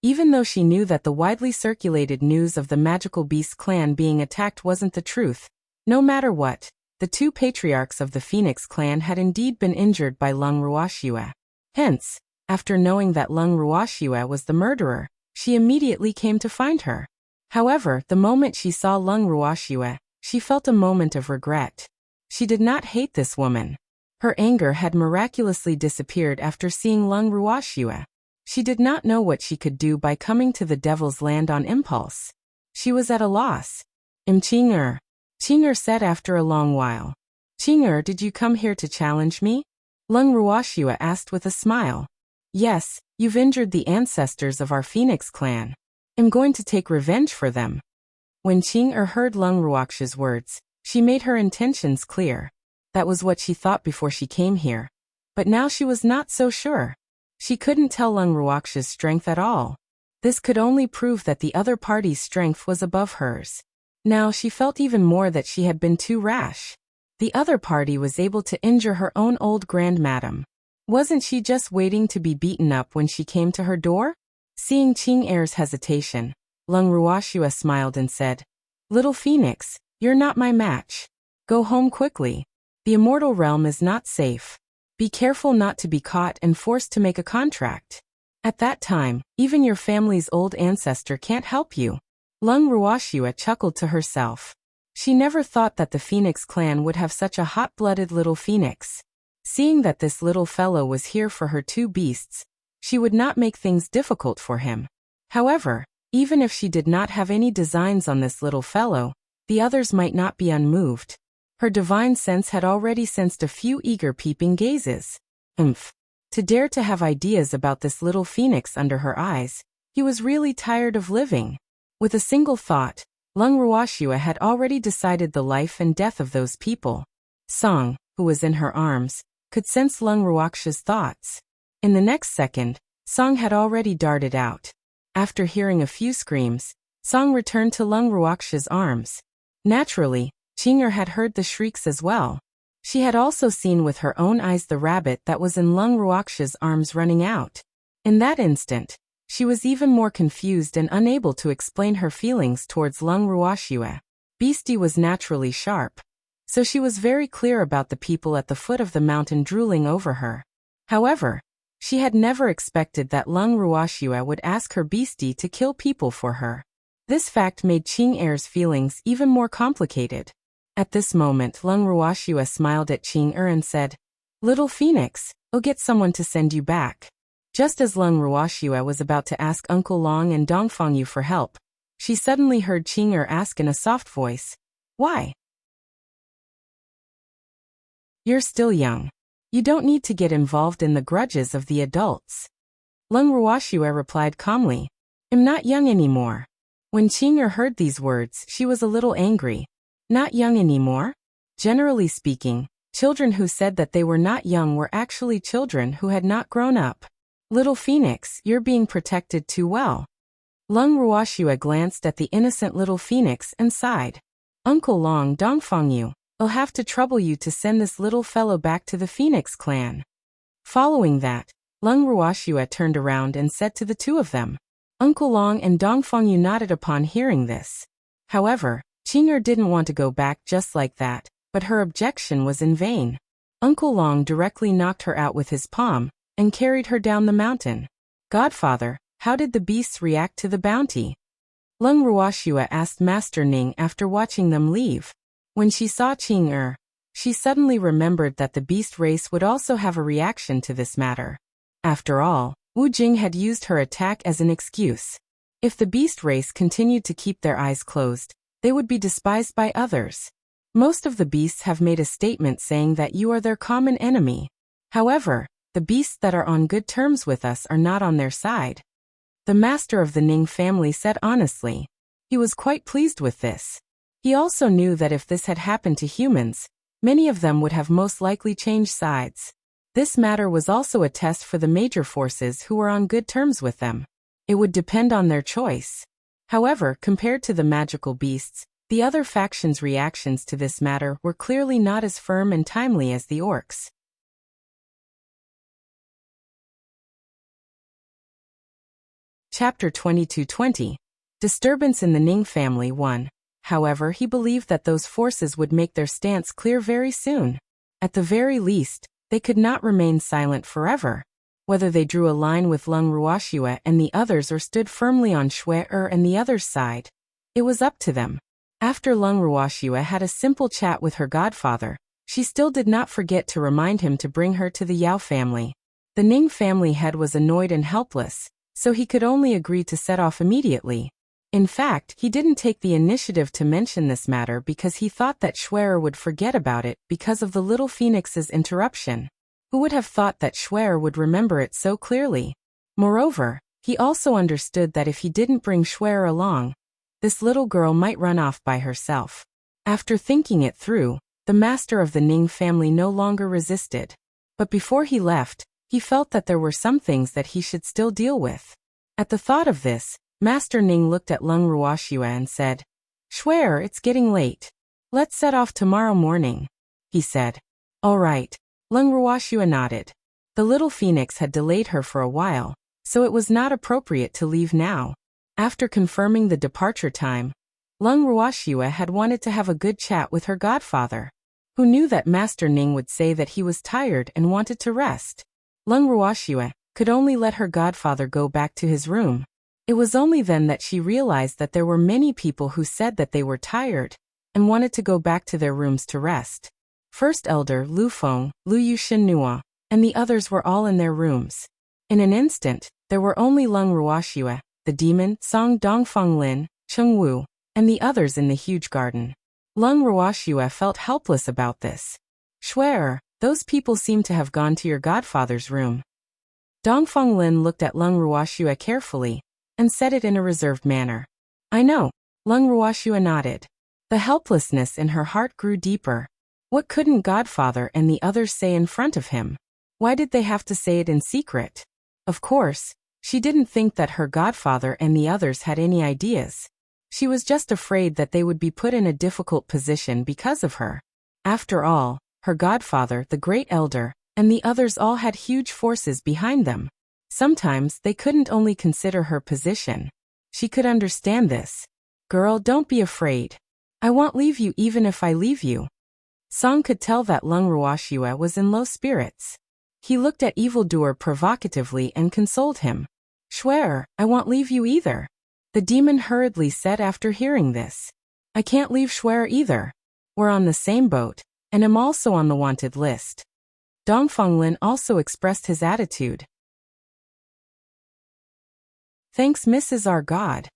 Even though she knew that the widely circulated news of the magical beast clan being attacked wasn't the truth, no matter what, the two patriarchs of the Phoenix clan had indeed been injured by Lung Ruoxue. Hence, after knowing that Lung Ruoxue was the murderer, she immediately came to find her. However, the moment she saw Lung Ruoxue, she felt a moment of regret. She did not hate this woman. Her anger had miraculously disappeared after seeing Lung Ruoxue. She did not know what she could do by coming to the Devil's Land on impulse. She was at a loss. Qing. Qing said after a long while. Qing, did you come here to challenge me? Lung Ruoxue asked with a smile. Yes, you've injured the ancestors of our Phoenix clan. I'm going to take revenge for them. When Qing heard Lung Ruoxue's words, she made her intentions clear. That was what she thought before she came here. But now she was not so sure. She couldn't tell Lung Ruoxue's strength at all. This could only prove that the other party's strength was above hers. Now she felt even more that she had been too rash. The other party was able to injure her own old grandmadam. Wasn't she just waiting to be beaten up when she came to her door? Seeing Qing's hesitation, Lung Ruoxue smiled and said, Little Phoenix, you're not my match. Go home quickly. The immortal realm is not safe. Be careful not to be caught and forced to make a contract. At that time, even your family's old ancestor can't help you. Lung Ruoxue chuckled to herself. She never thought that the Phoenix clan would have such a hot-blooded little phoenix. Seeing that this little fellow was here for her two beasts, she would not make things difficult for him. However, even if she did not have any designs on this little fellow, the others might not be unmoved. Her divine sense had already sensed a few eager peeping gazes. To dare to have ideas about this little phoenix under her eyes, he was really tired of living. With a single thought, Lung Ruoxue had already decided the life and death of those people. Song, who was in her arms, could sense Lung Ruoxue's thoughts. In the next second, Song had already darted out. After hearing a few screams, Song returned to Lung Ruoxue's arms. Naturally, Qing had heard the shrieks as well. She had also seen with her own eyes the rabbit that was in Lung Ruoxue's arms running out. In that instant, she was even more confused and unable to explain her feelings towards Lung Ruoxue. Beastie was naturally sharp, so she was very clear about the people at the foot of the mountain drooling over her. However, she had never expected that Lung Ruoxue would ask her beastie to kill people for her. This fact made Qing's feelings even more complicated. At this moment, Lung Ruoxue smiled at Qing and said, Little Phoenix, I'll get someone to send you back. Just as Lung Ruoxue was about to ask Uncle Long and Dongfang Yu for help, she suddenly heard Qing ask in a soft voice, Why? You're still young. You don't need to get involved in the grudges of the adults. Lung Ruoxue replied calmly, I'm not young anymore. When Qing heard these words, she was a little angry. Not young anymore? Generally speaking, children who said that they were not young were actually children who had not grown up. Little Phoenix, you're being protected too well. Lung Ruoxue glanced at the innocent little phoenix and sighed. Uncle Long, Dongfang Yu, I'll have to trouble you to send this little fellow back to the Phoenix clan. Following that, Lung Ruoxue turned around and said to the two of them. Uncle Long and Dongfang Yu nodded upon hearing this. However, Qing didn't want to go back just like that, but her objection was in vain. Uncle Long directly knocked her out with his palm and carried her down the mountain. Godfather, how did the beasts react to the bounty? Lung Ruoxue asked Master Ning after watching them leave. When she saw Qing she suddenly remembered that the beast race would also have a reaction to this matter. After all, Wu Jing had used her attack as an excuse. If the beast race continued to keep their eyes closed, they would be despised by others. Most of the beasts have made a statement saying that you are their common enemy. However, the beasts that are on good terms with us are not on their side. the master of the Ning family said honestly. He was quite pleased with this. He also knew that if this had happened to humans, many of them would have most likely changed sides. This matter was also a test for the major forces who were on good terms with them. It would depend on their choice. However, compared to the magical beasts, the other factions' reactions to this matter were clearly not as firm and timely as the orcs. Chapter 2220. Disturbance in the Ning family 1. However, he believed that those forces would make their stance clear very soon. At the very least, they could not remain silent forever. Whether they drew a line with Lung Ruoxue and the others or stood firmly on Shui and the other's side, it was up to them. After Lung Ruoxue had a simple chat with her godfather, she still did not forget to remind him to bring her to the Yao family. The Ning family head was annoyed and helpless, so he could only agree to set off immediately. In fact, he didn't take the initiative to mention this matter because he thought that Schwer would forget about it because of the little phoenix's interruption. Who would have thought that Schwer would remember it so clearly? Moreover, he also understood that if he didn't bring Schwer along, this little girl might run off by herself. After thinking it through, the master of the Ning family no longer resisted. But before he left, he felt that there were some things that he should still deal with. At the thought of this, Master Ning looked at Lung Ruoxue and said, "Schwer, it's getting late. Let's set off tomorrow morning," he said. "All right." Lung Ruoxue nodded. The little phoenix had delayed her for a while, so it was not appropriate to leave now. After confirming the departure time, Lung Ruoxue had wanted to have a good chat with her godfather, who knew that Master Ning would say that he was tired and wanted to rest. Lung Ruoxue could only let her godfather go back to his room. It was only then that she realized that there were many people who said that they were tired and wanted to go back to their rooms to rest. First Elder Lu Feng, Lu Yushin Nua, and the others were all in their rooms. In an instant, there were only Lung Ruoxue, the demon, Song Dongfeng Lin, Cheng Wu, and the others in the huge garden. Lung Ruoxue felt helpless about this. "Schwer, those people seem to have gone to your godfather's room." Dongfeng Lin looked at Lung Ruoxue carefully and said it in a reserved manner. "I know." Lung Ruoxue nodded. The helplessness in her heart grew deeper. What couldn't godfather and the others say in front of him? Why did they have to say it in secret? Of course, she didn't think that her godfather and the others had any ideas. She was just afraid that they would be put in a difficult position because of her. After all, her godfather, the great elder, and the others all had huge forces behind them. Sometimes they couldn't only consider her position. She could understand this. "Girl, don't be afraid. I won't leave you even if I leave you." Song could tell that Lung Ruoxue was in low spirits. He looked at evildoer provocatively and consoled him. "Schwer, I won't leave you either," the demon hurriedly said after hearing this. "I can't leave Schwer either. We're on the same boat, and am also on the wanted list." Dongfeng Lin also expressed his attitude. "Thanks, Mrs. Our God."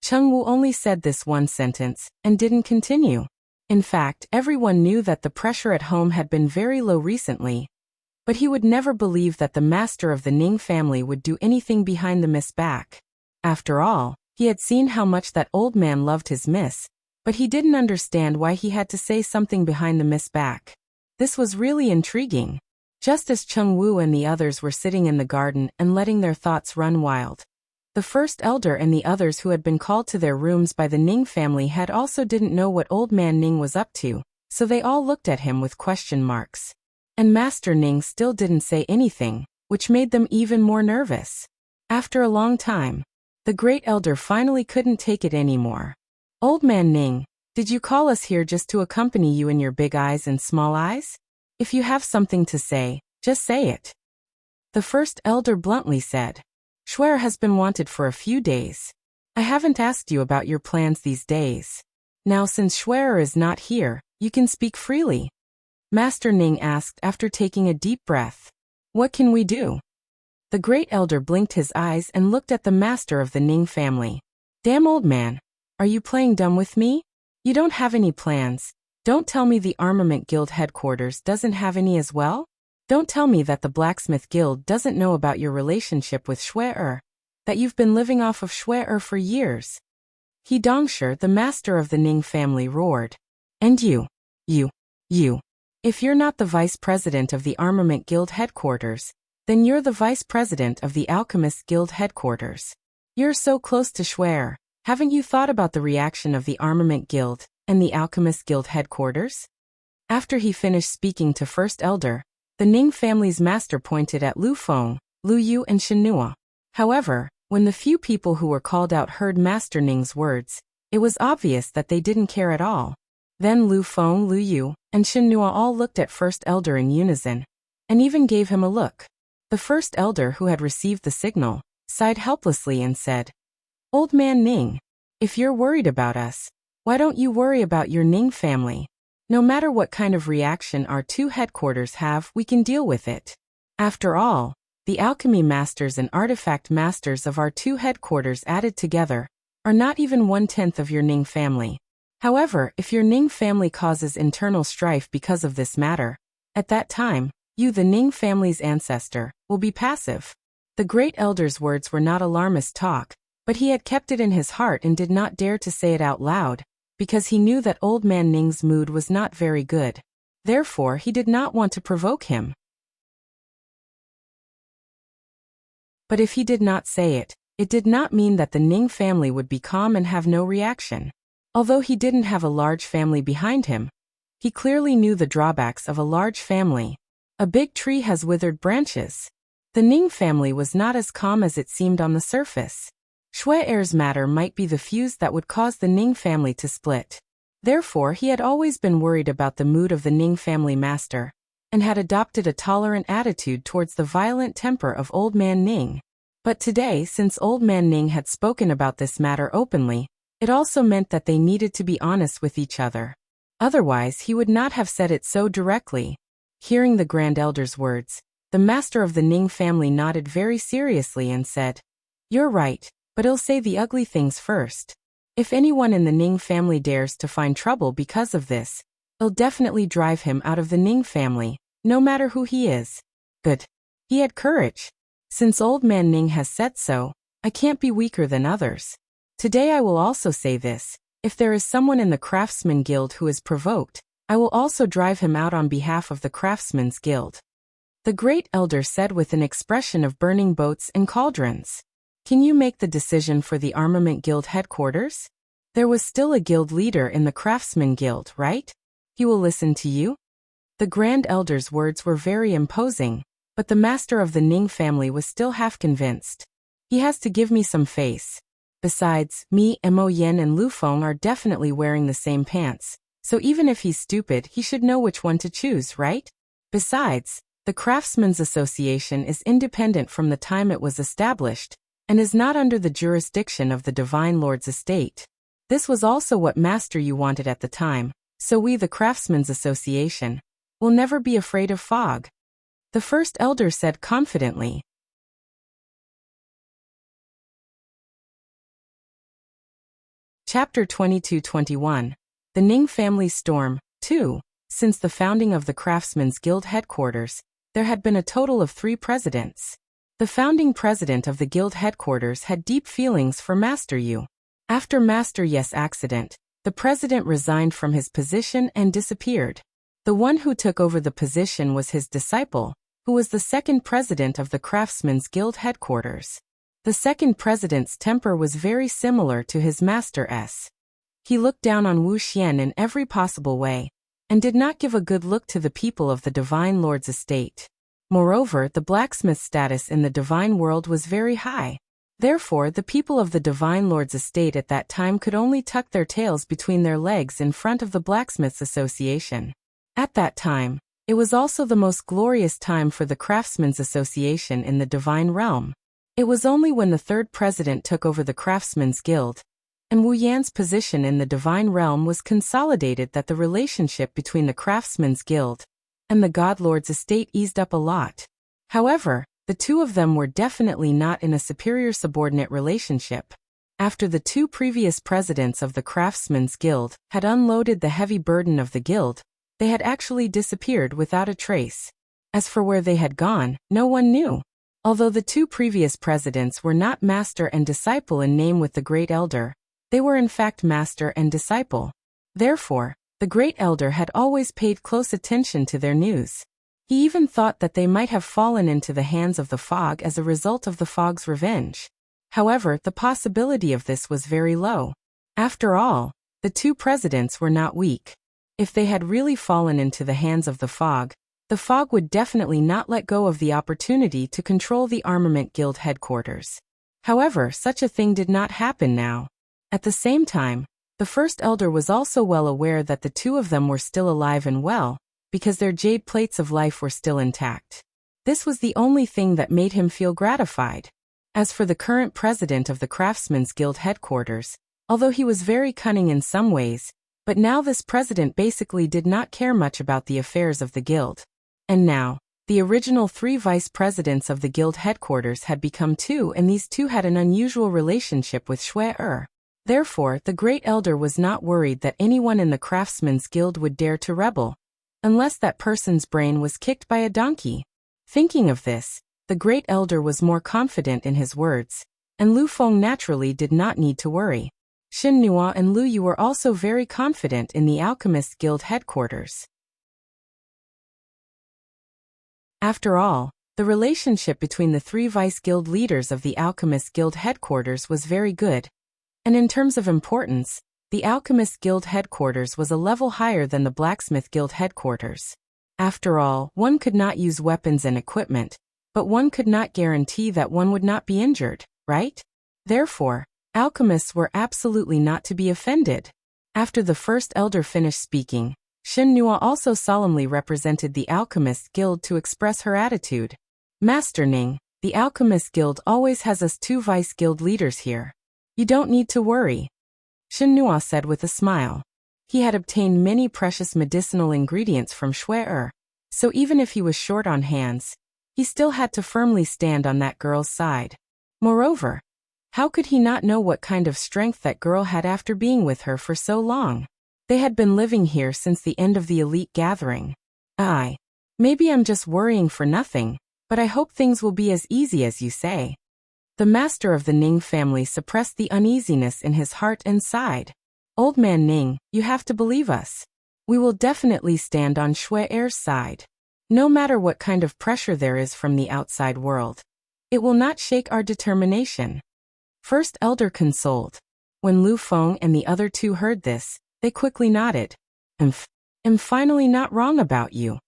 Cheng Wu only said this one sentence, and didn't continue. In fact, everyone knew that the pressure at home had been very low recently, but he would never believe that the master of the Ning family would do anything behind the miss back. After all, he had seen how much that old man loved his miss, but he didn't understand why he had to say something behind the miss back. This was really intriguing. Just as Cheng Wu and the others were sitting in the garden and letting their thoughts run wild, the first elder and the others who had been called to their rooms by the Ning family had also didn't know what old man Ning was up to, so they all looked at him with question marks. And Master Ning still didn't say anything, which made them even more nervous. After a long time, the great elder finally couldn't take it anymore. "Old man Ning, did you call us here just to accompany you in your big eyes and small eyes? If you have something to say, just say it." The first elder bluntly said. "Schwer has been wanted for a few days. I haven't asked you about your plans these days. Now since Schwer is not here, you can speak freely." Master Ning asked after taking a deep breath. "What can we do?" The great elder blinked his eyes and looked at the master of the Ning family. "Damn old man, are you playing dumb with me? You don't have any plans. Don't tell me the Armament Guild headquarters doesn't have any as well? Don't tell me that the Blacksmith Guild doesn't know about your relationship with Schwer. that you've been living off of Shui for years. He Dongsher, the master of the Ning family, roared. And you. If you're not the vice president of the Armament Guild headquarters, then you're the vice president of the Alchemist Guild headquarters. You're so close to Shui. Haven't you thought about the reaction of the Armament Guild and the Alchemist Guild headquarters? After he finished speaking to First Elder, the Ning family's master pointed at Lu Feng, Lu Yu and Shenhua. However, when the few people who were called out heard Master Ning's words, it was obvious that they didn't care at all. Then Lu Feng, Lu Yu, and Shenhua all looked at First Elder in unison, and even gave him a look. The First Elder, who had received the signal, sighed helplessly and said, Old man Ning, if you're worried about us, why don't you worry about your Ning family? No matter what kind of reaction our two headquarters have, we can deal with it. After all, the alchemy masters and artifact masters of our two headquarters added together are not even 1/10 of your Ning family. However, if your Ning family causes internal strife because of this matter, at that time, you, the Ning family's ancestor, will be passive. The Great Elder's words were not alarmist talk, but he had kept it in his heart and did not dare to say it out loud, because he knew that Old Man Ning's mood was not very good. Therefore, he did not want to provoke him. But if he did not say it, it did not mean that the Ning family would be calm and have no reaction. Although he didn't have a large family behind him, he clearly knew the drawbacks of a large family. A big tree has withered branches. The Ning family was not as calm as it seemed on the surface. Shui's matter might be the fuse that would cause the Ning family to split. Therefore, he had always been worried about the mood of the Ning family master, and had adopted a tolerant attitude towards the violent temper of Old Man Ning. But today, since Old Man Ning had spoken about this matter openly, it also meant that they needed to be honest with each other. Otherwise, he would not have said it so directly. Hearing the Grand Elder's words, the master of the Ning family nodded very seriously and said, You're right, but I'll say the ugly things first. If anyone in the Ning family dares to find trouble because of this, I'll definitely drive him out of the Ning family, no matter who he is. Good. He had courage. Since Old Man Ning has said so, I can't be weaker than others. Today I will also say this, if there is someone in the Craftsman Guild who is provoked, I will also drive him out on behalf of the Craftsman's Guild. The Great Elder said with an expression of burning boats and cauldrons. Can you make the decision for the Armament Guild headquarters? There was still a guild leader in the Craftsman Guild, right? He will listen to you? The Grand Elder's words were very imposing, but the master of the Ning family was still half convinced. He has to give me some face. Besides, me, Mo Yen and Lu Feng are definitely wearing the same pants, so even if he's stupid, he should know which one to choose, right? Besides, the Craftsmen's Association is independent from the time it was established, and is not under the jurisdiction of the Divine Lord's estate. This was also what Master Yu wanted at the time, so we, the Craftsmen's Association, will never be afraid of fog. The First Elder said confidently. Chapter 22-21. The Ning Family Storm, 2. Since the founding of the Craftsmen's Guild headquarters, there had been a total of 3 presidents. The founding president of the guild headquarters had deep feelings for Master Yu. After Master Yu's accident, the president resigned from his position and disappeared. The one who took over the position was his disciple, who was the second president of the Craftsmen's Guild headquarters. The second president's temper was very similar to his master's. He looked down on Wuxia in every possible way, and did not give a good look to the people of the Divine Lord's estate. Moreover, the blacksmith's status in the divine world was very high. Therefore, the people of the Divine Lord's estate at that time could only tuck their tails between their legs in front of the Blacksmith's Association. At that time, it was also the most glorious time for the Craftsmen's Association in the Divine Realm. It was only when the third president took over the Craftsmen's Guild, and Wu Yan's position in the Divine Realm was consolidated, that the relationship between the Craftsmen's Guild and the God Lord's estate eased up a lot. However, the two of them were definitely not in a superior-subordinate relationship. After the 2 previous presidents of the Craftsmen's Guild had unloaded the heavy burden of the guild, they had actually disappeared without a trace. As for where they had gone, no one knew. Although the two previous presidents were not master and disciple in name with the Great Elder, they were in fact master and disciple. Therefore, the Great Elder had always paid close attention to their news. He even thought that they might have fallen into the hands of the fog as a result of the fog's revenge. However, the possibility of this was very low. After all, the two presidents were not weak. If they had really fallen into the hands of the fog would definitely not let go of the opportunity to control the Armament Guild headquarters. However, such a thing did not happen now. At the same time, the First Elder was also well aware that the two of them were still alive and well, because their jade plates of life were still intact. This was the only thing that made him feel gratified. As for the current president of the Craftsmen's Guild headquarters, although he was very cunning in some ways, but now this president basically did not care much about the affairs of the guild. And now, the original 3 vice presidents of the guild headquarters had become 2, and these 2 had an unusual relationship with Shui. Therefore, the Great Elder was not worried that anyone in the Craftsmen's Guild would dare to rebel, unless that person's brain was kicked by a donkey. Thinking of this, the Great Elder was more confident in his words, and Lu Feng naturally did not need to worry. Xin Nuo and Lu Yu were also very confident in the Alchemist Guild headquarters. After all, the relationship between the 3 vice guild leaders of the Alchemist Guild headquarters was very good. And in terms of importance, the Alchemist Guild headquarters was a level higher than the Blacksmith Guild headquarters. After all, one could not use weapons and equipment, but one could not guarantee that one would not be injured, right? Therefore, alchemists were absolutely not to be offended. After the First Elder finished speaking, Xin Nuo also solemnly represented the Alchemist Guild to express her attitude. Master Ning, the Alchemist Guild always has us 2 vice guild leaders here. You don't need to worry, Xin Nuo said with a smile. He had obtained many precious medicinal ingredients from Shui, so even if he was short on hands, he still had to firmly stand on that girl's side. Moreover, how could he not know what kind of strength that girl had after being with her for so long? They had been living here since the end of the elite gathering. Maybe I'm just worrying for nothing, but I hope things will be as easy as you say. The master of the Ning family suppressed the uneasiness in his heart and sighed. Old man Ning, you have to believe us. We will definitely stand on Shui-er's side. No matter what kind of pressure there is from the outside world, it will not shake our determination. First Elder consoled. When Lu Feng and the other 2 heard this, they quickly nodded. I'm finally not wrong about you.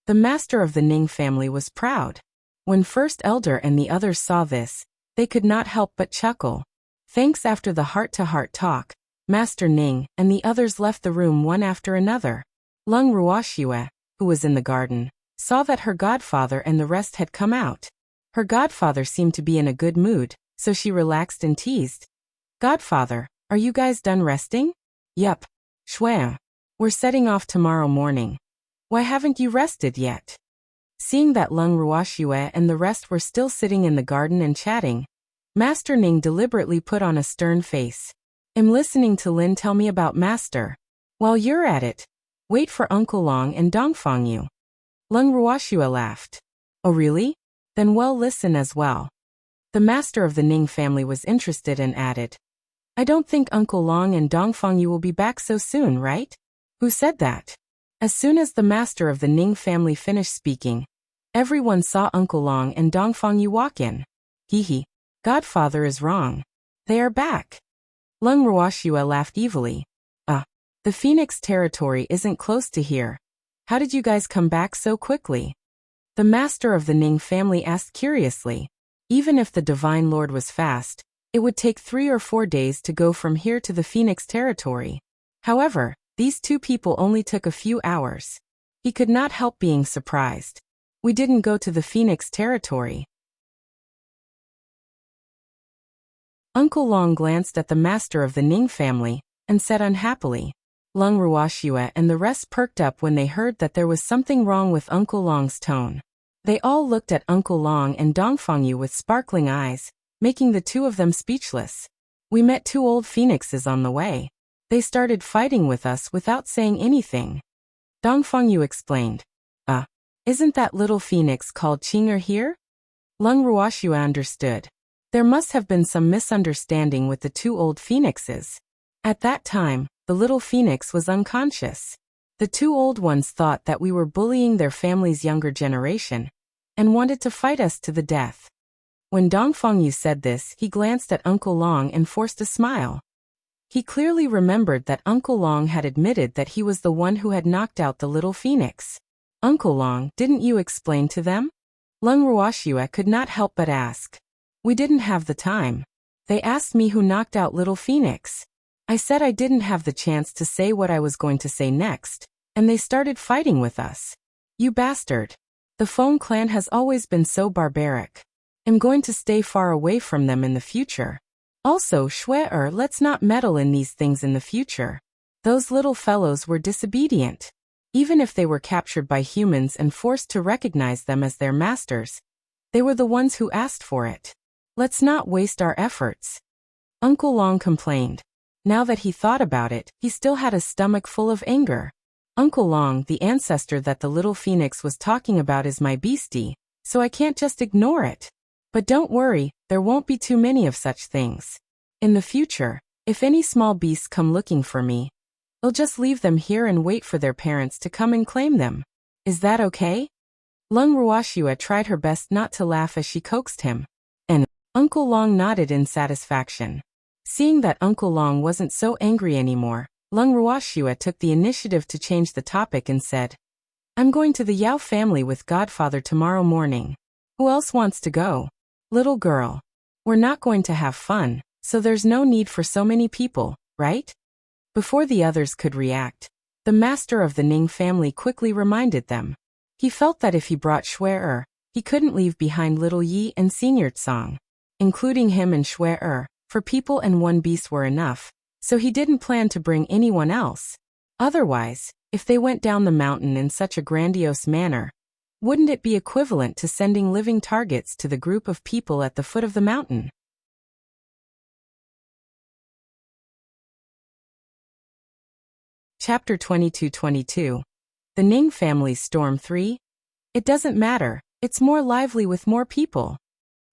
The master of the Ning family was proud. When First Elder and the others saw this, they could not help but chuckle. Thanks. After the heart-to-heart talk, Master Ning and the others left the room one after another. Lung Ruoxue, who was in the garden, saw that her godfather and the rest had come out. Her godfather seemed to be in a good mood, so she relaxed and teased. Godfather, are you guys done resting? Yup. Shui, we're setting off tomorrow morning. Why haven't you rested yet? Seeing that Lung Ruoxue and the rest were still sitting in the garden and chatting, Master Ning deliberately put on a stern face. I'm listening to Lin tell me about Master. While you're at it, wait for Uncle Long and Dongfang Yu. Lung Ruoxue laughed. Oh really? Then well, listen as well. The master of the Ning family was interested and added, I don't think Uncle Long and Dongfang Yu will be back so soon, right? Who said that? As soon as the master of the Ning family finished speaking, everyone saw Uncle Long and Dongfang Yu walk in. Hee. Godfather is wrong. They are back. Lung Ruoxue laughed evilly. The Phoenix territory isn't close to here. How did you guys come back so quickly? The master of the Ning family asked curiously. Even if the Divine Lord was fast, it would take 3 or 4 days to go from here to the Phoenix territory. However, these 2 people only took a few hours. He could not help being surprised. We didn't go to the Phoenix territory. Uncle Long glanced at the master of the Ning family and said unhappily. Lung Ruoxue and the rest perked up when they heard that there was something wrong with Uncle Long's tone. They all looked at Uncle Long and Dongfang Yu with sparkling eyes, making the 2 of them speechless. We met 2 old phoenixes on the way. They started fighting with us without saying anything. Dongfang Yu explained. Isn't that little phoenix called Qinger here? Lung Ruoxue understood. There must have been some misunderstanding with the two old phoenixes. At that time, the little phoenix was unconscious. The two old ones thought that we were bullying their family's younger generation and wanted to fight us to the death. When Dong Fengyu said this, he glanced at Uncle Long and forced a smile. He clearly remembered that Uncle Long had admitted that he was the one who had knocked out the little phoenix. Uncle Long, didn't you explain to them? Lung Ruoxue could not help but ask. We didn't have the time. They asked me who knocked out little phoenix. I said I didn't have the chance to say what I was going to say next, and they started fighting with us. You bastard. The Feng clan has always been so barbaric. I'm going to stay far away from them in the future. Also, Shui, let's not meddle in these things in the future. Those little fellows were disobedient. Even if they were captured by humans and forced to recognize them as their masters, they were the ones who asked for it. Let's not waste our efforts. Uncle Long complained. Now that he thought about it, he still had a stomach full of anger. Uncle Long, the ancestor that the little phoenix was talking about, is my beastie, so I can't just ignore it. But don't worry, there won't be too many of such things. In the future, if any small beasts come looking for me, I'll just leave them here and wait for their parents to come and claim them. Is that okay? Lung Ruoxue tried her best not to laugh as she coaxed him. And Uncle Long nodded in satisfaction. Seeing that Uncle Long wasn't so angry anymore, Lung Ruoxue took the initiative to change the topic and said, I'm going to the Yao family with Godfather tomorrow morning. Who else wants to go? Little girl. We're not going to have fun, so there's no need for so many people, right? Before the others could react, the master of the Ning family quickly reminded them. He felt that if he brought Shui, he couldn't leave behind little Yi and Senior Tsang. Including him and Shui, for people and one beast were enough, so he didn't plan to bring anyone else. Otherwise, if they went down the mountain in such a grandiose manner, wouldn't it be equivalent to sending living targets to the group of people at the foot of the mountain? Chapter 22-22. The Ning Family's Storm 3? It doesn't matter, it's more lively with more people.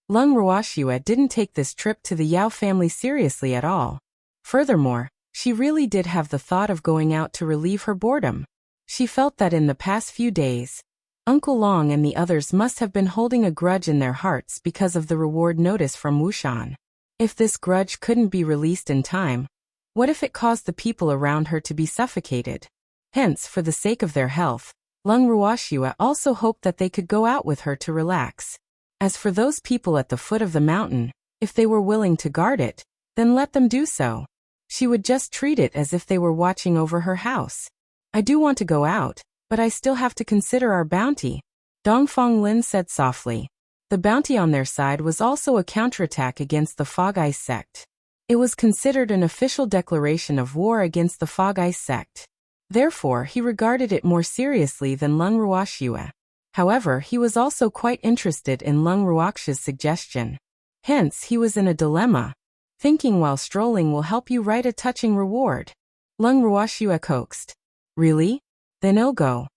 Lung Ruoxue didn't take this trip to the Yao family seriously at all. Furthermore, she really did have the thought of going out to relieve her boredom. She felt that in the past few days, Uncle Long and the others must have been holding a grudge in their hearts because of the reward notice from Wuxian. If this grudge couldn't be released in time, what if it caused the people around her to be suffocated? Hence, for the sake of their health, Lung Ruoxue also hoped that they could go out with her to relax. As for those people at the foot of the mountain, if they were willing to guard it, then let them do so. She would just treat it as if they were watching over her house. I do want to go out, but I still have to consider our bounty, Dongfeng Lin said softly. The bounty on their side was also a counterattack against the Fog Ice sect. It was considered an official declaration of war against the Fog Ice sect. Therefore, he regarded it more seriously than Lung Ruoxue. However, he was also quite interested in Lung Ruoxue's suggestion. Hence, he was in a dilemma. Thinking while strolling will help you write a touching reward. Lung Ruoxue coaxed. Really? Then I'll go.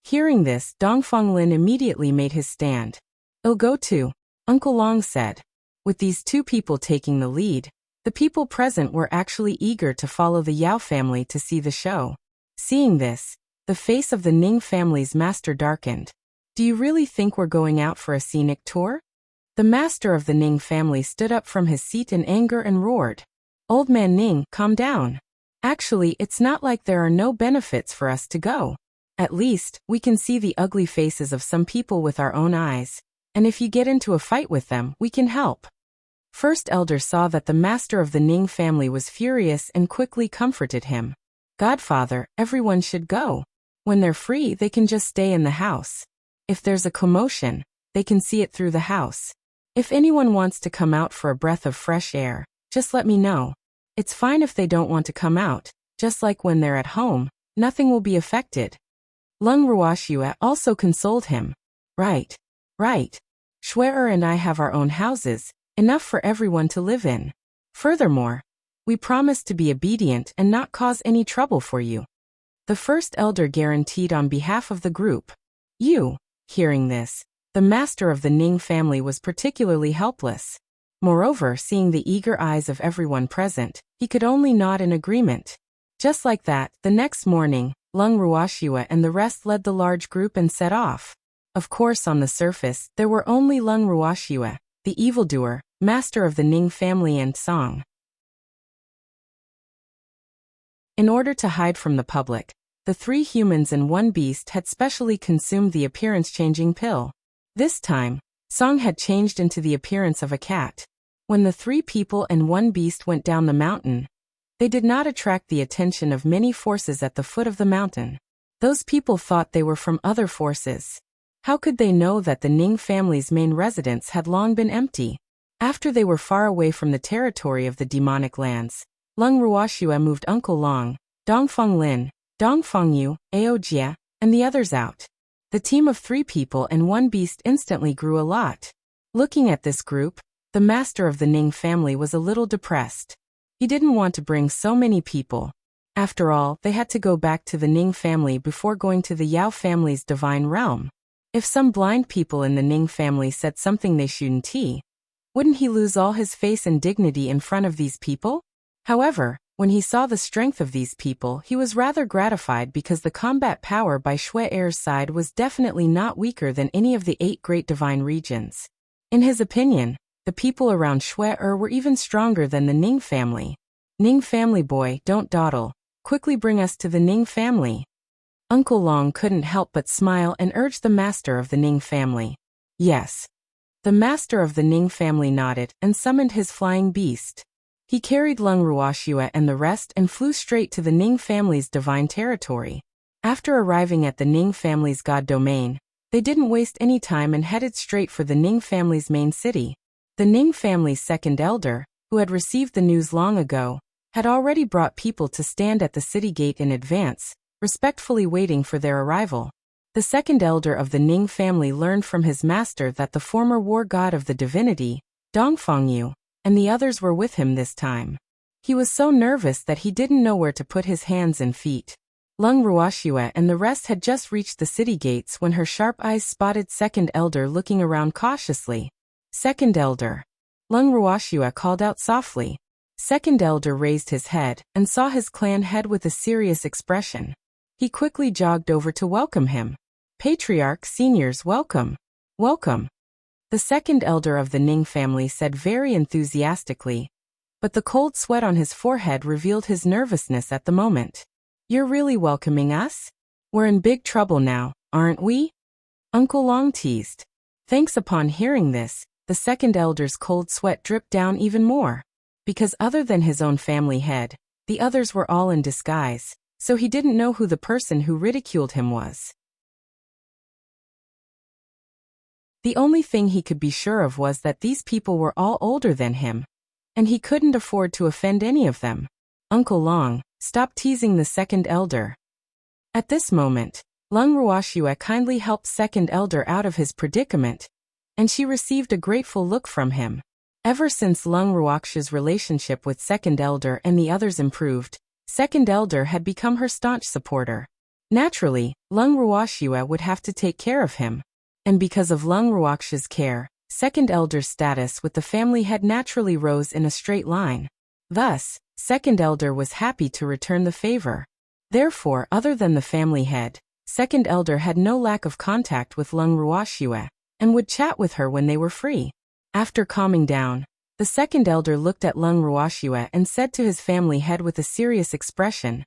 Hearing this, Dongfeng Lin immediately made his stand. I'll go too, Uncle Long said. With these two people taking the lead, the people present were actually eager to follow the Yao family to see the show. Seeing this, the face of the Ning family's master darkened. Do you really think we're going out for a scenic tour? The master of the Ning family stood up from his seat in anger and roared. Old man Ning, calm down. Actually, it's not like there are no benefits for us to go. At least, we can see the ugly faces of some people with our own eyes, and if you get into a fight with them, we can help. First Elder saw that the master of the Ning family was furious and quickly comforted him. Godfather, everyone should go. When they're free, they can just stay in the house. If there's a commotion, they can see it through the house. If anyone wants to come out for a breath of fresh air, just let me know. It's fine if they don't want to come out, just like when they're at home, nothing will be affected. Lung Ruoxue also consoled him. Right. Shui and I have our own houses, enough for everyone to live in. Furthermore, we promise to be obedient and not cause any trouble for you. The first elder guaranteed on behalf of the group. You, hearing this, The master of the Ning family was particularly helpless. Moreover, seeing the eager eyes of everyone present, he could only nod in agreement. Just like that, the next morning, Lung Ruoxue and the rest led the large group and set off. Of course, on the surface, there were only Lung Ruoxue, the evildoer, master of the Ning family, and Song. In order to hide from the public, the 3 humans and 1 beast had specially consumed the appearance-changing pill. This time, Song had changed into the appearance of a cat. When the 3 people and 1 beast went down the mountain, they did not attract the attention of many forces at the foot of the mountain. Those people thought they were from other forces. How could they know that the Ning family's main residence had long been empty? After they were far away from the territory of the demonic lands, Lung Ruoxue moved Uncle Long, Dongfeng Lin, Dongfeng Yu, Aojia, and the others out. The team of 3 people and 1 beast instantly grew a lot. Looking at this group, the master of the Ning family was a little depressed. He didn't want to bring so many people. After all, they had to go back to the Ning family before going to the Yao family's divine realm. If some blind people in the Ning family said something they shouldn't, wouldn't he lose all his face and dignity in front of these people? However, when he saw the strength of these people, he was rather gratified because the combat power by Shui Er's side was definitely not weaker than any of the 8 great divine regions. In his opinion, the people around Shui Er were even stronger than the Ning family. Ning family boy, don't dawdle. Quickly bring us to the Ning family. Uncle Long couldn't help but smile and urged the master of the Ning family. Yes. The master of the Ning family nodded and summoned his flying beast. He carried Lung Ruoxue and the rest and flew straight to the Ning family's divine territory. After arriving at the Ning family's god domain, they didn't waste any time and headed straight for the Ning family's main city. The Ning family's second elder, who had received the news long ago, had already brought people to stand at the city gate in advance, respectfully waiting for their arrival. The second elder of the Ning family learned from his master that the former war god of the divinity, Dongfeng Yu, and the others were with him this time. He was so nervous that he didn't know where to put his hands and feet. Lung Ruoxue and the rest had just reached the city gates when her sharp eyes spotted second elder looking around cautiously. Second elder. Lung Ruoxue called out softly. Second elder raised his head and saw his clan head with a serious expression. He quickly jogged over to welcome him. Patriarch, seniors, welcome. Welcome. The second elder of the Ning family said very enthusiastically, but the cold sweat on his forehead revealed his nervousness at the moment. You're really welcoming us? We're in big trouble now, aren't we? Uncle Long teased. Thanks. Upon hearing this, the second elder's cold sweat dripped down even more. Because other than his own family head, the others were all in disguise, so he didn't know who the person who ridiculed him was. The only thing he could be sure of was that these people were all older than him, and he couldn't afford to offend any of them. Uncle Long, stop teasing the second elder. At this moment, Lung Ruoxue kindly helped second elder out of his predicament, and she received a grateful look from him. Ever since Lung Ruoxue's relationship with second elder and the others improved, second elder had become her staunch supporter. Naturally, Lung Ruoxue would have to take care of him. And because of Lung Ruoxue's care, second elder's status with the family had naturally rose in a straight line. Thus, second elder was happy to return the favor. Therefore, other than the family head, second elder had no lack of contact with Lung Ruoxue, and would chat with her when they were free. After calming down, the second elder looked at Lung Ruoxue and said to his family head with a serious expression,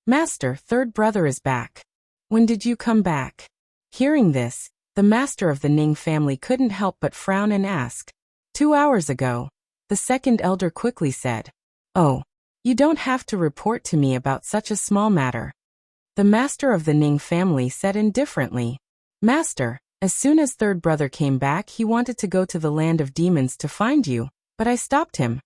Master, third brother is back. When did you come back? Hearing this, the master of the Ning family couldn't help but frown and ask. 2 hours ago, the second elder quickly said. Oh, you don't have to report to me about such a small matter. The master of the Ning family said indifferently. Master, as soon as third brother came back, he wanted to go to the land of demons to find you, but I stopped him.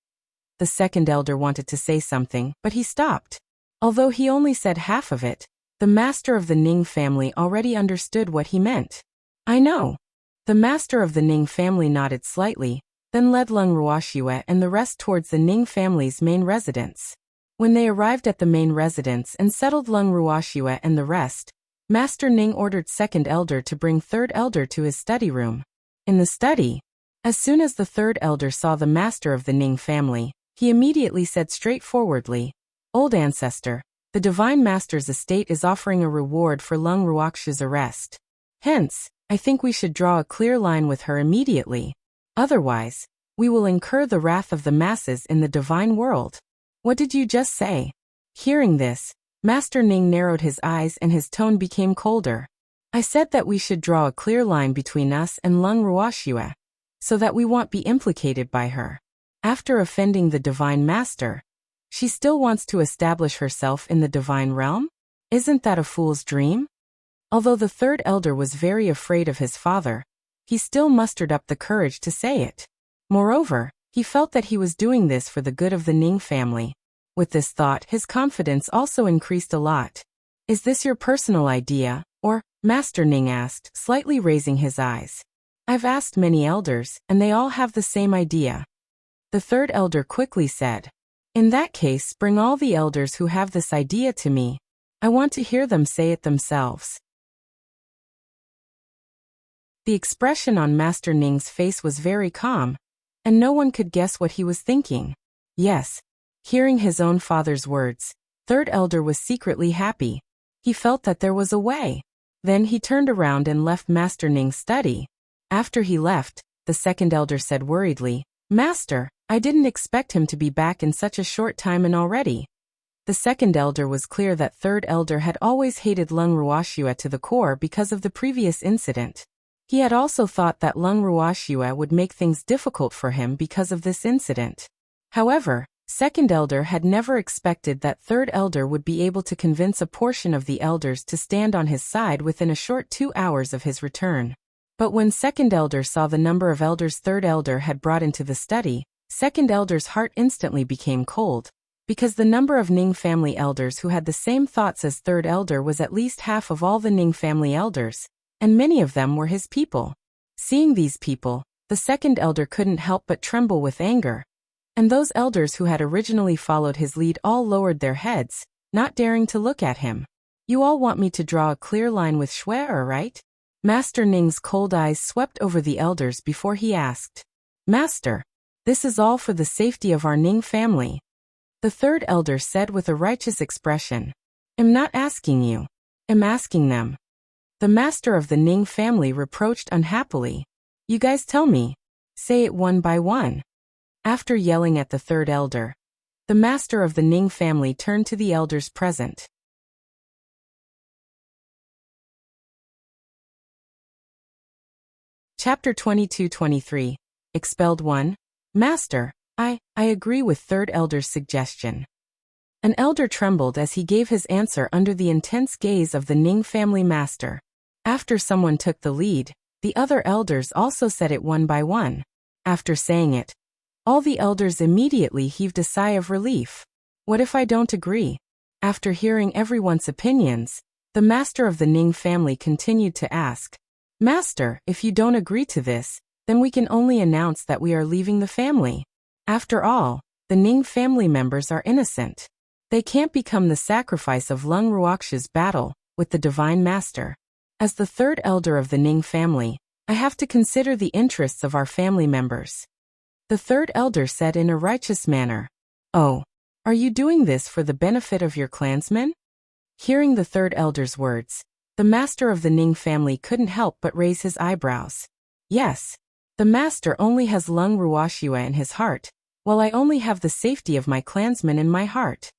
The second elder wanted to say something, but he stopped. Although he only said half of it, the master of the Ning family already understood what he meant. I know. The master of the Ning family nodded slightly, then led Lung Ruoxue and the rest towards the Ning family's main residence. When they arrived at the main residence and settled Lung Ruoxue and the rest, Master Ning ordered second elder to bring third elder to his study room. In the study, as soon as the third elder saw the master of the Ning family, he immediately said straightforwardly, "Old ancestor, the divine master's estate is offering a reward for Lung Ruoxia's arrest. Hence, I think we should draw a clear line with her immediately. Otherwise, we will incur the wrath of the masses in the divine world." "What did you just say?" Hearing this, Master Ning narrowed his eyes and his tone became colder. "I said that we should draw a clear line between us and Lung Ruoxia, so that we won't be implicated by her. After offending the divine master, she still wants to establish herself in the divine realm? Isn't that a fool's dream?" Although the third elder was very afraid of his father, he still mustered up the courage to say it. Moreover, he felt that he was doing this for the good of the Ning family. With this thought, his confidence also increased a lot. "Is this your personal idea, or?" Master Ning asked, slightly raising his eyes. "I've asked many elders, and they all have the same idea." The third elder quickly said, "In that case, bring all the elders who have this idea to me. I want to hear them say it themselves." The expression on Master Ning's face was very calm, and no one could guess what he was thinking. Yes, hearing his own father's words, third elder was secretly happy. He felt that there was a way. Then he turned around and left Master Ning's study. After he left, the second elder said worriedly, "Master, I didn't expect him to be back in such a short time and already." The second elder was clear that third elder had always hated Lung Ruoxia to the core because of the previous incident. He had also thought that Lung Ruoxia would make things difficult for him because of this incident. However, second elder had never expected that third elder would be able to convince a portion of the elders to stand on his side within a short 2 hours of his return. But when second elder saw the number of elders third elder had brought into the study, second elder's heart instantly became cold, because the number of Ning family elders who had the same thoughts as third elder was at least half of all the Ning family elders, and many of them were his people. Seeing these people, the second elder couldn't help but tremble with anger. And those elders who had originally followed his lead all lowered their heads, not daring to look at him. "You all want me to draw a clear line with Shuai, right?" Master Ning's cold eyes swept over the elders before he asked, "Master, this is all for the safety of our Ning family." The third elder said with a righteous expression, "I'm not asking you. I'm asking them." The master of the Ning family reproached unhappily, "You guys tell me. Say it one by one." After yelling at the third elder, the master of the Ning family turned to the elders present. Chapter 22-23. Expelled 1. Master, I agree with third elder's suggestion. An elder trembled as he gave his answer under the intense gaze of the Ning family master. After someone took the lead, the other elders also said it one by one. After saying it, all the elders immediately heaved a sigh of relief. "What if I don't agree?" After hearing everyone's opinions, the master of the Ning family continued to ask, "Master, if you don't agree to this, then we can only announce that we are leaving the family. After all, the Ning family members are innocent. They can't become the sacrifice of Lung Ruoxia's battle with the divine master. As the third elder of the Ning family, I have to consider the interests of our family members." The third elder said in a righteous manner, "Oh, are you doing this for the benefit of your clansmen?" Hearing the third elder's words, the master of the Ning family couldn't help but raise his eyebrows. "Yes, the master only has Lung Ruoxia in his heart, while I only have the safety of my clansmen in my heart."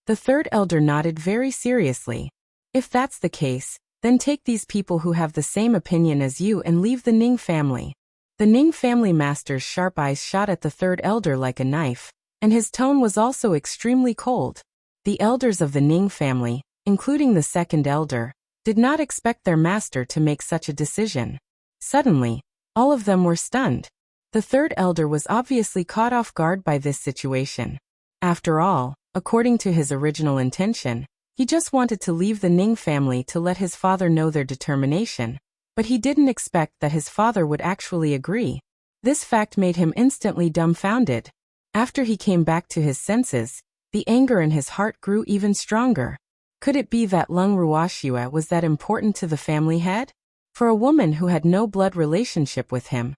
The third elder nodded very seriously. "If that's the case, then take these people who have the same opinion as you and leave the Ning family." The Ning family master's sharp eyes shot at the third elder like a knife, and his tone was also extremely cold. The elders of the Ning family, including the second elder, did not expect their master to make such a decision. Suddenly, all of them were stunned. The third elder was obviously caught off guard by this situation. After all, according to his original intention, he just wanted to leave the Ning family to let his father know their determination. But he didn't expect that his father would actually agree. This fact made him instantly dumbfounded. After he came back to his senses, the anger in his heart grew even stronger. Could it be that Lung Ruoxua was that important to the family head? For a woman who had no blood relationship with him,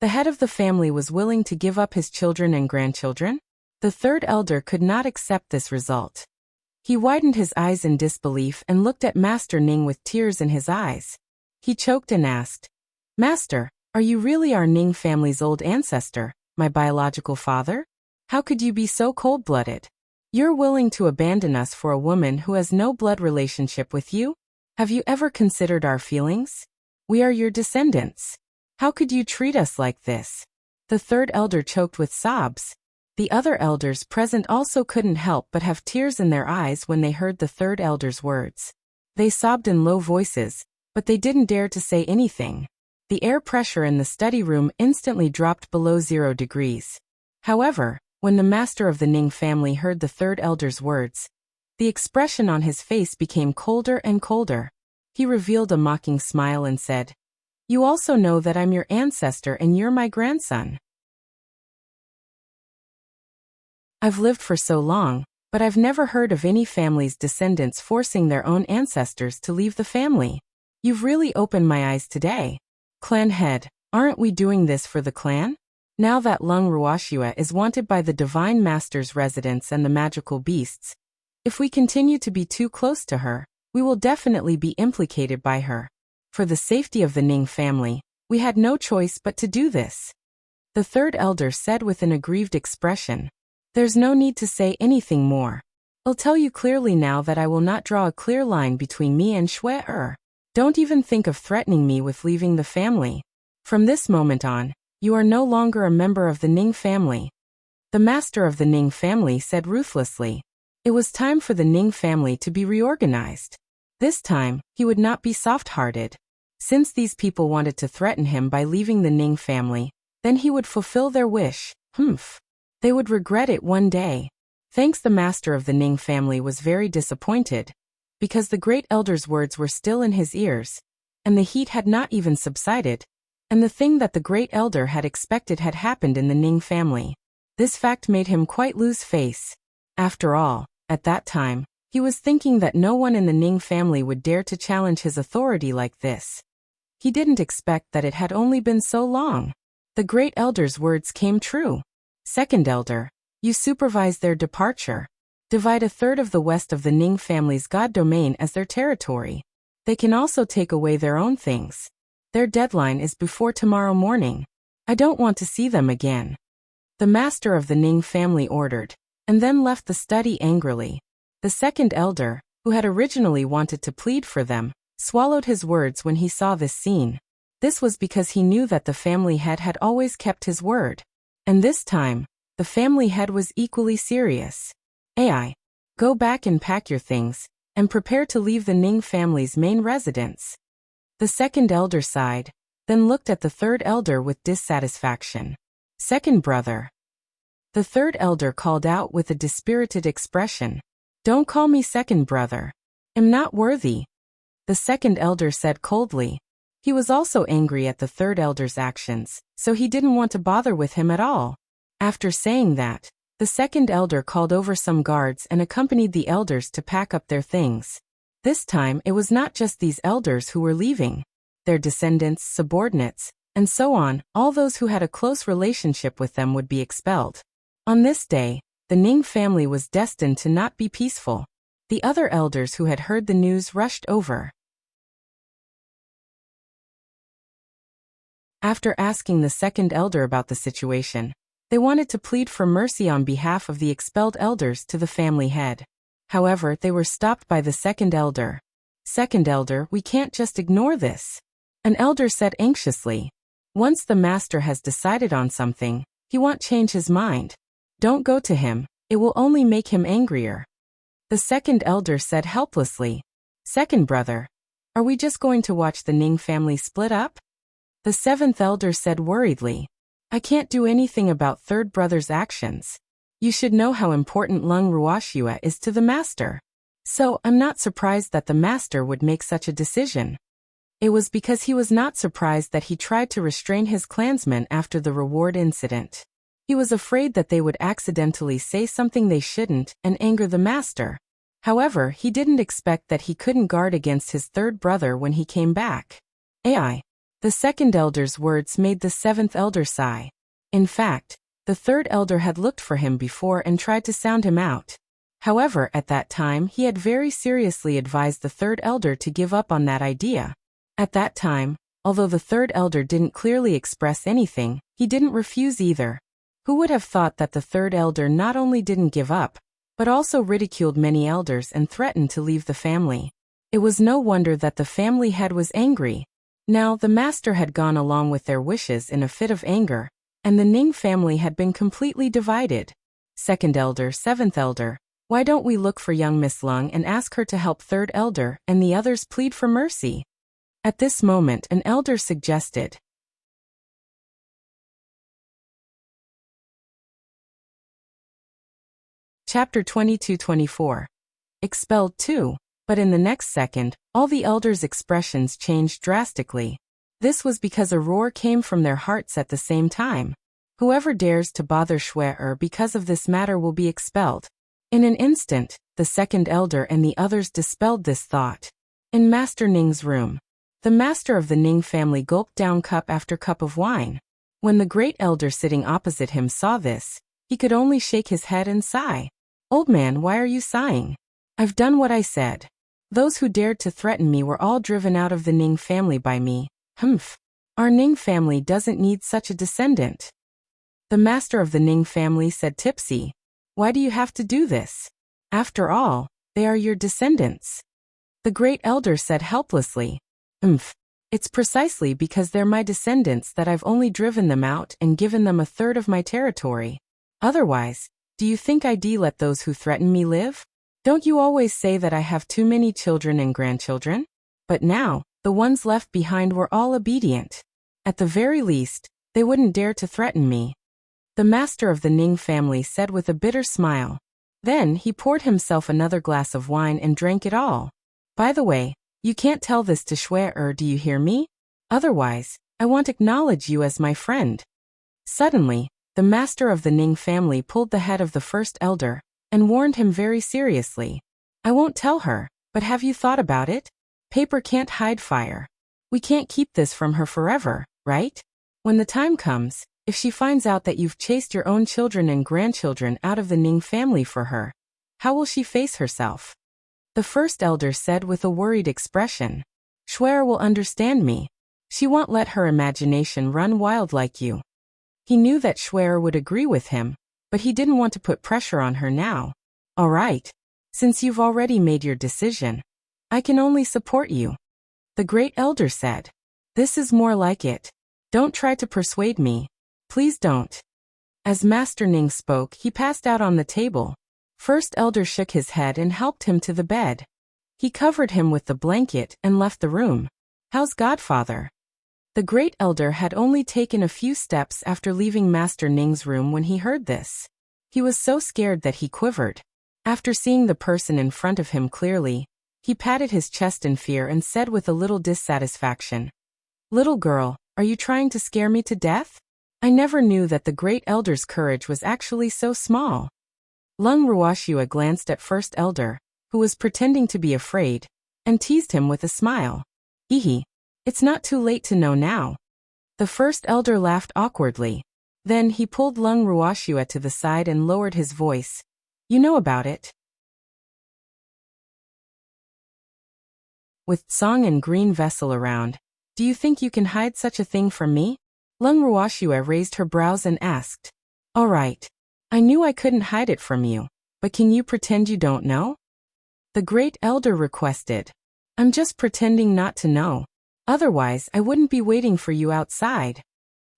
the head of the family was willing to give up his children and grandchildren? The third elder could not accept this result. He widened his eyes in disbelief and looked at Master Ning with tears in his eyes. He choked and asked, "Master, are you really our Ning family's old ancestor, my biological father? How could you be so cold-blooded? You're willing to abandon us for a woman who has no blood relationship with you? Have you ever considered our feelings? We are your descendants. How could you treat us like this?" The third elder choked with sobs. The other elders present also couldn't help but have tears in their eyes when they heard the third elder's words. They sobbed in low voices, but they didn't dare to say anything. The air pressure in the study room instantly dropped below 0 degrees. However, when the master of the Ning family heard the third elder's words, the expression on his face became colder and colder. He revealed a mocking smile and said, "You also know that I'm your ancestor and you're my grandson. I've lived for so long, but I've never heard of any family's descendants forcing their own ancestors to leave the family. You've really opened my eyes today. Clan head, aren't we doing this for the clan? Now that Lung Ruoxua is wanted by the Divine Master's residents and the magical beasts, if we continue to be too close to her, we will definitely be implicated by her. For the safety of the Ning family, we had no choice but to do this." The third elder said with an aggrieved expression, "There's no need to say anything more. I'll tell you clearly now that I will not draw a clear line between me and Shui. Don't even think of threatening me with leaving the family. From this moment on, you are no longer a member of the Ning family." The master of the Ning family said ruthlessly. It was time for the Ning family to be reorganized. This time, he would not be soft-hearted. Since these people wanted to threaten him by leaving the Ning family, then he would fulfill their wish. They would regret it one day. Thanks, the master of the Ning family was very disappointed, because the great elder's words were still in his ears, and the heat had not even subsided, and the thing that the great elder had expected had happened in the Ning family. This fact made him quite lose face. After all, at that time, he was thinking that no one in the Ning family would dare to challenge his authority like this. He didn't expect that it had only been so long. The great elder's words came true. "Second elder, you supervise their departure. Divide a third of the west of the Ning family's god domain as their territory. They can also take away their own things. Their deadline is before tomorrow morning. I don't want to see them again." The master of the Ning family ordered, and then left the study angrily. The second elder, who had originally wanted to plead for them, swallowed his words when he saw this scene. This was because he knew that the family head had always kept his word. And this time, the family head was equally serious. "Ai, go back and pack your things, and prepare to leave the Ning family's main residence." The second elder sighed, then looked at the third elder with dissatisfaction. "Second brother." The third elder called out with a dispirited expression, "Don't call me second brother. I'm not worthy." The second elder said coldly. He was also angry at the third elder's actions, so he didn't want to bother with him at all. After saying that, the second elder called over some guards and accompanied the elders to pack up their things. This time it was not just these elders who were leaving. Their descendants, subordinates, and so on, all those who had a close relationship with them would be expelled. On this day, the Ning family was destined to not be peaceful. The other elders who had heard the news rushed over. After asking the second elder about the situation, they wanted to plead for mercy on behalf of the expelled elders to the family head. However, they were stopped by the second elder. "Second elder, we can't just ignore this," an elder said anxiously. "Once the master has decided on something, he won't change his mind. Don't go to him, it will only make him angrier." The second elder said helplessly, "Second brother, are we just going to watch the Ning family split up?" The seventh elder said worriedly, "I can't do anything about third brother's actions. You should know how important Lung Ruoxua is to the master. So I'm not surprised that the master would make such a decision." It was because he was not surprised that he tried to restrain his clansmen after the reward incident. He was afraid that they would accidentally say something they shouldn't and anger the master. However, he didn't expect that he couldn't guard against his third brother when he came back. Ai. The second elder's words made the seventh elder sigh. In fact, the third elder had looked for him before and tried to sound him out. However, at that time he had very seriously advised the third elder to give up on that idea. At that time, although the third elder didn't clearly express anything, he didn't refuse either. Who would have thought that the third elder not only didn't give up, but also ridiculed many elders and threatened to leave the family? It was no wonder that the family head was angry. Now, the master had gone along with their wishes in a fit of anger, and the Ning family had been completely divided. Second elder, seventh elder, why don't we look for young Miss Lung and ask her to help third elder, and the others plead for mercy? At this moment, an elder suggested. Chapter 22-24. Expelled too. But in the next second, all the elders' expressions changed drastically. This was because a roar came from their hearts at the same time. Whoever dares to bother Shui because of this matter will be expelled. In an instant, the second elder and the others dispelled this thought. In Master Ning's room, the master of the Ning family gulped down cup after cup of wine. When the great elder sitting opposite him saw this, he could only shake his head and sigh. Old man, why are you sighing? I've done what I said. Those who dared to threaten me were all driven out of the Ning family by me. Humph. Our Ning family doesn't need such a descendant. The master of the Ning family said tipsy. Why do you have to do this? After all, they are your descendants. The great elder said helplessly. It's precisely because they're my descendants that I've only driven them out and given them a third of my territory. Otherwise, do you think I'd let those who threaten me live? Don't you always say that I have too many children and grandchildren? But now, the ones left behind were all obedient. At the very least, they wouldn't dare to threaten me. The master of the Ning family said with a bitter smile. Then he poured himself another glass of wine and drank it all. By the way, you can't tell this to Shui, do you hear me? Otherwise, I won't acknowledge you as my friend. Suddenly, the master of the Ning family pulled the head of the first elder and warned him very seriously. I won't tell her, but have you thought about it? Paper can't hide fire. We can't keep this from her forever, right? When the time comes, if she finds out that you've chased your own children and grandchildren out of the Ning family for her, how will she face herself? The first elder said with a worried expression. Shui will understand me. She won't let her imagination run wild like you. He knew that Shui would agree with him, but he didn't want to put pressure on her now. All right. Since you've already made your decision, I can only support you. The great elder said. This is more like it. Don't try to persuade me. Please don't. As Master Ning spoke, he passed out on the table. First elder shook his head and helped him to the bed. He covered him with the blanket and left the room. How's Godfather? The great elder had only taken a few steps after leaving Master Ning's room when he heard this. He was so scared that he quivered. After seeing the person in front of him clearly, he patted his chest in fear and said with a little dissatisfaction, Little girl, are you trying to scare me to death? I never knew that the great elder's courage was actually so small. Lung Ruoxia glanced at first elder, who was pretending to be afraid, and teased him with a smile. It's not too late to know now. The first elder laughed awkwardly. Then he pulled Lung Ruoxia to the side and lowered his voice. You know about it. With Song and Green Vessel around, do you think you can hide such a thing from me? Lung Ruoxia raised her brows and asked. All right. I knew I couldn't hide it from you, but can you pretend you don't know? The great elder requested. I'm just pretending not to know. Otherwise, I wouldn't be waiting for you outside.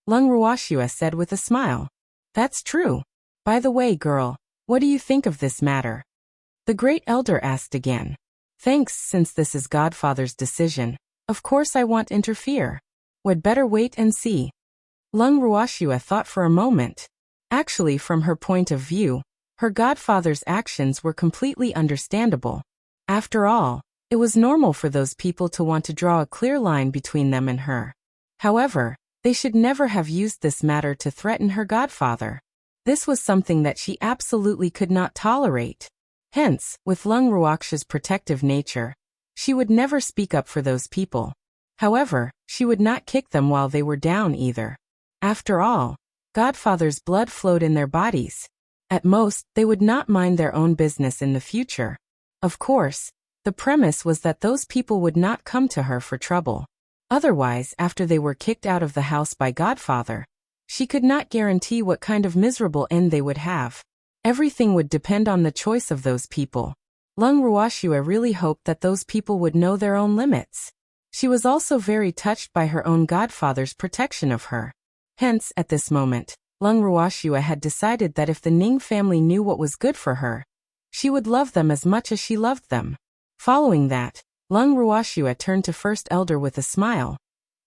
Lung Ruoxia said with a smile. That's true. By the way, girl, what do you think of this matter? The great elder asked again. Thanks, since this is Godfather's decision. Of course I won't interfere. Would better wait and see. Lung Ruoxia thought for a moment. Actually, from her point of view, her godfather's actions were completely understandable. After all, it was normal for those people to want to draw a clear line between them and her. However, they should never have used this matter to threaten her godfather. This was something that she absolutely could not tolerate. Hence, with Lung Ruoxia's protective nature, she would never speak up for those people. However, she would not kick them while they were down either. After all, Godfather's blood flowed in their bodies. At most, they would not mind their own business in the future. Of course, the premise was that those people would not come to her for trouble. Otherwise, after they were kicked out of the house by Godfather, she could not guarantee what kind of miserable end they would have. Everything would depend on the choice of those people. Lung Ruoxia really hoped that those people would know their own limits. She was also very touched by her own Godfather's protection of her. Hence, at this moment, Lung Ruoxia had decided that if the Ning family knew what was good for her, she would love them as much as she loved them. Following that, Lung Ruoxia turned to First Elder with a smile.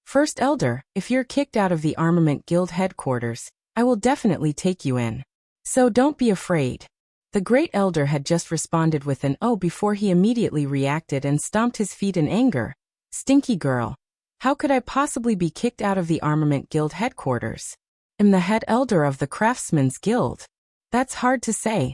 First Elder, if you're kicked out of the Armament Guild headquarters, I will definitely take you in. So don't be afraid. The Great Elder had just responded with an "oh" before he immediately reacted and stomped his feet in anger. Stinky girl. How could I possibly be kicked out of the Armament Guild headquarters? I'm the head elder of the Craftsmen's Guild. That's hard to say.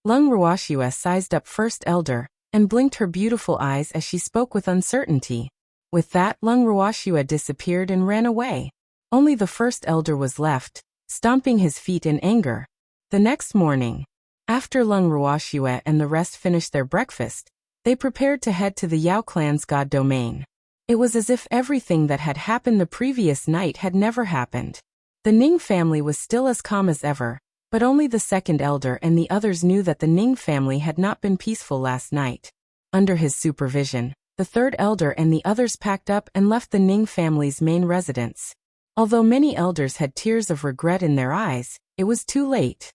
Lung Ruoxia sized up First Elder and blinked her beautiful eyes as she spoke with uncertainty. With that, Lung Ruoxia disappeared and ran away. Only the First Elder was left, stomping his feet in anger. The next morning, after Lung Ruoxia and the rest finished their breakfast, they prepared to head to the Yao clan's god domain. It was as if everything that had happened the previous night had never happened. The Ning family was still as calm as ever, but only the second elder and the others knew that the Ning family had not been peaceful last night. Under his supervision, the third elder and the others packed up and left the Ning family's main residence. Although many elders had tears of regret in their eyes, it was too late.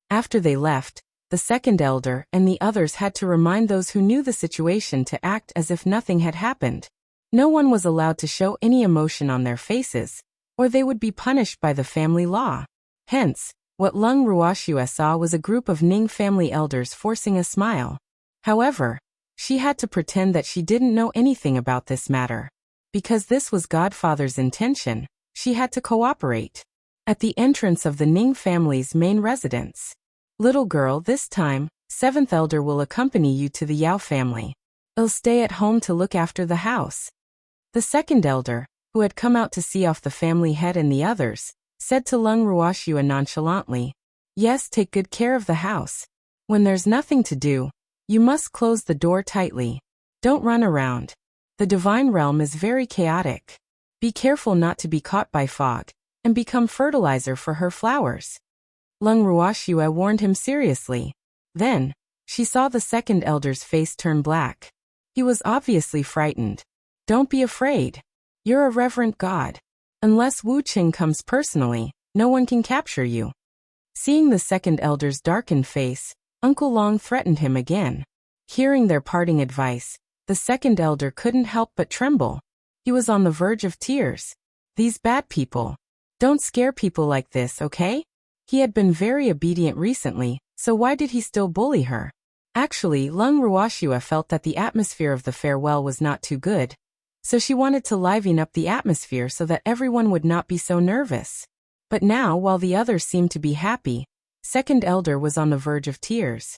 After they left, the second elder and the others had to remind those who knew the situation to act as if nothing had happened. No one was allowed to show any emotion on their faces, or they would be punished by the family law. Hence, what Lung Ruoxia saw was a group of Ning family elders forcing a smile. However, she had to pretend that she didn't know anything about this matter. Because this was Godfather's intention, she had to cooperate. At the entrance of the Ning family's main residence, little girl, this time, seventh elder will accompany you to the Yao family. I'll stay at home to look after the house. The second elder, who had come out to see off the family head and the others, said to Lung Ruoxia nonchalantly, "Yes, take good care of the house. When there's nothing to do, you must close the door tightly. Don't run around. The divine realm is very chaotic. Be careful not to be caught by fog and become fertilizer for her flowers." Lung Ruoxia warned him seriously. Then, she saw the second elder's face turn black. He was obviously frightened. "Don't be afraid. You're a reverent god. Unless Wu Qing comes personally, no one can capture you." Seeing the second elder's darkened face, Uncle Long threatened him again. Hearing their parting advice, the second elder couldn't help but tremble. He was on the verge of tears. These bad people. Don't scare people like this, okay? He had been very obedient recently, so why did he still bully her? Actually, Lung Ruoxia felt that the atmosphere of the farewell was not too good, so she wanted to liven up the atmosphere so that everyone would not be so nervous. But now, while the others seemed to be happy, second elder was on the verge of tears.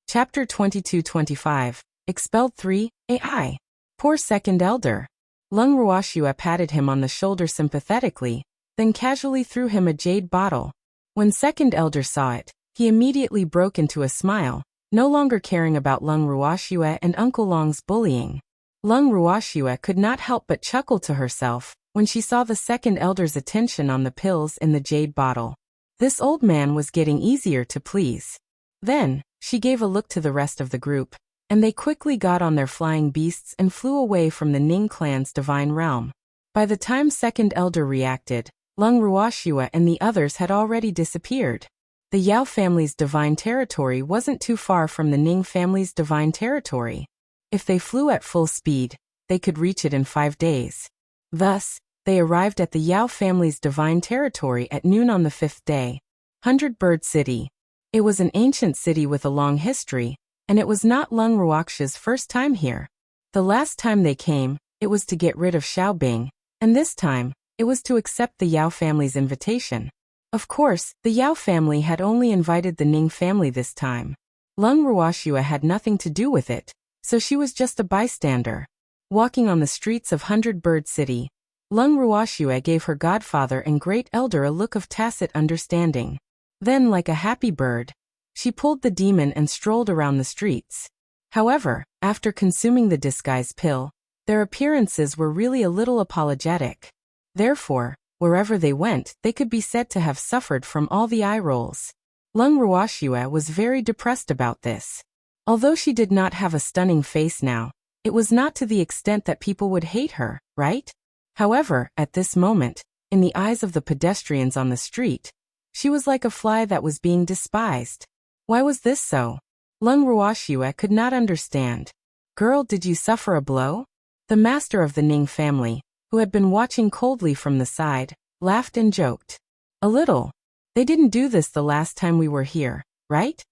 Chapter 22-25, Expelled 3, AI. Poor second elder. Lung Ruoxia patted him on the shoulder sympathetically, then casually threw him a jade bottle. When second elder saw it, he immediately broke into a smile, no longer caring about Lung Ruoxia and Uncle Long's bullying. Lung Ruoxia could not help but chuckle to herself when she saw the second elder's attention on the pills in the jade bottle. This old man was getting easier to please. Then, she gave a look to the rest of the group, and they quickly got on their flying beasts and flew away from the Ning clan's divine realm. By the time second elder reacted, Lung Ruoxia and the others had already disappeared. The Yao family's divine territory wasn't too far from the Ning family's divine territory. If they flew at full speed, they could reach it in 5 days. Thus, they arrived at the Yao family's divine territory at noon on the 5th day. 100 Bird City. It was an ancient city with a long history, and it was not Lung Ruoxia's first time here. The last time they came, it was to get rid of Xiaobing, And this time, it was to accept the Yao family's invitation. Of course, the Yao family had only invited the Ning family this time. Lung Ruoxua had nothing to do with it, so she was just a bystander. Walking on the streets of Hundred Bird City, Lung Ruoxua gave her godfather and great elder a look of tacit understanding. Then, like a happy bird, she pulled the demon and strolled around the streets. However, after consuming the disguise pill, their appearances were really a little apologetic. Therefore, wherever they went, they could be said to have suffered from all the eye rolls. Lung Ruoxua was very depressed about this. Although she did not have a stunning face now, it was not to the extent that people would hate her, right? However, at this moment, in the eyes of the pedestrians on the street, she was like a fly that was being despised. Why was this so? Lung Ruoxua could not understand. Girl, did you suffer a blow? The master of the Ning family, who had been watching coldly from the side, laughed and joked. A little. They didn't do this the last time we were here, right?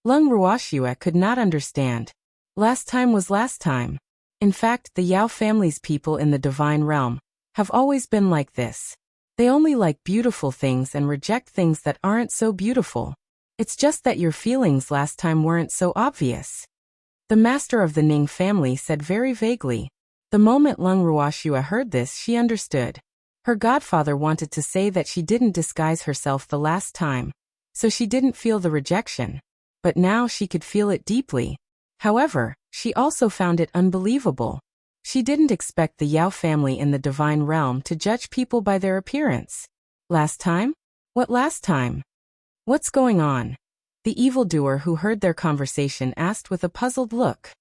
Lung Ruoxua could not understand. Last time was last time. In fact, the Yao family's people in the divine realm have always been like this. They only like beautiful things and reject things that aren't so beautiful. It's just that your feelings last time weren't so obvious. The master of the Ning family said very vaguely. The moment Lung Ruoxua heard this, she understood. Her godfather wanted to say that she didn't disguise herself the last time, so she didn't feel the rejection. But now she could feel it deeply. However, she also found it unbelievable. She didn't expect the Yao family in the divine realm to judge people by their appearance. Last time? What last time? What's going on? The evildoer who heard their conversation asked with a puzzled look.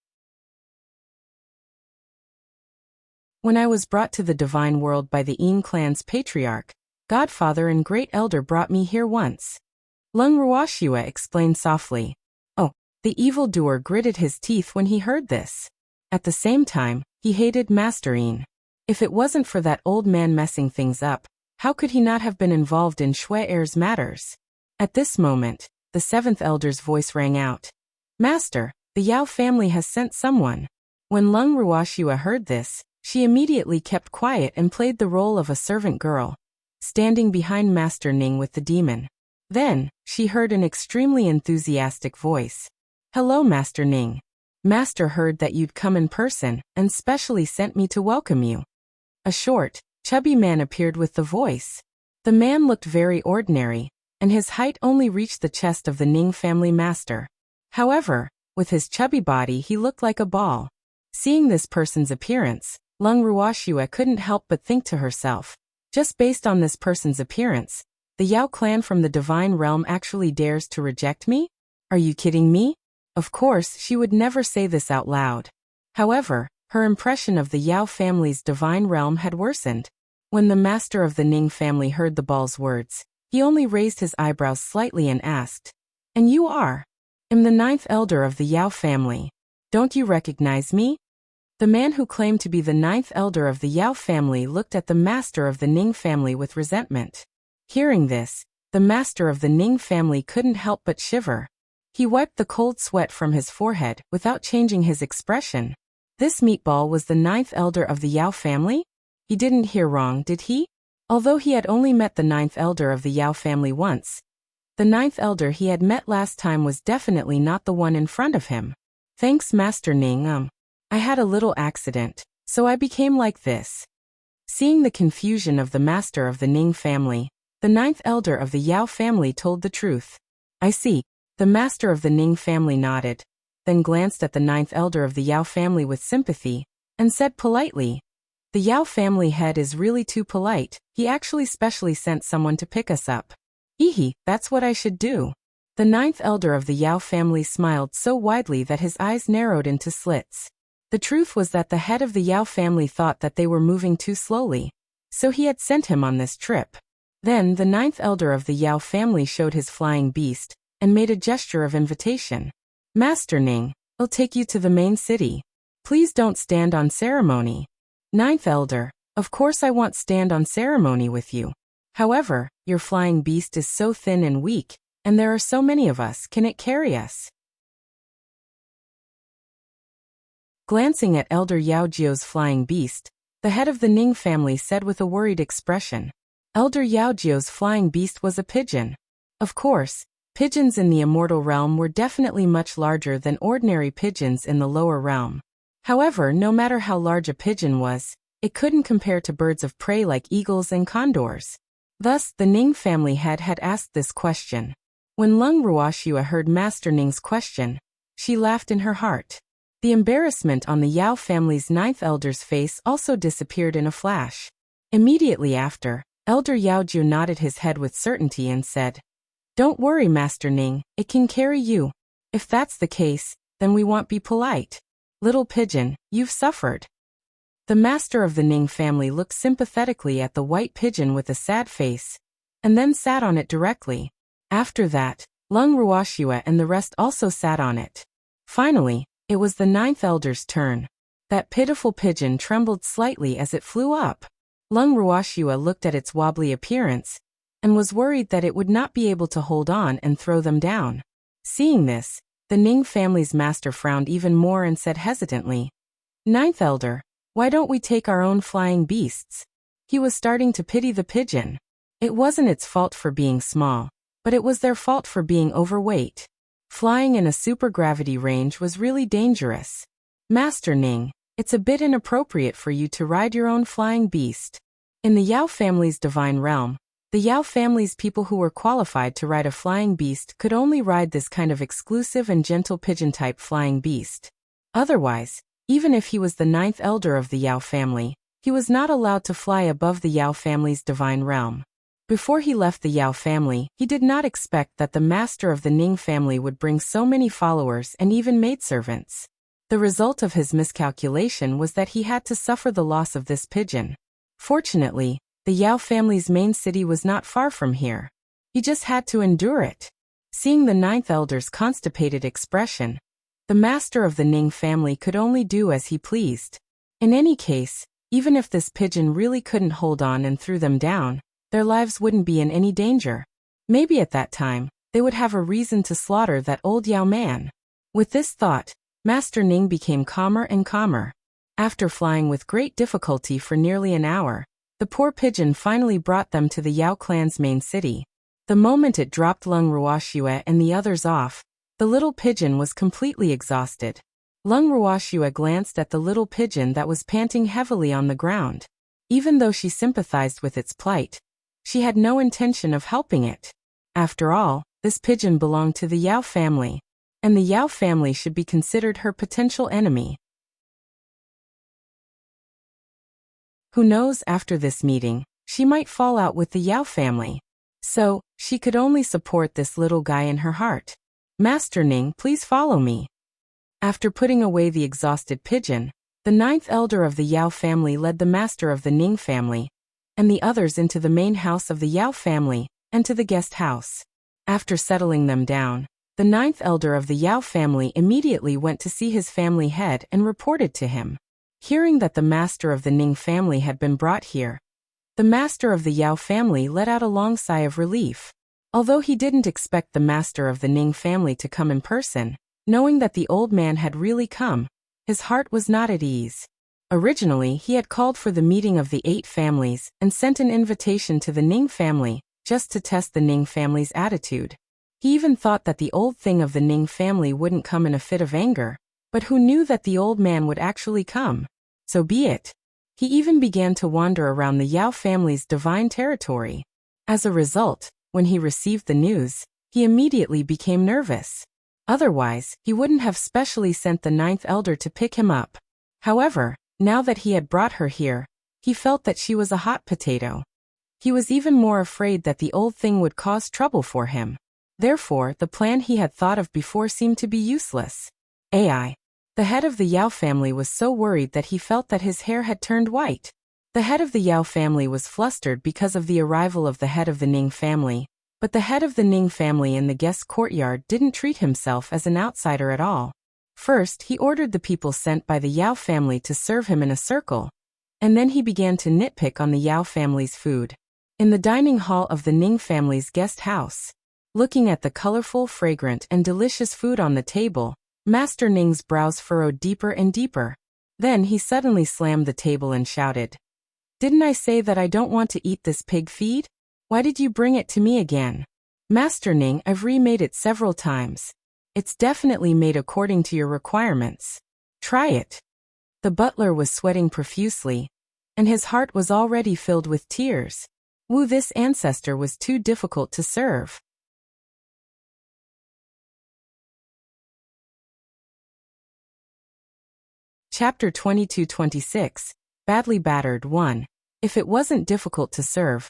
When I was brought to the divine world by the Yin clan's patriarch, godfather and great elder brought me here once. Lung Ruoxua explained softly. Oh, the evildoer gritted his teeth when he heard this. At the same time, he hated Master Yin. If it wasn't for that old man messing things up, how could he not have been involved in Shui Er's matters? At this moment, the seventh elder's voice rang out. Master, the Yao family has sent someone. When Lung Ruoxua heard this, she immediately kept quiet and played the role of a servant girl, standing behind Master Ning with the demon. Then, she heard an extremely enthusiastic voice. Hello, Master Ning. Master heard that you'd come in person and specially sent me to welcome you. A short, chubby man appeared with the voice. The man looked very ordinary, and his height only reached the chest of the Ning family master. However, with his chubby body he looked like a ball. Seeing this person's appearance, Lung Ruoxua couldn't help but think to herself, just based on this person's appearance, the Yao clan from the divine realm actually dares to reject me? Are you kidding me? Of course, she would never say this out loud. However, her impression of the Yao family's divine realm had worsened. When the master of the Ning family heard the ball's words, he only raised his eyebrows slightly and asked, And you are? I'm the ninth elder of the Yao family. Don't you recognize me? The man who claimed to be the ninth elder of the Yao family looked at the master of the Ning family with resentment. Hearing this, the master of the Ning family couldn't help but shiver. He wiped the cold sweat from his forehead without changing his expression. This meatball was the ninth elder of the Yao family? He didn't hear wrong, did he? Although he had only met the ninth elder of the Yao family once, the ninth elder he had met last time was definitely not the one in front of him. Thanks, Master Ning. I had a little accident, so I became like this. Seeing the confusion of the master of the Ning family, the ninth elder of the Yao family told the truth. I see. The master of the Ning family nodded, then glanced at the ninth elder of the Yao family with sympathy, and said politely, The Yao family head is really too polite. He actually specially sent someone to pick us up. Ehe, that's what I should do. The ninth elder of the Yao family smiled so widely that his eyes narrowed into slits. The truth was that the head of the Yao family thought that they were moving too slowly, so he had sent him on this trip. Then the ninth elder of the Yao family showed his flying beast, and made a gesture of invitation. Master Ning, I'll take you to the main city. Please don't stand on ceremony. Ninth elder, of course I won't stand on ceremony with you. However, your flying beast is so thin and weak, and there are so many of us, can it carry us? Glancing at Elder Yao Jio's flying beast, the head of the Ning family said with a worried expression. Elder Yaojiu's flying beast was a pigeon. Of course, pigeons in the immortal realm were definitely much larger than ordinary pigeons in the lower realm. However, no matter how large a pigeon was, it couldn't compare to birds of prey like eagles and condors. Thus, the Ning family head had asked this question. When Lung Ruoxua heard Master Ning's question, she laughed in her heart. The embarrassment on the Yao family's ninth elder's face also disappeared in a flash. Immediately after, Elder Yaojiu nodded his head with certainty and said, "Don't worry, Master Ning, it can carry you. If that's the case, then we won't be polite. Little pigeon, you've suffered." The master of the Ning family looked sympathetically at the white pigeon with a sad face, and then sat on it directly. After that, Lung Ruoxua and the rest also sat on it. Finally, it was the ninth elder's turn. That pitiful pigeon trembled slightly as it flew up. Lung Ruoxua looked at its wobbly appearance, and was worried that it would not be able to hold on and throw them down. Seeing this, the Ning family's master frowned even more and said hesitantly, "Ninth elder, why don't we take our own flying beasts?" He was starting to pity the pigeon. It wasn't its fault for being small, but it was their fault for being overweight. Flying in a supergravity range was really dangerous. Master Ning, it's a bit inappropriate for you to ride your own flying beast. In the Yao family's divine realm, the Yao family's people who were qualified to ride a flying beast could only ride this kind of exclusive and gentle pigeon-type flying beast. Otherwise, even if he was the ninth elder of the Yao family, he was not allowed to fly above the Yao family's divine realm. Before he left the Yao family, he did not expect that the master of the Ning family would bring so many followers and even maidservants. The result of his miscalculation was that he had to suffer the loss of this pigeon. Fortunately, the Yao family's main city was not far from here. He just had to endure it. Seeing the ninth elder's constipated expression, the master of the Ning family could only do as he pleased. In any case, even if this pigeon really couldn't hold on and threw them down, their lives wouldn't be in any danger. Maybe at that time, they would have a reason to slaughter that old Yao man. With this thought, Master Ning became calmer and calmer. After flying with great difficulty for nearly an hour, the poor pigeon finally brought them to the Yao clan's main city. The moment it dropped Lung Ruoxua and the others off, the little pigeon was completely exhausted. Lung Ruoxua glanced at the little pigeon that was panting heavily on the ground. Even though she sympathized with its plight, she had no intention of helping it. After all, this pigeon belonged to the Yao family, and the Yao family should be considered her potential enemy. Who knows, after this meeting, she might fall out with the Yao family. So, she could only support this little guy in her heart. "Master Ning, please follow me." After putting away the exhausted pigeon, the ninth elder of the Yao family led the master of the Ning family and the others into the main house of the Yao family and to the guest house. After settling them down, the ninth elder of the Yao family immediately went to see his family head and reported to him. Hearing that the master of the Ning family had been brought here, the master of the Yao family let out a long sigh of relief. Although he didn't expect the master of the Ning family to come in person, knowing that the old man had really come, his heart was not at ease. Originally, he had called for the meeting of the 8 families and sent an invitation to the Ning family, just to test the Ning family's attitude. He even thought that the old thing of the Ning family wouldn't come in a fit of anger, but who knew that the old man would actually come? So be it. He even began to wander around the Yao family's divine territory. As a result, when he received the news, he immediately became nervous. Otherwise, he wouldn't have specially sent the ninth elder to pick him up. However, now that he had brought her here, he felt that she was a hot potato. He was even more afraid that the old thing would cause trouble for him. Therefore, the plan he had thought of before seemed to be useless. AI. The head of the Yao family was so worried that he felt that his hair had turned white. The head of the Yao family was flustered because of the arrival of the head of the Ning family, but the head of the Ning family in the guest courtyard didn't treat himself as an outsider at all. First, he ordered the people sent by the Yao family to serve him in a circle, and then he began to nitpick on the Yao family's food. In the dining hall of the Ning family's guest house, looking at the colorful, fragrant, and delicious food on the table, Master Ning's brows furrowed deeper and deeper. Then he suddenly slammed the table and shouted, "Didn't I say that I don't want to eat this pig feed? Why did you bring it to me again? Master Ning, I've remade it several times. It's definitely made according to your requirements. Try it." The butler was sweating profusely, and his heart was already filled with tears. Wu, this ancestor was too difficult to serve. Chapter 22-26, Badly Battered 1. If it wasn't difficult to serve,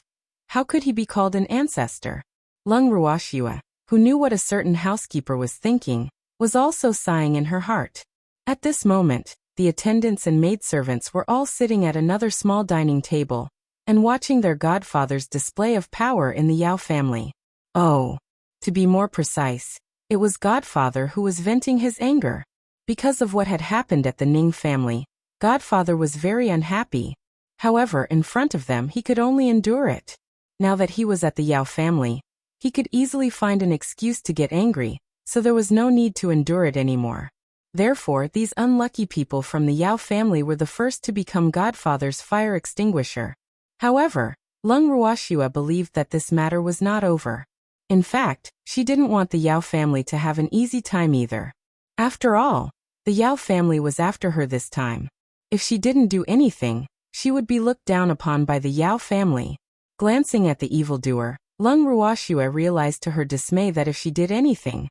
how could he be called an ancestor? Lung Ruoxua, who knew what a certain housekeeper was thinking, was also sighing in her heart. At this moment, the attendants and maidservants were all sitting at another small dining table and watching their godfather's display of power in the Yao family. Oh, to be more precise, it was godfather who was venting his anger. Because of what had happened at the Ning family, godfather was very unhappy. However, in front of them he could only endure it. Now that he was at the Yao family, he could easily find an excuse to get angry, so there was no need to endure it anymore. Therefore, these unlucky people from the Yao family were the first to become godfather's fire extinguisher. However, Lung Ruoxua believed that this matter was not over. In fact, she didn't want the Yao family to have an easy time either. After all, the Yao family was after her this time. If she didn't do anything, she would be looked down upon by the Yao family. Glancing at the evildoer, Lung Ruoxua realized to her dismay that if she did anything,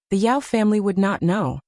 the Yao family would not know.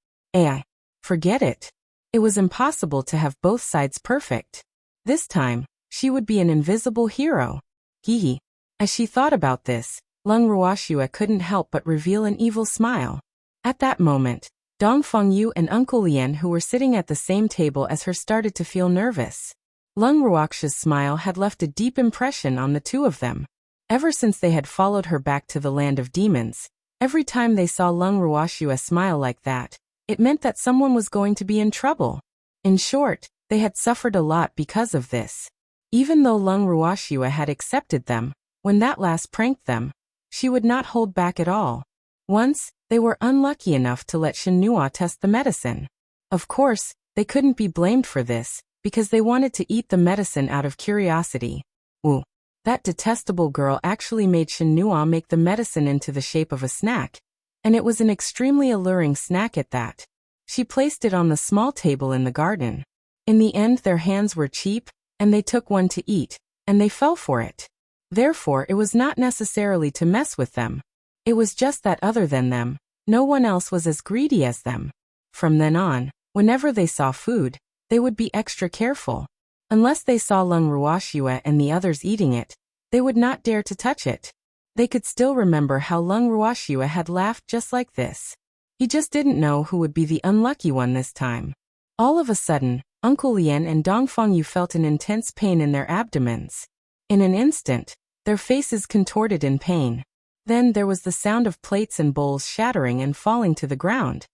Forget it. It was impossible to have both sides perfect. This time, she would be an invisible hero. Hee. As she thought about this, Lung Ruoxua couldn't help but reveal an evil smile. At that moment, Dong Fengyu and Uncle Lien, who were sitting at the same table as her, started to feel nervous. Lung Ruoxia's smile had left a deep impression on the two of them. Ever since they had followed her back to the land of demons, every time they saw Lung Ruoxua smile like that, it meant that someone was going to be in trouble. In short, they had suffered a lot because of this. Even though Lung Ruoxua had accepted them, when that last pranked them, she would not hold back at all. Once, they were unlucky enough to let Shenhua test the medicine. Of course, they couldn't be blamed for this, because they wanted to eat the medicine out of curiosity. Ooh, that detestable girl actually made Shenhua make the medicine into the shape of a snack, and it was an extremely alluring snack at that. She placed it on the small table in the garden. In the end, their hands were cheap, and they took one to eat, and they fell for it. Therefore, it was not necessarily to mess with them. It was just that other than them, no one else was as greedy as them. From then on, whenever they saw food, they would be extra careful. Unless they saw Lung Ruoxua and the others eating it, they would not dare to touch it. They could still remember how Lung Ruoxua had laughed just like this. He just didn't know who would be the unlucky one this time. All of a sudden, Uncle Lien and Dong Fengyu felt an intense pain in their abdomens. In an instant, their faces contorted in pain. Then there was the sound of plates and bowls shattering and falling to the ground.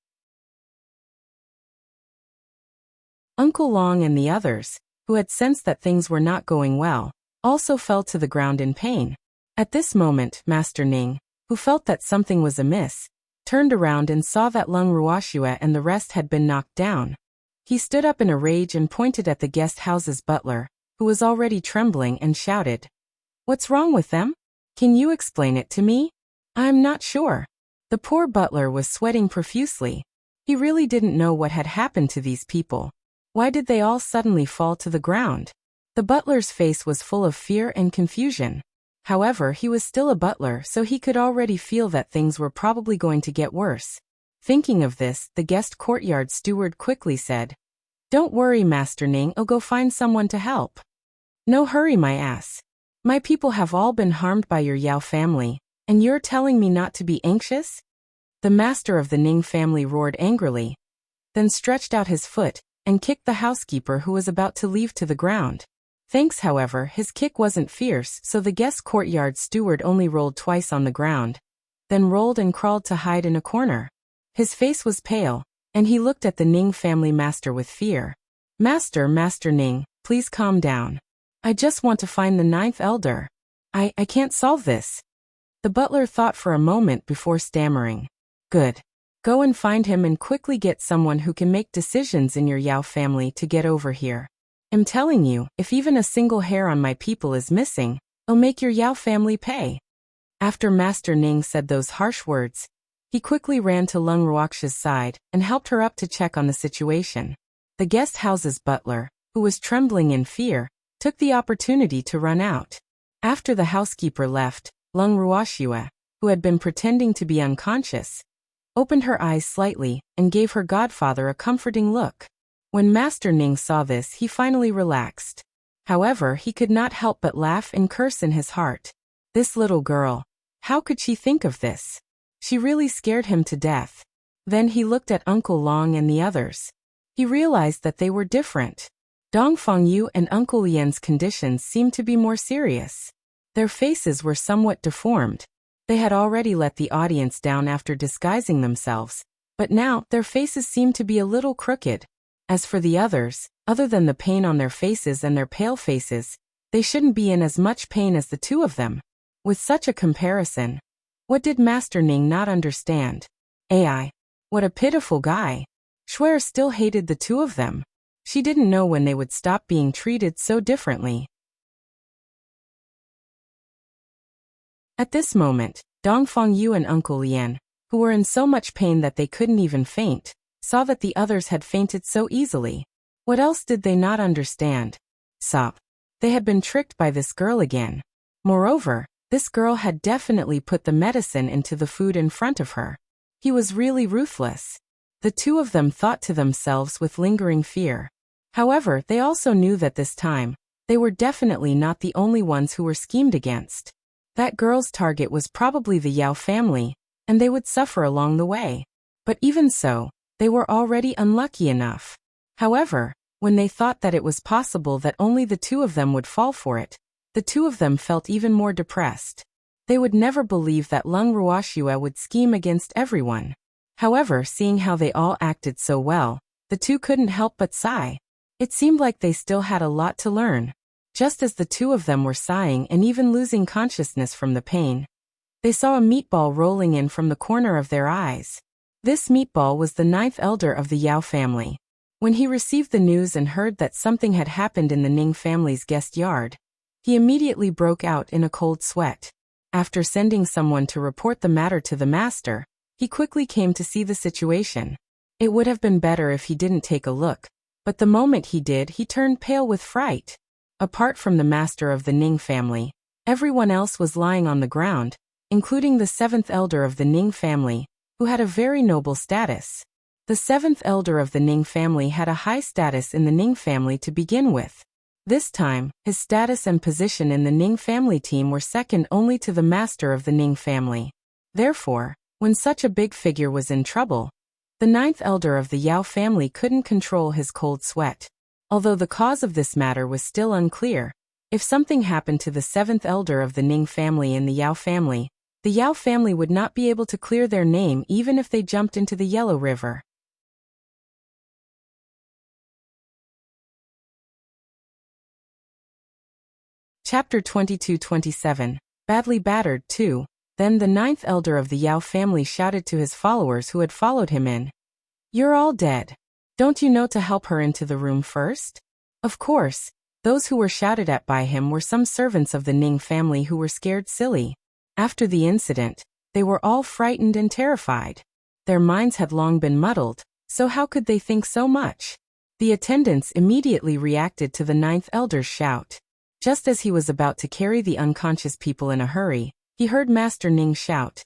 Uncle Long and the others, who had sensed that things were not going well, also fell to the ground in pain. At this moment, Master Ning, who felt that something was amiss, turned around and saw that Lung Ruoxua and the rest had been knocked down. He stood up in a rage and pointed at the guest house's butler, who was already trembling, and shouted, "What's wrong with them? Can you explain it to me? I'm not sure." The poor butler was sweating profusely. He really didn't know what had happened to these people. Why did they all suddenly fall to the ground? The butler's face was full of fear and confusion. However, he was still a butler, so he could already feel that things were probably going to get worse. Thinking of this, the guest courtyard steward quickly said, "Don't worry, Master Ning, I'll go find someone to help." "No hurry, my ass. My people have all been harmed by your Yao family, and you're telling me not to be anxious?" The master of the Ning family roared angrily, then stretched out his foot and kicked the housekeeper who was about to leave to the ground. Thanks, however, his kick wasn't fierce, so the guest courtyard steward only rolled twice on the ground, then rolled and crawled to hide in a corner. His face was pale, and he looked at the Ning family master with fear. Master Ning, please calm down. I just want to find the ninth elder. I can't solve this." The butler thought for a moment before stammering. "Good. Go and find him and quickly get someone who can make decisions in your Yao family to get over here. I'm telling you, if even a single hair on my people is missing, I'll make your Yao family pay." After Master Ning said those harsh words, he quickly ran to Lung Ruoxia's side and helped her up to check on the situation. The guest house's butler, who was trembling in fear, took the opportunity to run out. After the housekeeper left, Lung Ruoxia, who had been pretending to be unconscious, opened her eyes slightly and gave her godfather a comforting look. When Master Ning saw this, he finally relaxed. However, he could not help but laugh and curse in his heart. This little girl, how could she think of this? She really scared him to death. Then he looked at Uncle Long and the others. He realized that they were different. Dong Fengyu and Uncle Lian's conditions seemed to be more serious. Their faces were somewhat deformed. They had already let the audience down after disguising themselves, but now their faces seemed to be a little crooked. As for the others, other than the pain on their faces and their pale faces, they shouldn't be in as much pain as the two of them. With such a comparison, what did Master Ning not understand? AI. What a pitiful guy. Shuer still hated the two of them. She didn't know when they would stop being treated so differently. At this moment, Dong Fengyu and Uncle Lian, who were in so much pain that they couldn't even faint, saw that the others had fainted so easily. What else did they not understand? Sop. They had been tricked by this girl again. Moreover, this girl had definitely put the medicine into the food in front of her. He was really ruthless. The two of them thought to themselves with lingering fear. However, they also knew that this time, they were definitely not the only ones who were schemed against. That girl's target was probably the Yao family, and they would suffer along the way. But even so, they were already unlucky enough. However, when they thought that it was possible that only the two of them would fall for it, the two of them felt even more depressed. They would never believe that Lung Ruoxia would scheme against everyone. However, seeing how they all acted so well, the two couldn't help but sigh. It seemed like they still had a lot to learn. Just as the two of them were sighing and even losing consciousness from the pain, they saw a meatball rolling in from the corner of their eyes. This meatball was the 9th elder of the Yao family. When he received the news and heard that something had happened in the Ning family's guest yard, he immediately broke out in a cold sweat. After sending someone to report the matter to the master, he quickly came to see the situation. It would have been better if he didn't take a look, but the moment he did, he turned pale with fright. Apart from the master of the Ning family, everyone else was lying on the ground, including the 7th elder of the Ning family, who had a very noble status. The 7th elder of the Ning family had a high status in the Ning family to begin with. This time, his status and position in the Ning family team were second only to the master of the Ning family. Therefore, when such a big figure was in trouble, the 9th elder of the Yao family couldn't control his cold sweat. Although the cause of this matter was still unclear, if something happened to the 7th elder of the Ning family and the Yao family would not be able to clear their name even if they jumped into the Yellow River. Chapter 22-27, Badly Battered 2. Then the 9th elder of the Yao family shouted to his followers who had followed him in. "You're all dead. Don't you know to help her into the room first?" Of course, those who were shouted at by him were some servants of the Ning family who were scared silly. After the incident, they were all frightened and terrified. Their minds had long been muddled, so how could they think so much? The attendants immediately reacted to the 9th elder's shout. Just as he was about to carry the unconscious people in a hurry, he heard Master Ning shout,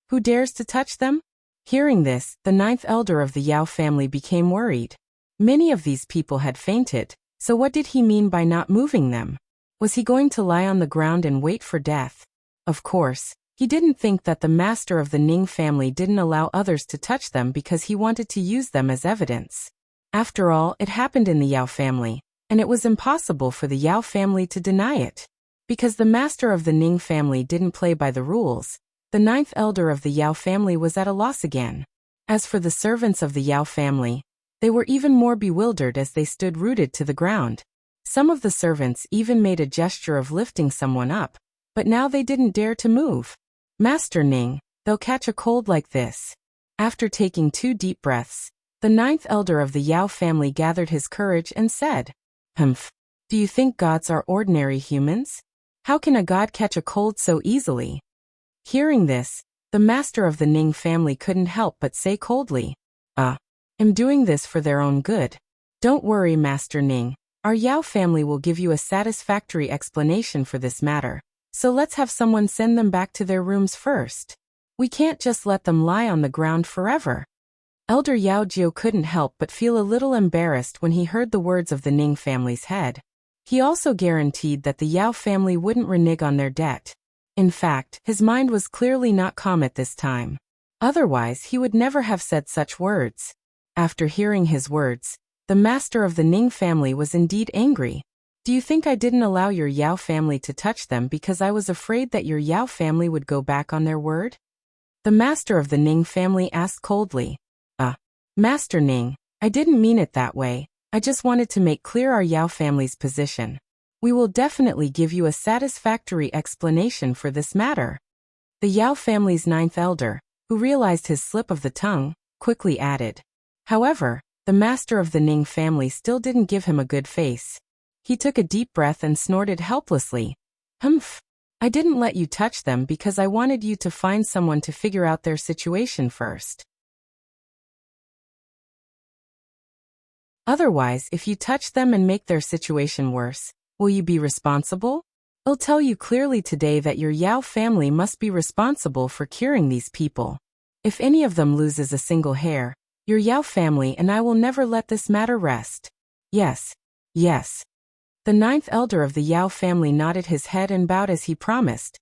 "Who dares to touch them?" Hearing this, the 9th elder of the Yao family became worried. Many of these people had fainted, so what did he mean by not moving them? Was he going to lie on the ground and wait for death? Of course, he didn't think that the master of the Ning family didn't allow others to touch them because he wanted to use them as evidence. After all, it happened in the Yao family, and it was impossible for the Yao family to deny it. Because the master of the Ning family didn't play by the rules, the 9th elder of the Yao family was at a loss again. As for the servants of the Yao family, they were even more bewildered as they stood rooted to the ground. Some of the servants even made a gesture of lifting someone up, but now they didn't dare to move. "Master Ning, they'll catch a cold like this. After taking 2 deep breaths, the 9th elder of the Yao family gathered his courage and said, "Humph. Do you think gods are ordinary humans? How can a god catch a cold so easily?" Hearing this, the master of the Ning family couldn't help but say coldly, "I'm doing this for their own good. Don't worry, Master Ning. Our Yao family will give you a satisfactory explanation for this matter, so let's have someone send them back to their rooms first. We can't just let them lie on the ground forever." Elder Yao Jiu couldn't help but feel a little embarrassed when he heard the words of the Ning family's head. He also guaranteed that the Yao family wouldn't renege on their debt. In fact, his mind was clearly not calm at this time. Otherwise, he would never have said such words. After hearing his words, the master of the Ning family was indeed angry. "Do you think I didn't allow your Yao family to touch them because I was afraid that your Yao family would go back on their word?" The master of the Ning family asked coldly. Master Ning, I didn't mean it that way. I just wanted to make clear our Yao family's position. We will definitely give you a satisfactory explanation for this matter." The Yao family's 9th elder, who realized his slip of the tongue, quickly added. However, the master of the Ning family still didn't give him a good face. He took a deep breath and snorted helplessly. "Humph. I didn't let you touch them because I wanted you to find someone to figure out their situation first. Otherwise, if you touch them and make their situation worse, will you be responsible? I'll tell you clearly today that your Yao family must be responsible for curing these people. If any of them loses a single hair, your Yao family and I will never let this matter rest." "Yes, yes." The 9th elder of the Yao family nodded his head and bowed as he promised.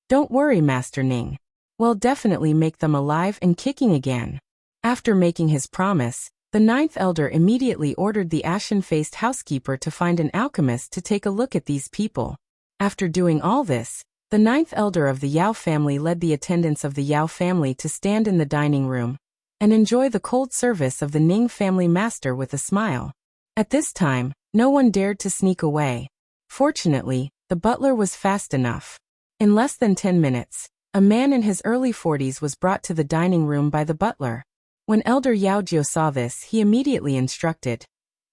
"Don't worry, Master Ning. We'll definitely make them alive and kicking again." After making his promise, the 9th elder immediately ordered the ashen-faced housekeeper to find an alchemist to take a look at these people. After doing all this, the 9th elder of the Yao family led the attendants of the Yao family to stand in the dining room and enjoy the cold service of the Ning family master with a smile. At this time, no one dared to sneak away. Fortunately, the butler was fast enough. In less than 10 minutes, a man in his early 40s was brought to the dining room by the butler. When Elder Yao Jiu saw this, he immediately instructed,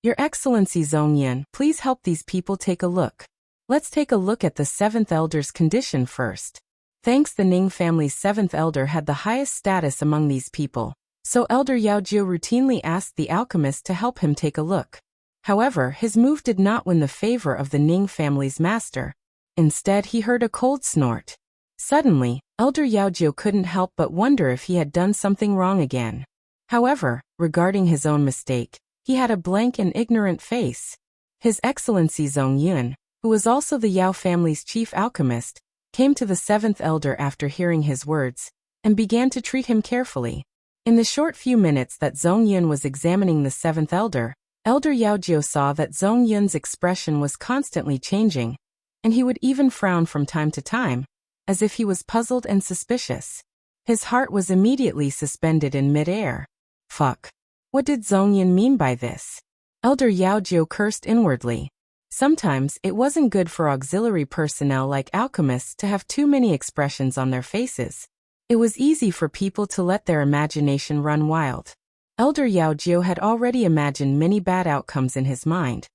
"Your Excellency Zhongyan, please help these people take a look. Let's take a look at the 7th elder's condition first." Thanks, the Ning family's 7th elder had the highest status among these people, so Elder Yao Jiu routinely asked the alchemist to help him take a look. However, his move did not win the favor of the Ning family's master. Instead, he heard a cold snort. Suddenly, Elder Yao Jiu couldn't help but wonder if he had done something wrong again. However, regarding his own mistake, he had a blank and ignorant face. His Excellency Zhongyun, who was also the Yao family's chief alchemist, came to the 7th elder after hearing his words, and began to treat him carefully. In the short few minutes that Zhongyun was examining the 7th elder, Elder Yao Jiu saw that Zhongyun's expression was constantly changing, and he would even frown from time to time, as if he was puzzled and suspicious. His heart was immediately suspended in mid-air. Fuck. What did Zhongyun mean by this? Elder Yao Jiu cursed inwardly. Sometimes it wasn't good for auxiliary personnel like alchemists to have too many expressions on their faces. It was easy for people to let their imagination run wild. Elder Yao Jiu had already imagined many bad outcomes in his mind,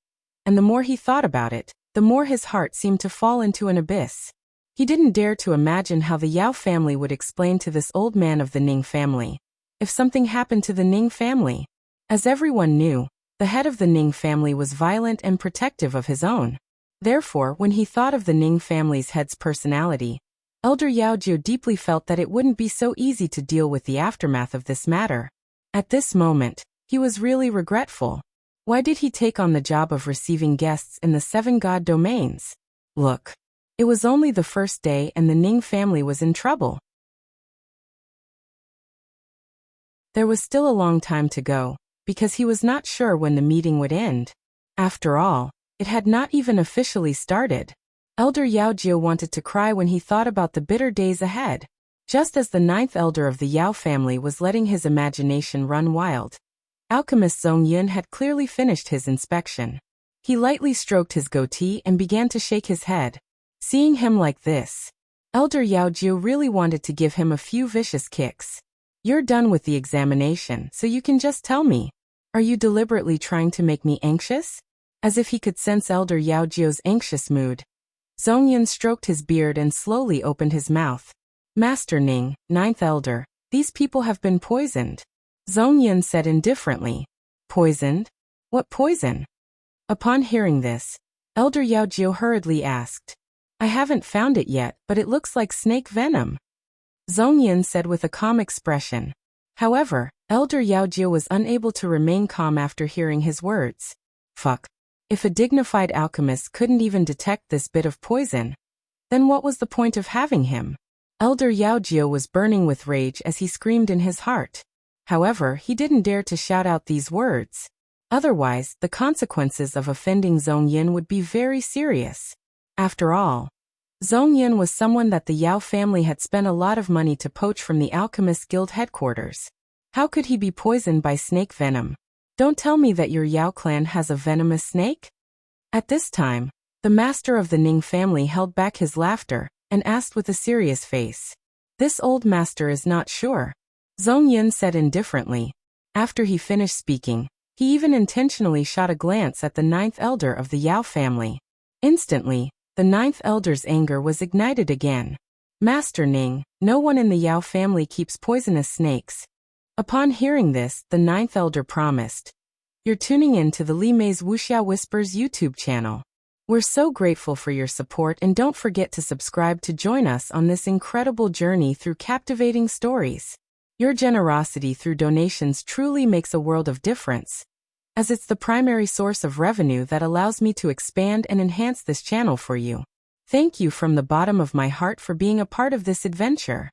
and the more he thought about it, the more his heart seemed to fall into an abyss. He didn't dare to imagine how the Yao family would explain to this old man of the Ning family if something happened to the Ning family. As everyone knew, the head of the Ning family was violent and protective of his own. Therefore, when he thought of the Ning family's head's personality, Elder Yao Jiu deeply felt that it wouldn't be so easy to deal with the aftermath of this matter. At this moment, he was really regretful. Why did he take on the job of receiving guests in the 7 god domains? Look, it was only the first day and the Ning family was in trouble. There was still a long time to go, because he was not sure when the meeting would end. After all, it had not even officially started. Elder Yao Jiu wanted to cry when he thought about the bitter days ahead. Just as the 9th elder of the Yao family was letting his imagination run wild, alchemist Zhongyun had clearly finished his inspection. He lightly stroked his goatee and began to shake his head. Seeing him like this, Elder Yao Jiu really wanted to give him a few vicious kicks. You're done with the examination, so you can just tell me. Are you deliberately trying to make me anxious? As if he could sense Elder Yao Jiu's anxious mood, Zhongyan stroked his beard and slowly opened his mouth. Master Ning, ninth elder, these people have been poisoned. Zhongyan said indifferently. Poisoned? What poison? Upon hearing this, Elder Yao Jiu hurriedly asked. I haven't found it yet, but it looks like snake venom. Zhongyan said with a calm expression. However, Elder Yao Jiu was unable to remain calm after hearing his words. Fuck. If a dignified alchemist couldn't even detect this bit of poison, then what was the point of having him? Elder Yao Jiu was burning with rage as he screamed in his heart. However, he didn't dare to shout out these words. Otherwise, the consequences of offending Zhongyan would be very serious. After all, Zhongyan was someone that the Yao family had spent a lot of money to poach from the Alchemist Guild headquarters. How could he be poisoned by snake venom? Don't tell me that your Yao clan has a venomous snake? At this time, the master of the Ning family held back his laughter and asked with a serious face. This old master is not sure. Zhongyan said indifferently. After he finished speaking, he even intentionally shot a glance at the ninth elder of the Yao family. Instantly, the ninth elder's anger was ignited again. Master Ning, no one in the Yao family keeps poisonous snakes. Upon hearing this, the ninth elder promised. You're tuning in to the Li Mei's Wuxia Whispers YouTube channel. We're so grateful for your support, and don't forget to subscribe to join us on this incredible journey through captivating stories. Your generosity through donations truly makes a world of difference, as it's the primary source of revenue that allows me to expand and enhance this channel for you. Thank you from the bottom of my heart for being a part of this adventure.